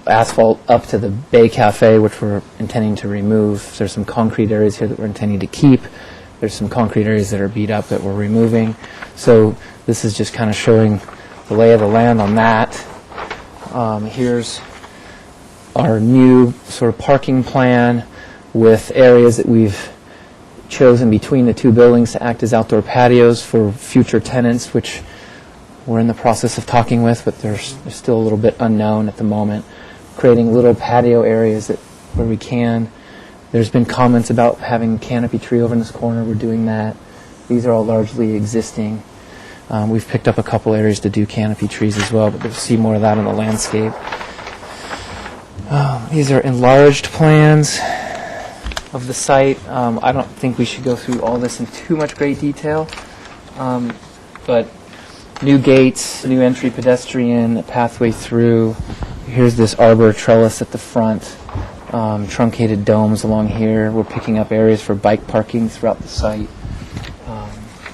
Asphalt up to the Bay Cafe, which we're intending to remove. There's some concrete areas here that we're intending to keep. There's some concrete areas that are beat up that we're removing. So this is just kind of showing the lay of the land on that. Here's our new sort of parking plan with areas that we've chosen between the two buildings to act as outdoor patios for future tenants, which we're in the process of talking with, but they're still a little bit unknown at the moment. Creating little patio areas where we can. There's been comments about having canopy tree over in this corner. We're doing that. These are all largely existing. We've picked up a couple areas to do canopy trees as well, but we'll see more of that in the landscape. These are enlarged plans of the site. I don't think we should go through all this in too much great detail, but new gates, new entry pedestrian, a pathway through. Here's this arbor trellis at the front, truncated domes along here. We're picking up areas for bike parking throughout the site.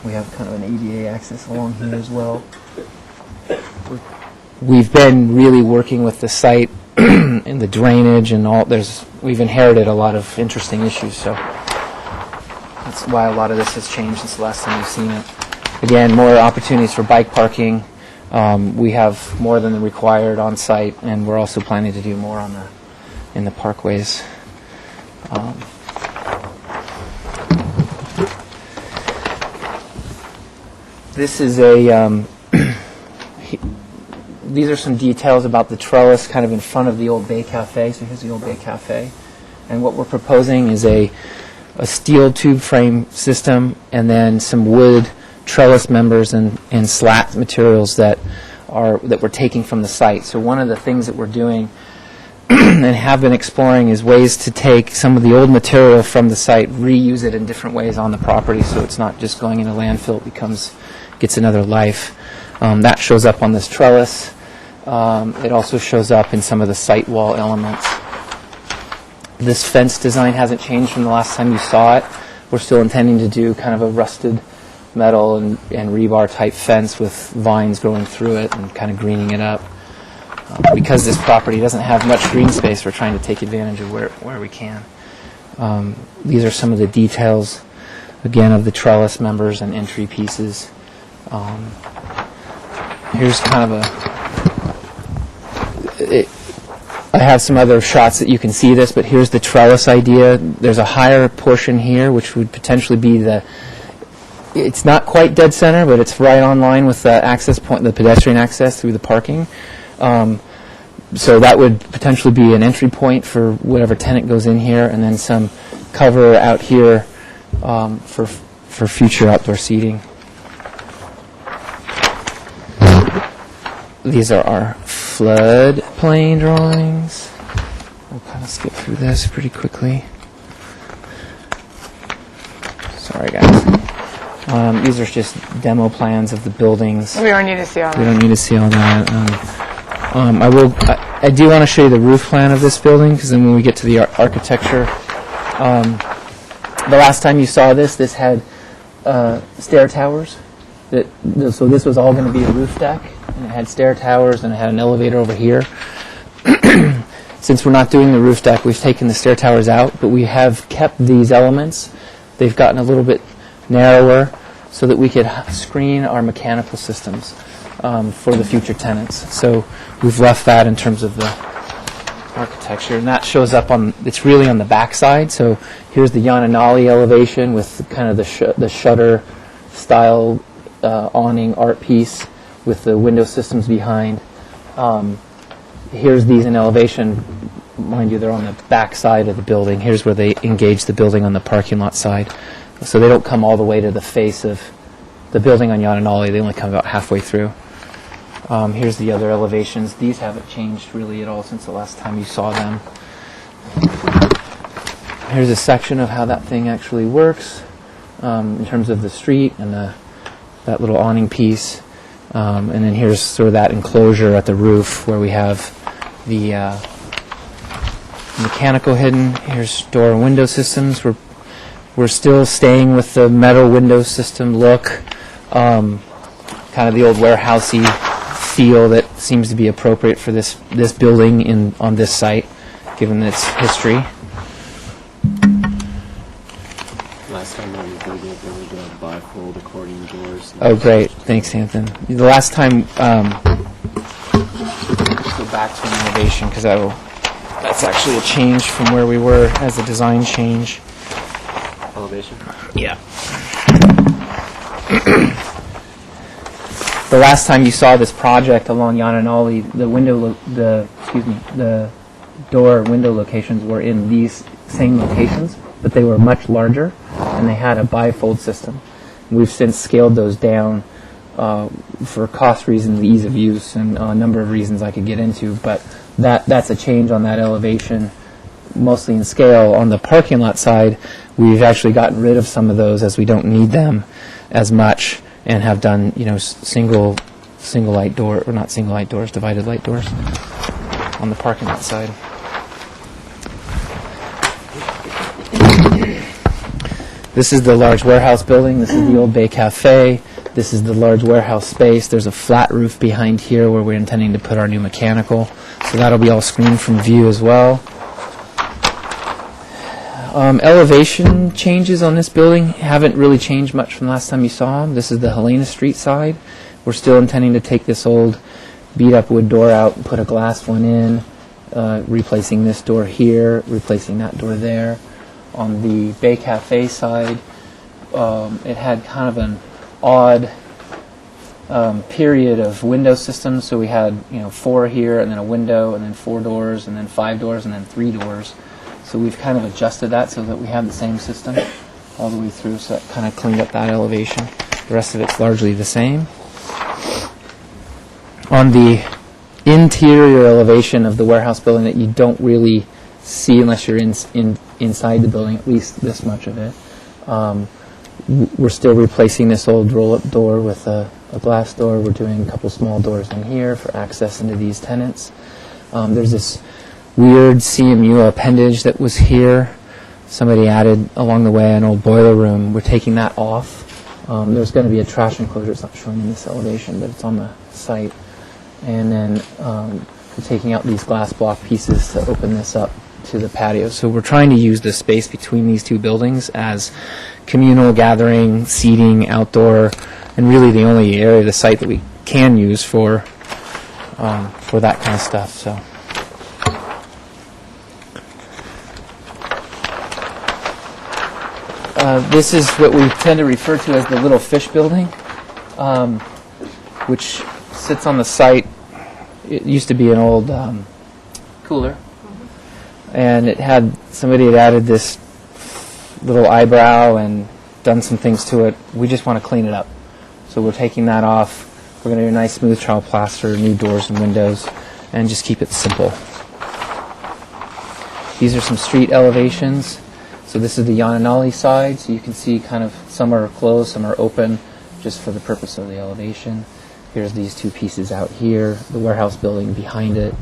We have kind of an ADA access along here as well. We've been really working with the site in the drainage and all. We've inherited a lot of interesting issues, so that's why a lot of this has changed since the last time you've seen it. Again, more opportunities for bike parking. We have more than the required on site, and we're also planning to do more in the parkways. This is these are some details about the trellis kind of in front of the old Bay Cafe. So here's the old Bay Cafe. And what we're proposing is a steel tube frame system and then some wood trellis members and slat materials that we're taking from the site. So one of the things that we're doing and have been exploring is ways to take some of the old material from the site, reuse it in different ways on the property, so it's not just going in a landfill. It gets another life. That shows up on this trellis. It also shows up in some of the site wall elements. This fence design hasn't changed from the last time you saw it. We're still intending to do kind of a rusted metal and rebar type fence with vines growing through it and kind of greening it up. Because this property doesn't have much green space, we're trying to take advantage of where we can. These are some of the details, again, of the trellis members and entry pieces. Here's kind of I have some other shots that you can see this, but here's the trellis idea. There's a higher portion here, which would potentially be it's not quite dead center, but it's right on line with the access point, the pedestrian access through the parking. So that would potentially be an entry point for whatever tenant goes in here, and then some cover out here for future outdoor seating. These are our floodplain drawings. We'll kind of skip through this pretty quickly. Sorry, guys. These are just demo plans of the buildings. We don't need to see all that. We don't need to see all that. I do want to show you the roof plan of this building, because then when we get to the architecture, the last time you saw this had stair towers. So this was all going to be a roof deck, and it had stair towers, and it had an elevator over here. Since we're not doing the roof deck, we've taken the stair towers out, but we have kept these elements. They've gotten a little bit narrower so that we could screen our mechanical systems for the future tenants. So we've left that in terms of the architecture, and that shows up it's really on the back side. So here's the Yananali elevation with kind of the shutter style awning art piece with the window systems behind. Here's these in elevation. Mind you, they're on the back side of the building. Here's where they engage the building on the parking lot side. So they don't come all the way to the face of the building on Yananali. They only come about halfway through. Here's the other elevations. These haven't changed really at all since the last time you saw them. Here's a section of how that thing actually works in terms of the street and that little awning piece. And then here's sort of that enclosure at the roof where we have the mechanical hidden. Here's door and window systems. We're still staying with the metal window system look, kind of the old warehousey feel that seems to be appropriate for this building on this site, given its history. Last time I reviewed it, there were the bifold accordion doors. Oh, great. Thanks, Anthony. The last time, let's go back to an innovation, because that's actually a change from where we were as a design change. Elevation? Yeah. The last time you saw this project along Yananali, the door and window locations were in these same locations, but they were much larger, and they had a bifold system. We've since scaled those down for cost reasons, ease of use, and a number of reasons I could get into, but that's a change on that elevation, mostly in scale. On the parking lot side, we've actually gotten rid of some of those as we don't need them as much, and have done single light door, or not single light doors, divided light doors on the parking lot side. This is the large warehouse building. This is the old Bay Cafe. This is the large warehouse space. There's a flat roof behind here where we're intending to put our new mechanical. So that'll be all screened from view as well. Elevation changes on this building haven't really changed much from the last time you saw them. This is the Helena Street side. We're still intending to take this old beat-up wood door out and put a glass one in, replacing this door here, replacing that door there. On the Bay Cafe side, it had kind of an odd period of window systems. So we had 4 here, and then a window, and then 4 doors, and then 5 doors, and then 3 doors. So we've kind of adjusted that so that we have the same system all the way through, so that kind of cleaned up that elevation. The rest of it's largely the same. On the interior elevation of the warehouse building that you don't really see unless you're inside the building, at least this much of it, we're still replacing this old roll-up door with a glass door. We're doing a couple small doors in here for access into these tenants. There's this weird CMU appendage that was here. Somebody added along the way an old boiler room. We're taking that off. There's going to be a trash enclosure. It's not showing in this elevation, but it's on the site. And then we're taking out these glass block pieces to open this up to the patio. So we're trying to use the space between these two buildings as communal gathering, seating, outdoor, and really the only area of the site that we can use for that kind of stuff. So This is what we tend to refer to as the Little Fish Building, which sits on the site. It used to be an old cooler, and it had somebody had added this little eyebrow and done some things to it. We just want to clean it up, so we're taking that off. We're going to do a nice smooth trowel plaster, new doors and windows, and just keep it simple. These are some street elevations. So this is the Yananali side, so you can see kind of some are closed, some are open, just for the purpose of the elevation. Here's these two pieces out here, the warehouse building behind it.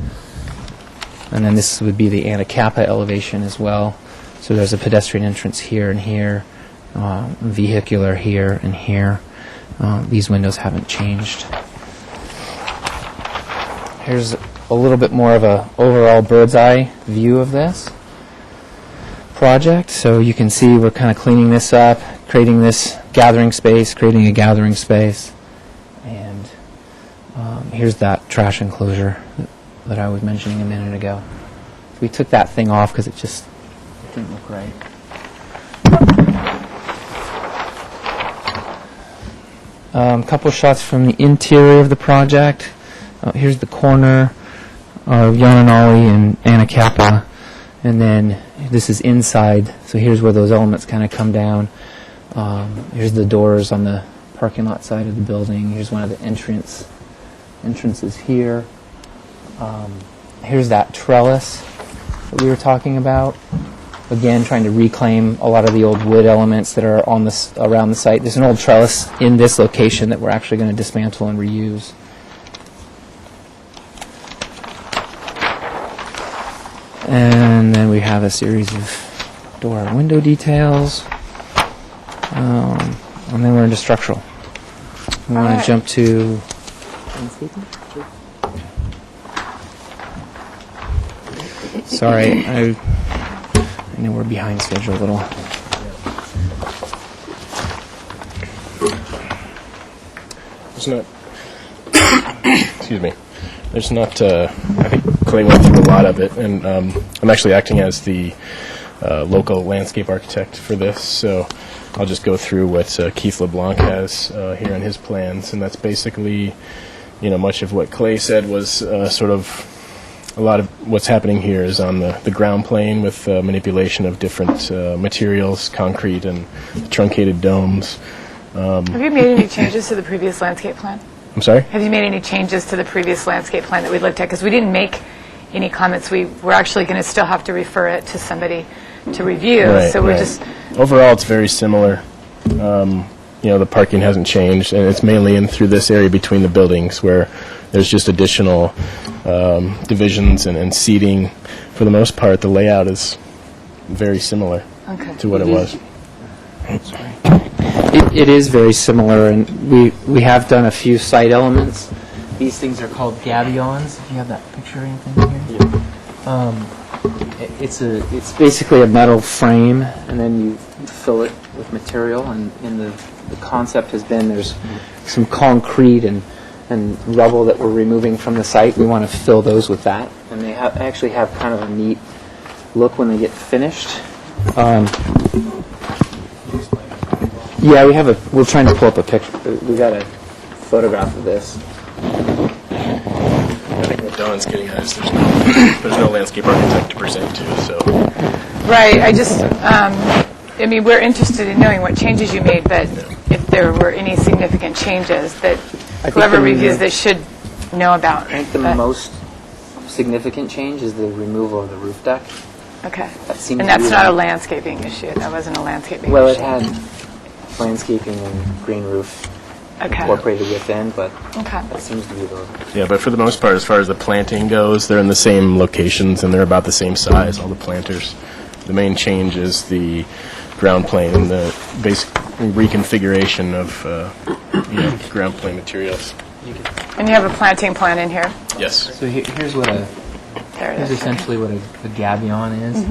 And then this would be the Anacapa elevation as well. So there's a pedestrian entrance here and here, vehicular here and here. These windows haven't changed. Here's a little bit more of a overall bird's eye view of this project. So you can see we're kind of cleaning this up, creating this gathering space, creating a gathering space. And here's that trash enclosure that I was mentioning a minute ago. We took that thing off because it just didn't look right. A couple shots from the interior of the project. Here's the corner of Yananali and Anacapa. And then this is inside, so here's where those elements kind of come down. Here's the doors on the parking lot side of the building. Here's one of the entrances here. Here's that trellis that we were talking about. Again, trying to reclaim a lot of the old wood elements that are on this around the site. There's an old trellis in this location that we're actually going to dismantle and reuse. And then we have a series of door and window details. And then we're into structural. We want to jump to landscaping? Sorry, I know we're behind schedule a little. There's not, excuse me, there's not, I think Clay went through a lot of it, and I'm actually acting as the local landscape architect for this, so I'll just go through what Keith LeBlanc has here in his plans, and that's basically, much of what Clay said was sort of a lot of what's happening here is on the ground plane with manipulation of different materials, concrete and truncated domes. Have you made any changes to the previous landscape plan? I'm sorry? Have you made any changes to the previous landscape plan that we looked at? Because we didn't make any comments. We're actually going to still have to refer it to somebody to review. Right, so we're right. just... Overall, it's very similar. The parking hasn't changed, and it's mainly in through this area between the buildings where there's just additional divisions and seating. For the most part, the layout is very similar to what it was. It is very similar, and we have done a few site elements. These things are called gabions. If you have that picture or anything here. Yeah. It's basically a metal frame, and then you fill it with material. And the concept has been there's some concrete and rubble that we're removing from the site. We want to fill those with that, and they actually have kind of a neat look when they get finished. Yeah, we're trying to pull up a picture. We got a photograph of this. I think what Don's getting at is there's no landscape architect to present to, so. Right. We're interested in knowing what changes you made, but if there were any significant changes that whoever reviews this should know about. I think the most significant change is the removal of the roof deck. Okay. And that's not a landscaping issue. That wasn't a landscaping well, issue. Well, it had landscaping and green roof incorporated within, but that seems to be the... Yeah, but for the most part, as far as the planting goes, they're in the same locations and they're about the same size, all the planters. The main change is the ground plane and the basic reconfiguration of ground plane materials. And you have a planting plan in here? Yes. So here's essentially what a gabion is,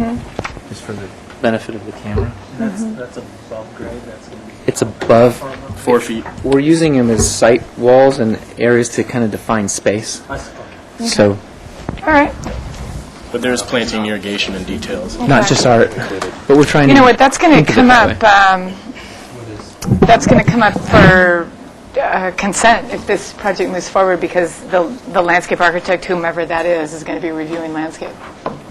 just for the benefit of the camera. That's above grade. It's above 4 feet. We're using them as site walls and areas to kind of define space. Okay. So, all right. But there's planting, irrigation, and details. Not just art, but we're trying to. You know what, that's going think to of it come that up, way. that's going to come up for consent if this project moves forward, because the landscape architect, whomever that is going to be reviewing landscape.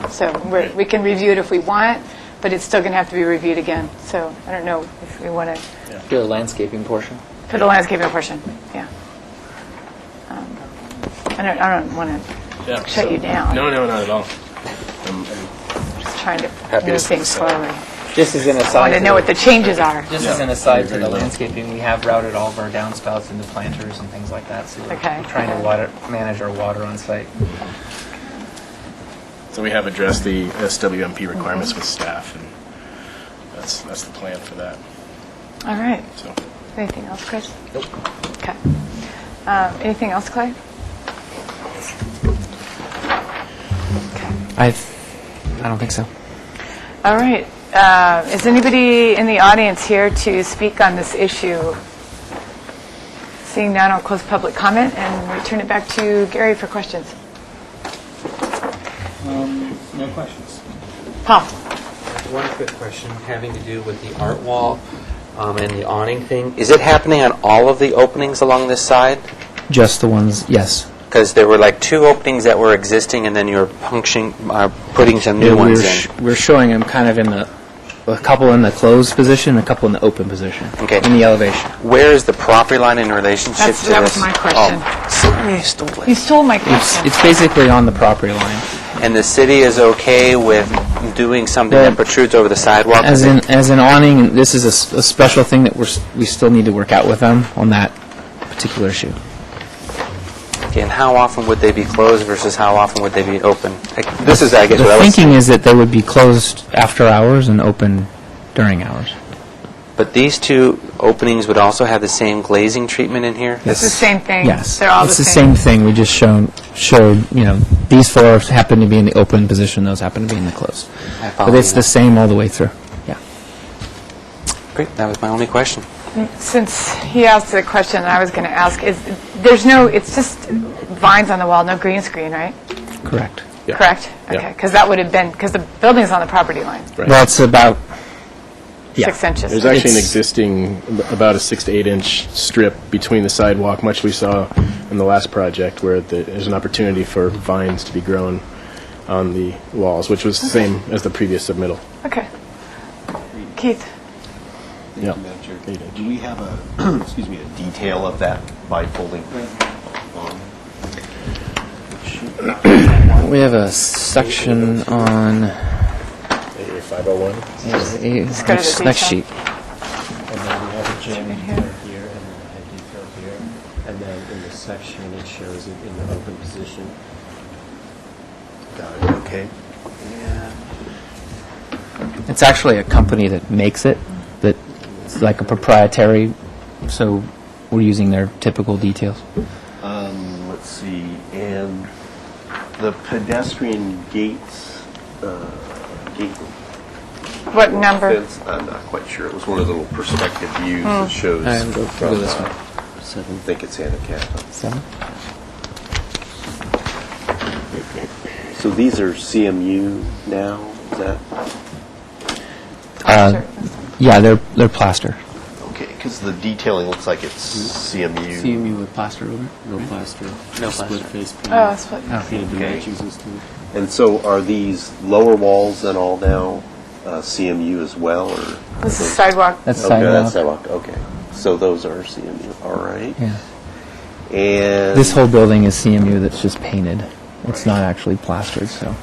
So we can review it if we want, but it's still going to have to be reviewed again. So I don't know if we want to. For the landscaping portion? For the landscaping portion, yeah. I don't want to shut you down. No, not at all. Just trying to Happy to move step things aside. forward. Just as an I aside. want to know what the changes are. Just as an aside to the landscaping, we have routed all of our downspouts into planters and things like that. So we're trying to manage our water on site. So we have addressed the SWMP requirements with staff, and that's the plan for that. All right. So. Anything else, Chris? Nope. Okay. Anything else, Clay? I don't think so. All right. Is anybody in the audience here to speak on this issue? Seeing none, I'll close public comment and return it back to Gary for questions. No questions. Paul. One quick question having to do with the art wall and the awning thing. Is it happening on all of the openings along this side? Just the ones, yes. Because there were like 2 openings that were existing, and then you were putting some new ones in. We're showing them kind of in a couple in the closed position, a couple in the open position. Okay. In the elevation. Where is the property line in relationship to this? That was my question. Oh, sorry, I stole it. You stole my question. It's basically on the property line. And the city is okay with doing something that protrudes over the sidewalk? As an awning, this is a special thing that we still need to work out with them on that particular issue. Okay, and how often would they be closed versus how often would they be open? This is, I guess, The what I was thinking is that they would be closed after hours and open during hours. But these 2 openings would also have the same glazing treatment in here? It's the same thing. Yes. They're all it's the the same thing. We just showed, these 4 happen to be in the open position, those happen to be in the closed. But it's the same all the way through. Yeah. Great, that was my only question. Since he asked the question that I was going to ask, it's just vines on the wall, no green screen, right? Correct. Yeah. Correct? Yeah. Okay, because that would have been, because the building's on the property line. Right. Well, it's about 6 inches. There's actually an existing, about a 6 to 8 inch strip between the sidewalk, much we saw in the last project, where there's an opportunity for vines to be grown on the walls, which was the same as the previous submittal. Okay. Keith? Yeah. Do we have a detail of that bifolding? We have a section on 501. Next sheet. And then we have a gym here and then a detail here. And then in the section, it shows it in the open position. Got it, okay. It's actually a company that makes it, that it's like a proprietary, so we're using their typical details. Let's see, and the pedestrian gates, gate What number? fence, I'm not quite sure. It was one of the little perspective views that shows Go from, this way. I think it's handicapped. 7? So these are CMU now, is that? Yeah, they're plaster. Okay, because the detailing looks like it's CMU. CMU with plaster over? No plaster. No Split plaster. face paint. Oh, split. Painted Okay. dimensions and stuff. And so are these lower walls and all now CMU as well, or? This is sidewalk. That's Okay, sidewalk. that's sidewalk, okay. So those are CMU, all right. Yeah. And This whole building is CMU that's just painted. It's not actually plastered, so.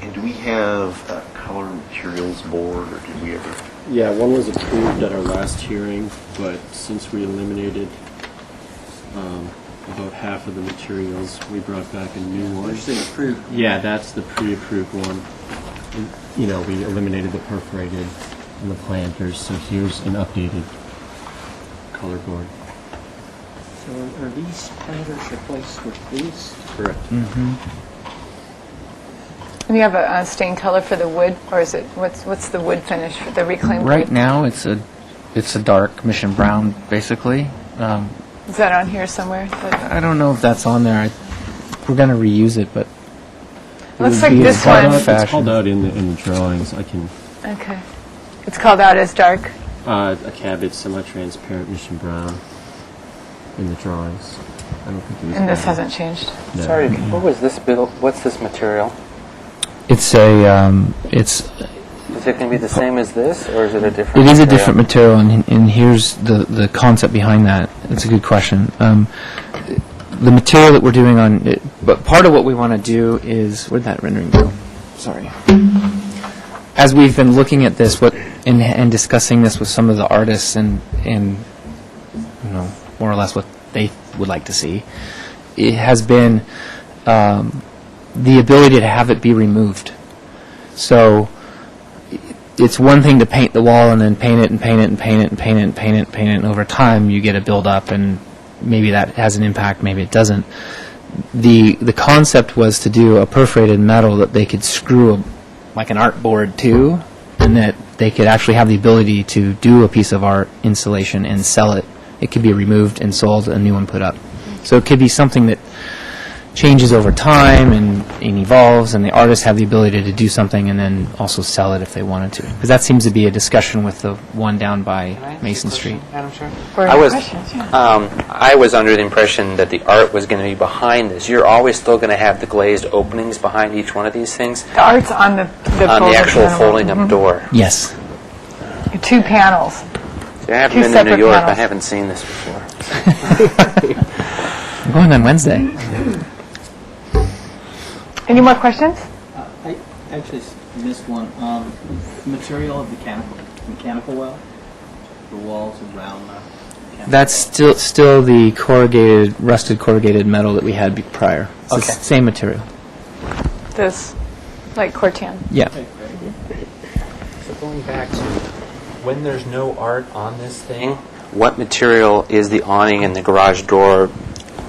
And do we have a color materials board, or did we ever? Yeah, one was approved at our last hearing, but since we eliminated about half of the materials, we brought back a new one. approved. Yeah, that's the pre-approved one. And, we eliminated the perforated and the planters, so here's an updated color board. So are these planters replaced with these? Correct. Mm-hmm. And you have a stained color for the wood, or is it, what's the wood finish for the reclaimed wood? Right now, it's a dark mission brown, basically. Is that on here somewhere? I don't know if that's on there. We're going to reuse it, but Looks like this one. It's called out in the drawings. I can. Okay. It's called out as dark. A cabbage, semi-transparent, mission brown in the drawings. I don't think it was. And this hasn't changed. No. Sorry, what was this build? What's this material? It's it's. Is it going to be the same as this, or is it a different? It is a material? different material, and here's the concept behind that. It's a good question. The material that we're doing on it, but part of what we want to do is, where'd that rendering go? Sorry. As we've been looking at this, and discussing this with some of the artists, and more or less what they would like to see, it has been the ability to have it be removed. So it's one thing to paint the wall and then paint it and paint it and paint it and paint it and paint it and paint it, and over time you get a build-up, and maybe that has an impact, maybe it doesn't. The concept was to do a perforated metal that they could screw like an art board to, and that they could actually have the ability to do a piece of art installation and sell it. It could be removed and sold, a new one put up. So it could be something that changes over time and evolves, and the artists have the ability to do something and then also sell it if they wanted to. Because that seems to be a discussion with the one down by Mason Street. Madam Chair? I was under the impression that the art was going to be behind this. You're always still going to have the glazed openings behind each one of these things? The art's on the on the actual folding up door. Yes. 2 panels. See, I haven't been to New York. I haven't seen this before. I'm going on Wednesday. Any more questions? I actually missed one. The material of the mechanical well, the walls around the That's still the rusted corrugated metal that we had prior. It's the same material. This, like Cortan. Yeah. So going back to when there's no art on this thing, what material is the awning and the garage door?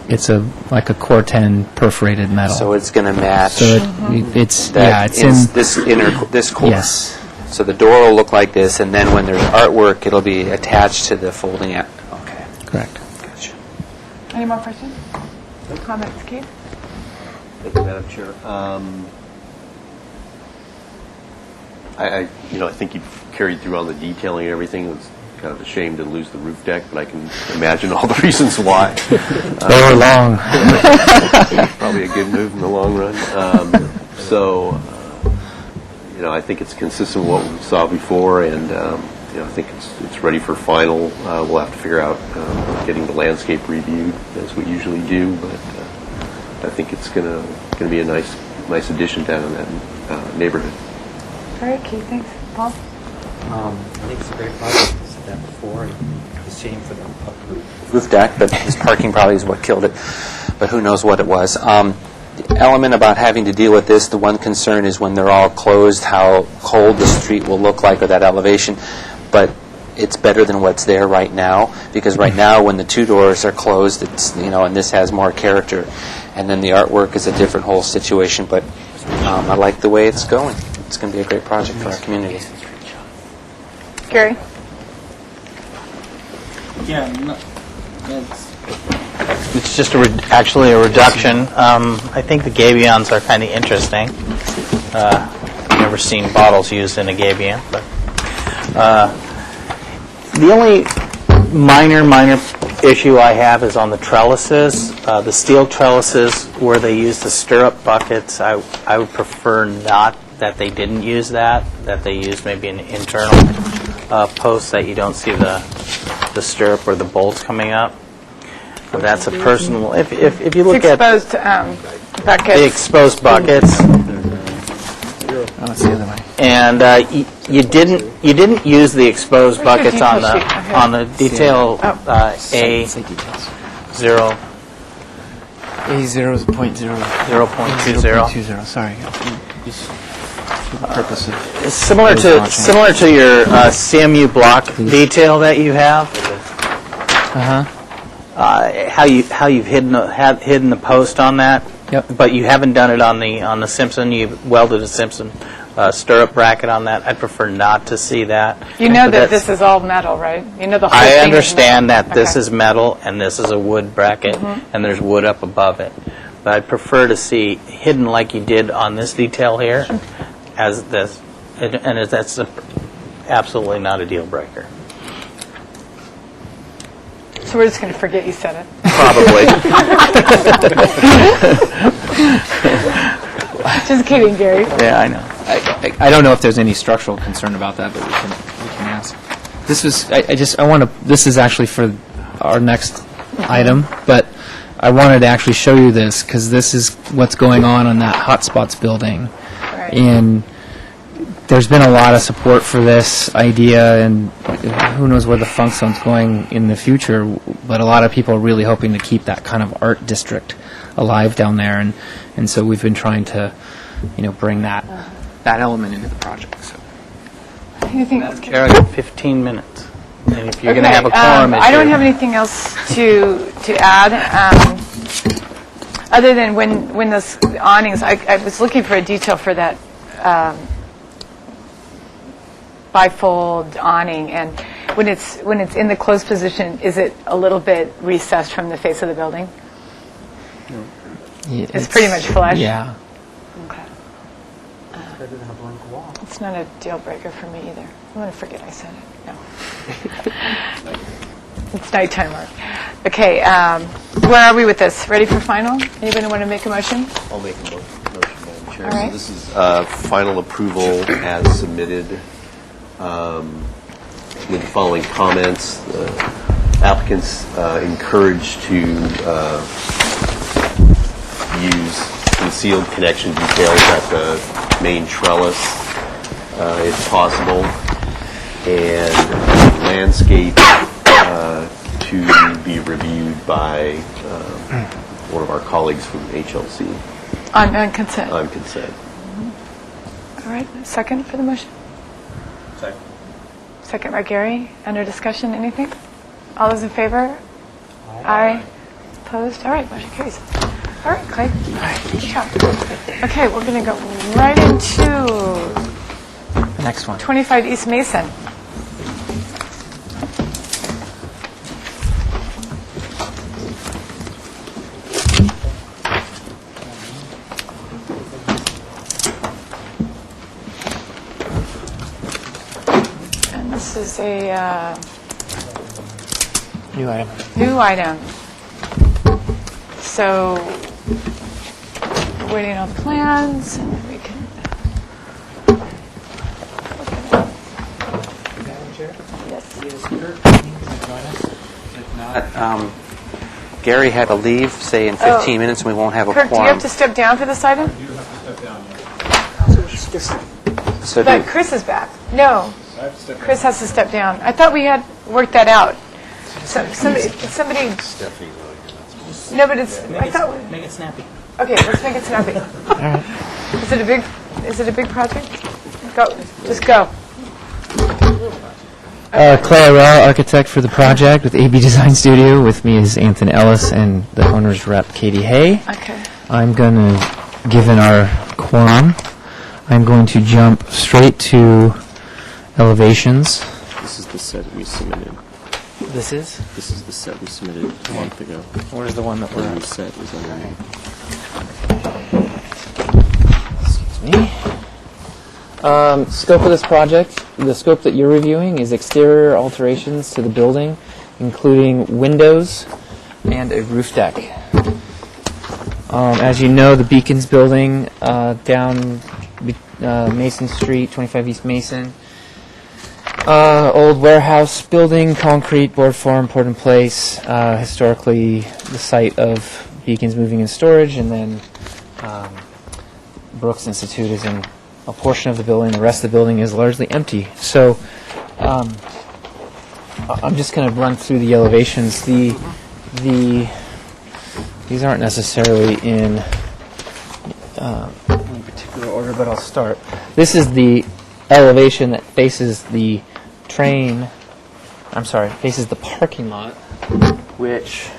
It's like a Corten perforated metal. So it's going to match. So it's in this core. Yes. So the door will look like this, and then when there's artwork, it'll be attached to the folding out. Okay. Correct. Gotcha. Any more questions? Comments, Keith? Thank you, Madam Chair. I think you've carried through on the detailing and everything. It was kind of a shame to lose the roof deck, but I can imagine all the reasons why. They were long. Probably a good move in the long run. I think it's consistent with what we saw before, and I think it's ready for final. We'll have to figure out getting the landscape reviewed as we usually do, but I think it's going to be a nice addition down in that neighborhood. All right, Keith, thanks. Paul? I think it's a great project. I said that before. And it's a shame for the roof deck, but this parking probably is what killed it. But who knows what it was. The element about having to deal with this, the one concern is when they're all closed, how cold the street will look like, or that elevation. But it's better than what's there right now, because right now when the 2 doors are closed, it's and this has more character, and then the artwork is a different whole situation. But I like the way it's going. It's going to be a great project for our community. Gary? Yeah, It's just actually a reduction. I think the gabions are kind of interesting. I've never seen bottles used in a gabion, but the only minor issue I have is on the trellises. The steel trellises where they use the stirrup buckets, I would prefer not that they didn't use that they used maybe an internal post that you don't see the stirrup or the bolts coming up. But that's a personal. If you look at exposed buckets. the exposed buckets, that's the other way. And you didn't use the exposed buckets on the detail A0. A0 is 0.20. Sorry. For the purpose of Similar to your CMU block detail that you have. How you've hidden the post on that. Yep. But you haven't done it on the Simpson. You've welded a Simpson stirrup bracket on that. I'd prefer not to see that. You know that this is all metal, right? You know the whole I thing understand is metal. that this is metal and this is a wood bracket and there's wood up above it. but I'd prefer to see hidden like you did on this detail here, as this, and that's absolutely not a deal breaker. So we're just going to forget you said it. Probably. Just kidding, Gary. Yeah, I know. I don't know if there's any structural concern about that, but we can ask. This was this is actually for our next item, but I wanted to actually show you this because this is what's going on that Hotspots building, and there's been a lot of support for this idea, and who knows where the funk zone's going in the future, but a lot of people are really hoping to keep that kind of art district alive down there, and so we've been trying to, bring that element into the project. So. Anything else? Carol, you have 15 minutes. And if you're going to have a quorum, I don't have anything else to add, other than when those awnings, I was looking for a detail for that bifold awning, and when it's in the closed position, is it a little bit recessed from the face of the building? Yeah, it's pretty much flush? Yeah. Okay. It's not a deal breaker for me either. I'm going to forget I said it. No. It's nighttime, Mark. Okay, where are we with this? Ready for final? Anybody want to make a motion? I'll make a motion, Madam Chair. All right. So this is final approval as submitted with the following comments. The applicants encouraged to use concealed connection details at the main trellis if possible, and landscape to be reviewed by one of our colleagues from HLC. On consent. On consent. All right, second for the motion? Second. Second by Gary. Under discussion, anything? All those in favor? Aye. Opposed? All right, motion carries. All right, Clay. Good job. Okay, we're going to go right into The next one. 25 East Mason. And this is a New item. new item. So, we're waiting on plans, and then we can... Gary had to leave, say, in 15 minutes, and we won't have a Kirk, quorum. do you have to step down for this item? So But Chris is back. No, Chris has to step down. I thought we had worked that out. Somebody. No, but it's. I thought. Make it snappy. Okay, let's make it snappy. Is it a big project? Go. Just go. Clay Arell, architect for the project with AB Design Studio. With me is Anthony Ellis and the owner's rep, Katie Hay. Okay. I'm going to, given our quorum, I'm going to jump straight to elevations. This is the set we submitted. This is? This is the set we submitted a month ago. Where's the one that we're The on? new set is underneath. Excuse me. Scope of this project, the scope that you're reviewing is exterior alterations to the building, including windows and a roof deck. As you know, the Beacons building down Mason Street, 25 East Mason, old warehouse building, concrete, board form, poured in place, historically the site of Beacons moving in storage, and then Brooks Institute is in a portion of the building. The rest of the building is largely empty. So I'm just going to run through the elevations. These aren't necessarily in any particular order, but I'll start. This is the elevation that faces the faces the parking lot, which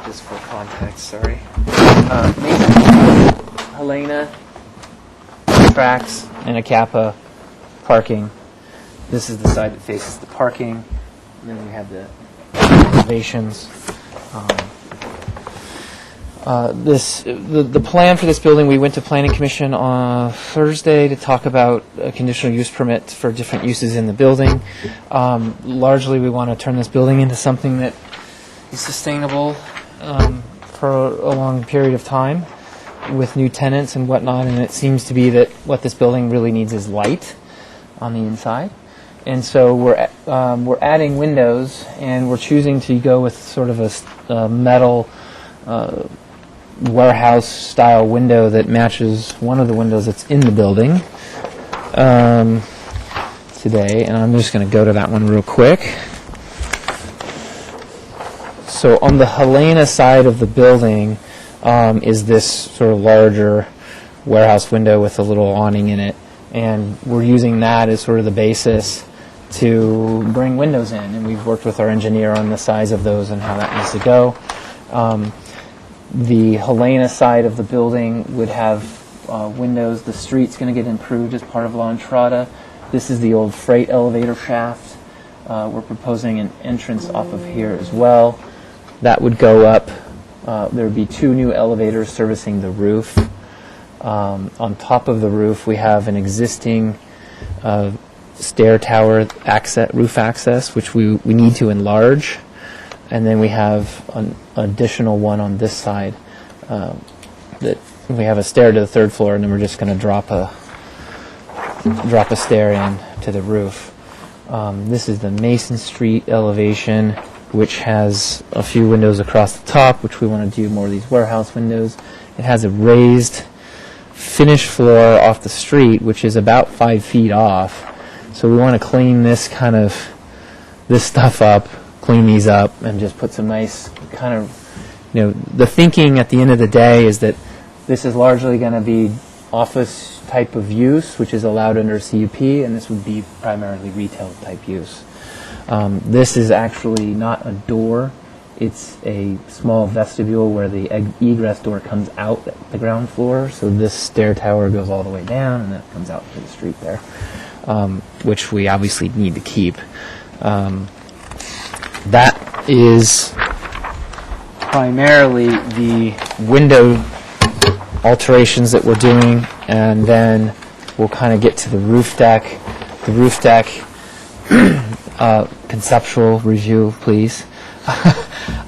just for context, sorry. Mason, Helena, tracks and a Kappa parking. This is the side that faces the parking. And then we have the elevations. The plan for this building, we went to Planning Commission on Thursday to talk about a conditional use permit for different uses in the building. Largely, we want to turn this building into something that is sustainable for a long period of time with new tenants and whatnot, and it seems to be that what this building really needs is light on the inside. And so we're adding windows, and we're choosing to go with sort of a metal warehouse-style window that matches one of the windows that's in the building today. And I'm just going to go to that one real quick. So on the Helena side of the building is this sort of larger warehouse window with a little awning in it. And we're using that as sort of the basis to bring windows in. And we've worked with our engineer on the size of those and how that needs to go. The Helena side of the building would have windows. The street's going to get improved as part of La Entrada. This is the old freight elevator shaft. We're proposing an entrance off of here as well. That would go up. There would be 2 new elevators servicing the roof. On top of the roof, we have an existing stair tower roof access, which we need to enlarge. And then we have an additional one on this side that we have a stair to the 3rd floor, and then we're just going to drop a stair in to the roof. This is the Mason Street elevation, which has a few windows across the top, which we want to do more of these warehouse windows. It has a raised finished floor off the street, which is about 5 feet off. So we want to clean this stuff up, clean these up, and just put some nice kind of, the thinking at the end of the day is that this is largely going to be office type of use, which is allowed under CUP, and this would be primarily retail type use. This is actually not a door. It's a small vestibule where the egress door comes out at the ground floor. So this stair tower goes all the way down, and then it comes out to the street there, which we obviously need to keep. That is primarily the window alterations that we're doing, and then we'll kind of get to the roof deck. The roof deck, conceptual review, please.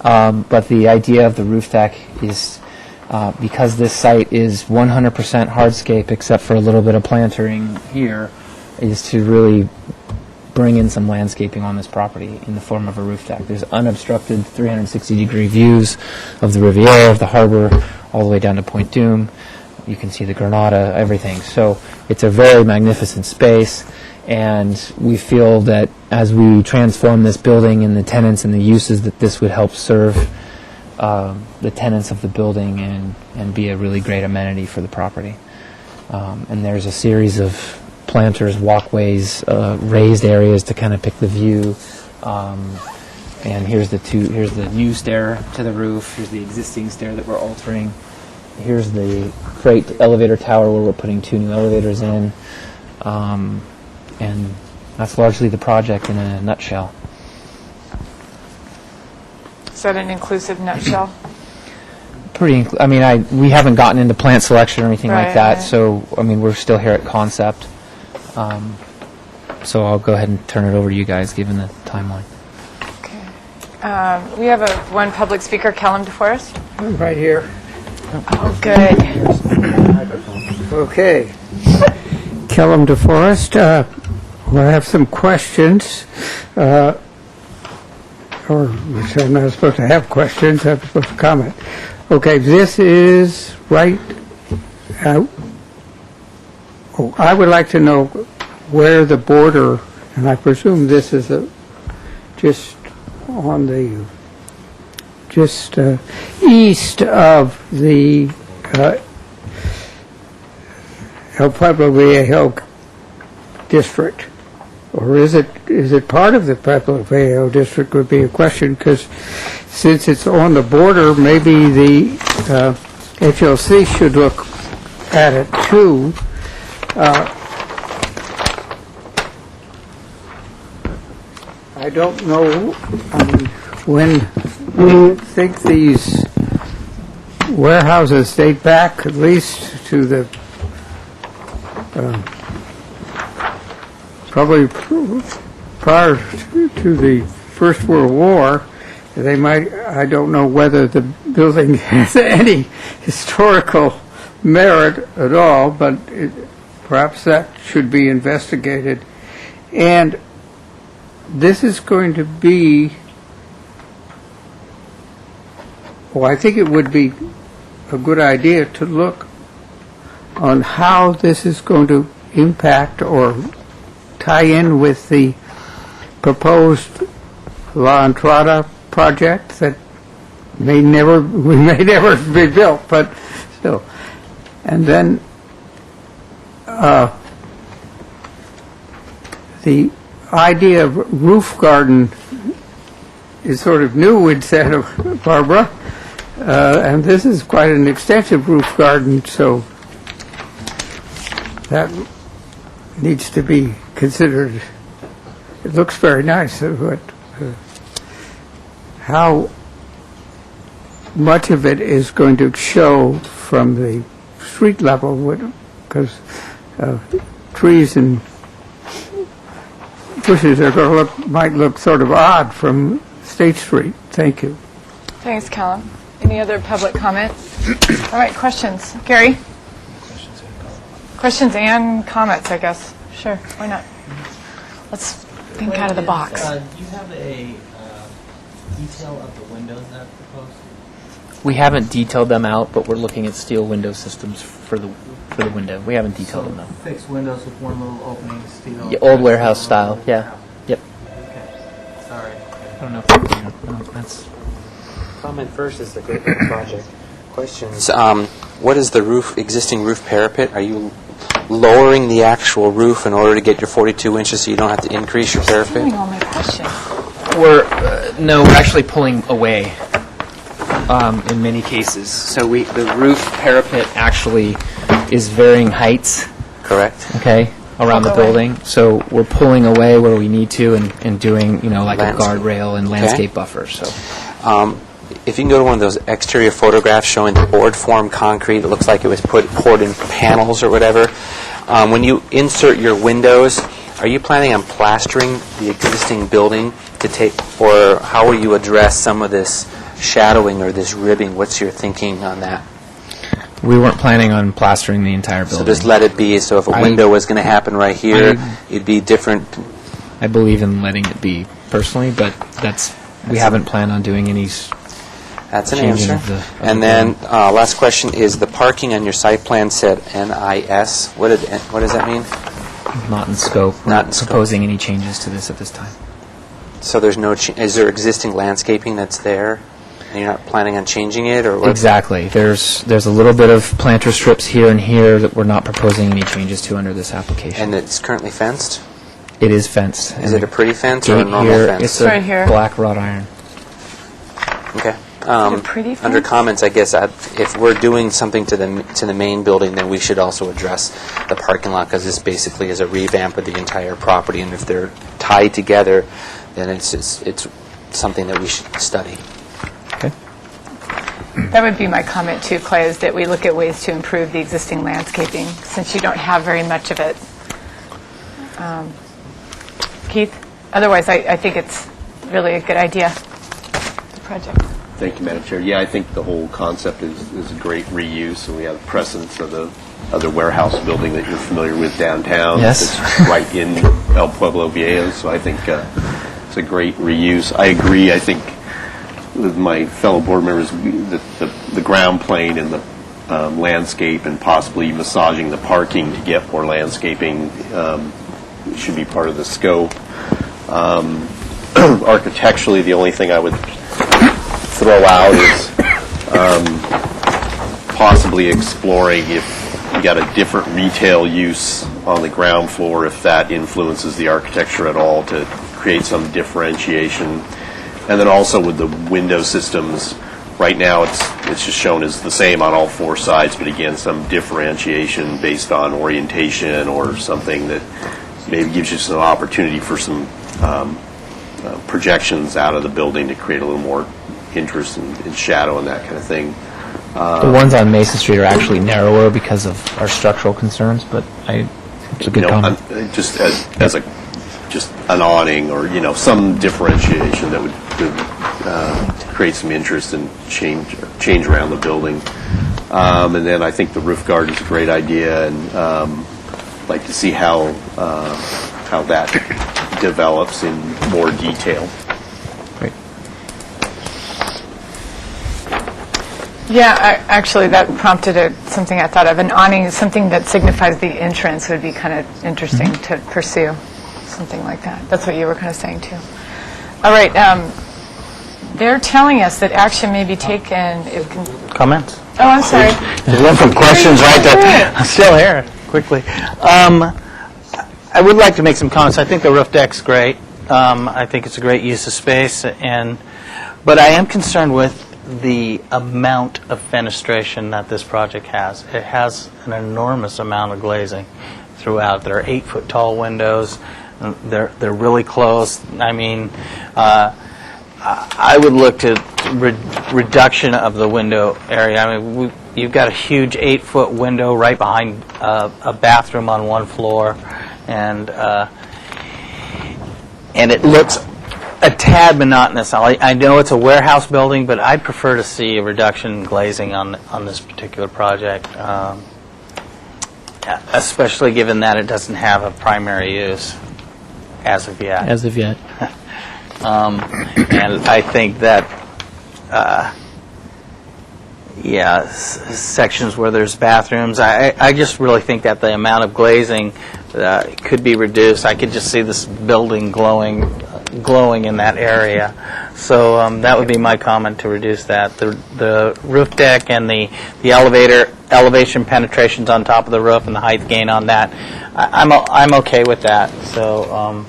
But the idea of the roof deck is, because this site is 100% hardscape except for a little bit of plantering here, is to really bring in some landscaping on this property in the form of a roof deck. There's unobstructed 360-degree views of the Riviera, of the harbor, all the way down to Point Dume. You can see the Granada, everything. So it's a very magnificent space, and we feel that as we transform this building and the tenants and the uses, that this would help serve the tenants of the building and be a really great amenity for the property. And there's a series of planters, walkways, raised areas to kind of pick the view. And here's the new stair to the roof. Here's the existing stair that we're altering. Here's the freight elevator tower where we're putting 2 new elevators in. And that's largely the project in a nutshell. Is that an inclusive nutshell? We haven't gotten into plant selection or anything like that, Right. so we're still here at concept. So I'll go ahead and turn it over to you guys, given the timeline. Okay. We have one public speaker, Kellum DeForest. I'm right here. Oh, good. Okay. Kellum DeForest. I have some questions, or which I'm not supposed to have questions, I'm supposed to comment. Okay, this is right. I would like to know where the border, and I presume this is just on the east of the El Pueblo Viejo district, or is it part of the Pueblo Viejo district would be a question, because since it's on the border, maybe the HLC should look at it too. I don't know when you think these warehouses date back at least to the probably prior to the First World War. They might, I don't know whether the building has any historical merit at all, but perhaps that should be investigated. And this is going to be, well, I think it would be a good idea to look on how this is going to impact or tie in with the proposed La Entrada project that may never be built, but still. And then the idea of roof garden is sort of new in Santa Barbara, and this is quite an extensive roof garden, so that needs to be considered. It looks very nice, but how much of it is going to show from the street level, because trees and bushes are going to might look sort of odd from State Street. Thank you. Thanks, Callum. Any other public comment? All right, questions. Gary? Questions and comments, I guess. Sure, why not? Let's think out of the box. Do you have a detail of the windows that are proposed? We haven't detailed them out, but we're looking at steel window systems for the window. We haven't detailed them though. Fixed windows with one little opening, steel. Yeah, old warehouse style. Yeah. Yep. Okay. Sorry. I don't know. No, that's. Comment first is the Great Lake project. Questions. What is the existing roof parapet? Are you lowering the actual roof in order to get your 42 inches so you don't have to increase your parapet? All my questions. We're actually pulling away in many cases. So the roof parapet actually is varying heights. Correct. Okay, around the building. So we're pulling away where we need to and doing like a guardrail and landscape buffer. So. If you can go to one of those exterior photographs showing the board form concrete, it looks like it was poured in panels or whatever. When you insert your windows, are you planning on plastering the existing building or how will you address some of this shadowing or this ribbing? What's your thinking on that? We weren't planning on plastering the entire building. So just let it be. So if a window was going to happen right here, it'd be different. I believe in letting it be personally, but we haven't planned on doing any. That's an answer. And then last question is the parking on your site plan said NIS. What does that mean? Not in scope. Not proposing any changes to this at this time. So there's no. Is there existing landscaping that's there? And you're not planning on changing it, or what? Exactly. There's a little bit of planter strips here and here that we're not proposing any changes to under this application. And it's currently fenced? It is fenced. Is it a pretty fence or a normal fence? It's right here. Black wrought iron. Okay. Under comments, I guess if we're doing something to the main building, then we should also address the parking lot because this basically is a revamp of the entire property, and if they're tied together, then it's something that we should study. Okay. That would be my comment too, Clay, is that we look at ways to improve the existing landscaping since you don't have very much of it. Keith? Otherwise, I think it's really a good idea, the project. Thank you, Madam Chair. Yeah, I think the whole concept is a great reuse, and we have precedence of the other warehouse building that you're familiar with downtown. Yes. It's right in El Pueblo Viejo, so I think it's a great reuse. I agree. I think with my fellow board members, the ground plane and the landscape and possibly massaging the parking to get more landscaping should be part of the scope. Architecturally, the only thing I would throw out is possibly exploring if you got a different retail use on the ground floor, if that influences the architecture at all to create some differentiation. And then also with the window systems, Right now, it's just shown as the same on all four sides, but again, some differentiation based on orientation or something that maybe gives you some opportunity for some projections out of the building to create a little more interest in shadow and that kind of thing. The ones on Mason Street are actually narrower because of our structural concerns, but it's a good comment. Just as just an awning or some differentiation that would create some interest and change around the building. And then I think the roof garden is a great idea, and like to see how that develops in more detail. Great. Yeah, actually, that prompted something I thought of. An awning, something that signifies the entrance, would be kind of interesting to pursue, something like that. That's what you were kind of saying, too. All right. They're telling us that action may be taken. Comments? Oh, I'm sorry. We went from questions right to... I'm still here, quickly. I would like to make some comments. I think the roof deck's great. I think it's a great use of space, but I am concerned with the amount of fenestration that this project has. It has an enormous amount of glazing throughout. There are 8-foot tall windows. They're really close. I mean, I would look to reduction of the window area. I mean, you've got a huge 8-foot window right behind a bathroom on one floor, and it looks a tad monotonous. I know it's a warehouse building, but I'd prefer to see a reduction in glazing on this particular project, especially given that it doesn't have a primary use as of yet. As of yet. And I think that, sections where there's bathrooms, I just really think that the amount of glazing could be reduced. I could just see this building glowing in that area. So that would be my comment to reduce that. The roof deck and the elevation penetrations on top of the roof and the height gain on that, I'm okay with that. So,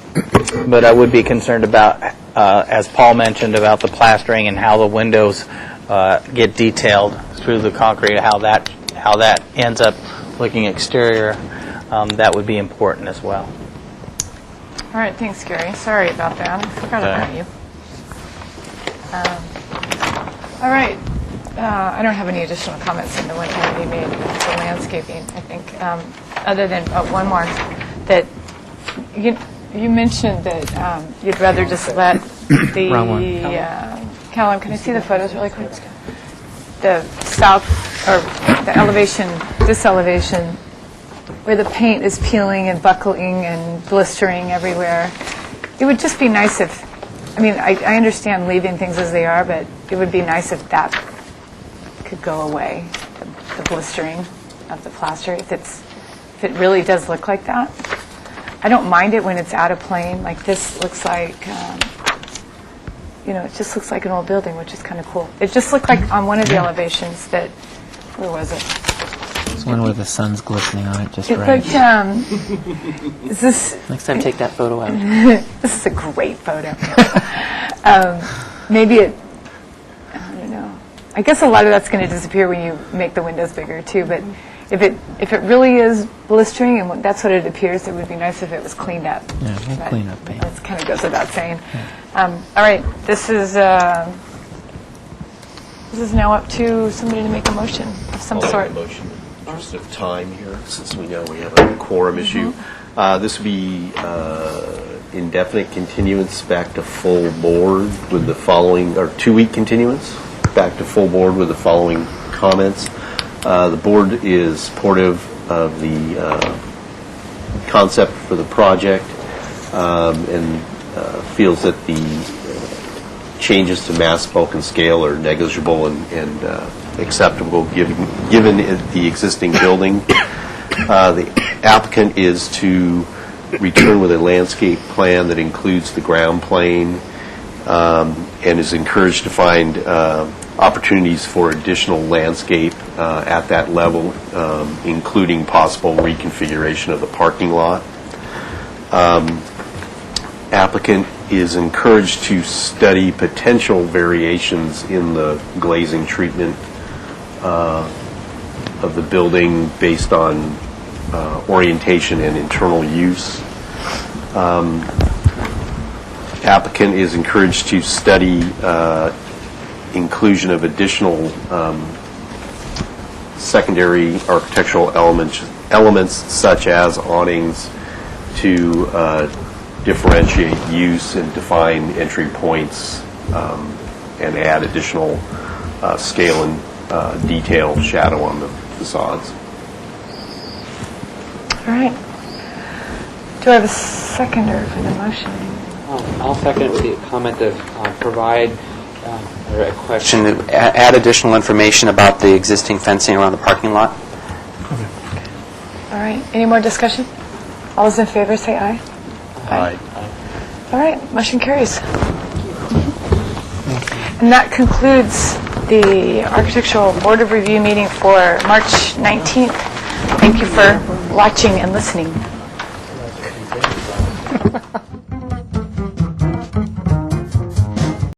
but I would be concerned about, as Paul mentioned, about the plastering and how the windows get detailed through the concrete, how that ends up looking exterior. That would be important as well. All right, thanks, Gary. Sorry about that. I forgot about you. All right. I don't have any additional comments on the one that you made about the landscaping, I think, other than one more, that you mentioned that you'd rather just let the... Callum, can I see the photos really quick? The south, or the elevation, this elevation, where the paint is peeling and buckling and blistering everywhere. It would just be nice if, I understand leaving things as they are, but it would be nice if that could go away, the blistering of the plaster, if it really does look like that. I don't mind it when it's out of plane. Like this looks like, it just looks like an old building, which is kind of cool. It just looked like on one of the elevations that, where was it? It's one where the sun's glistening on it just It's right. like, is this... Next time, take that photo out. This is a great photo. Maybe it, I don't know. I guess a lot of that's going to disappear when you make the windows bigger too, but if it really is blistering and that's what it appears, it would be nice if it was cleaned up. Yeah, we'll clean up paint. That kind of goes without saying. All right, this is now up to somebody to make a motion of some sort. Motion in the interest of time here, since we know we have a quorum issue. This would be indefinite continuance back to full board with the following, or 2-week continuance back to full board with the following comments. The board is supportive of the concept for the project and feels that the changes to mass, bulk, and scale are negligible and acceptable given the existing building. The applicant is to return with a landscape plan that includes the ground plane and is encouraged to find opportunities for additional landscape at that level, including possible reconfiguration of the parking lot. Applicant is encouraged to study potential variations in the glazing treatment of the building based on orientation and internal use. Applicant is encouraged to study inclusion of additional secondary architectural elements such as awnings to differentiate use and define entry points and add additional scale and detail shadow on the facades. All right. Do I have a seconder for the motion? I'll second with the comment of provide or a question to add additional information about the existing fencing around the parking lot. All right. Any more discussion? All those in favor say aye. Aye. All right. Motion carries. And that concludes the Architectural Board of Review meeting for March 19th. Thank you for watching and listening.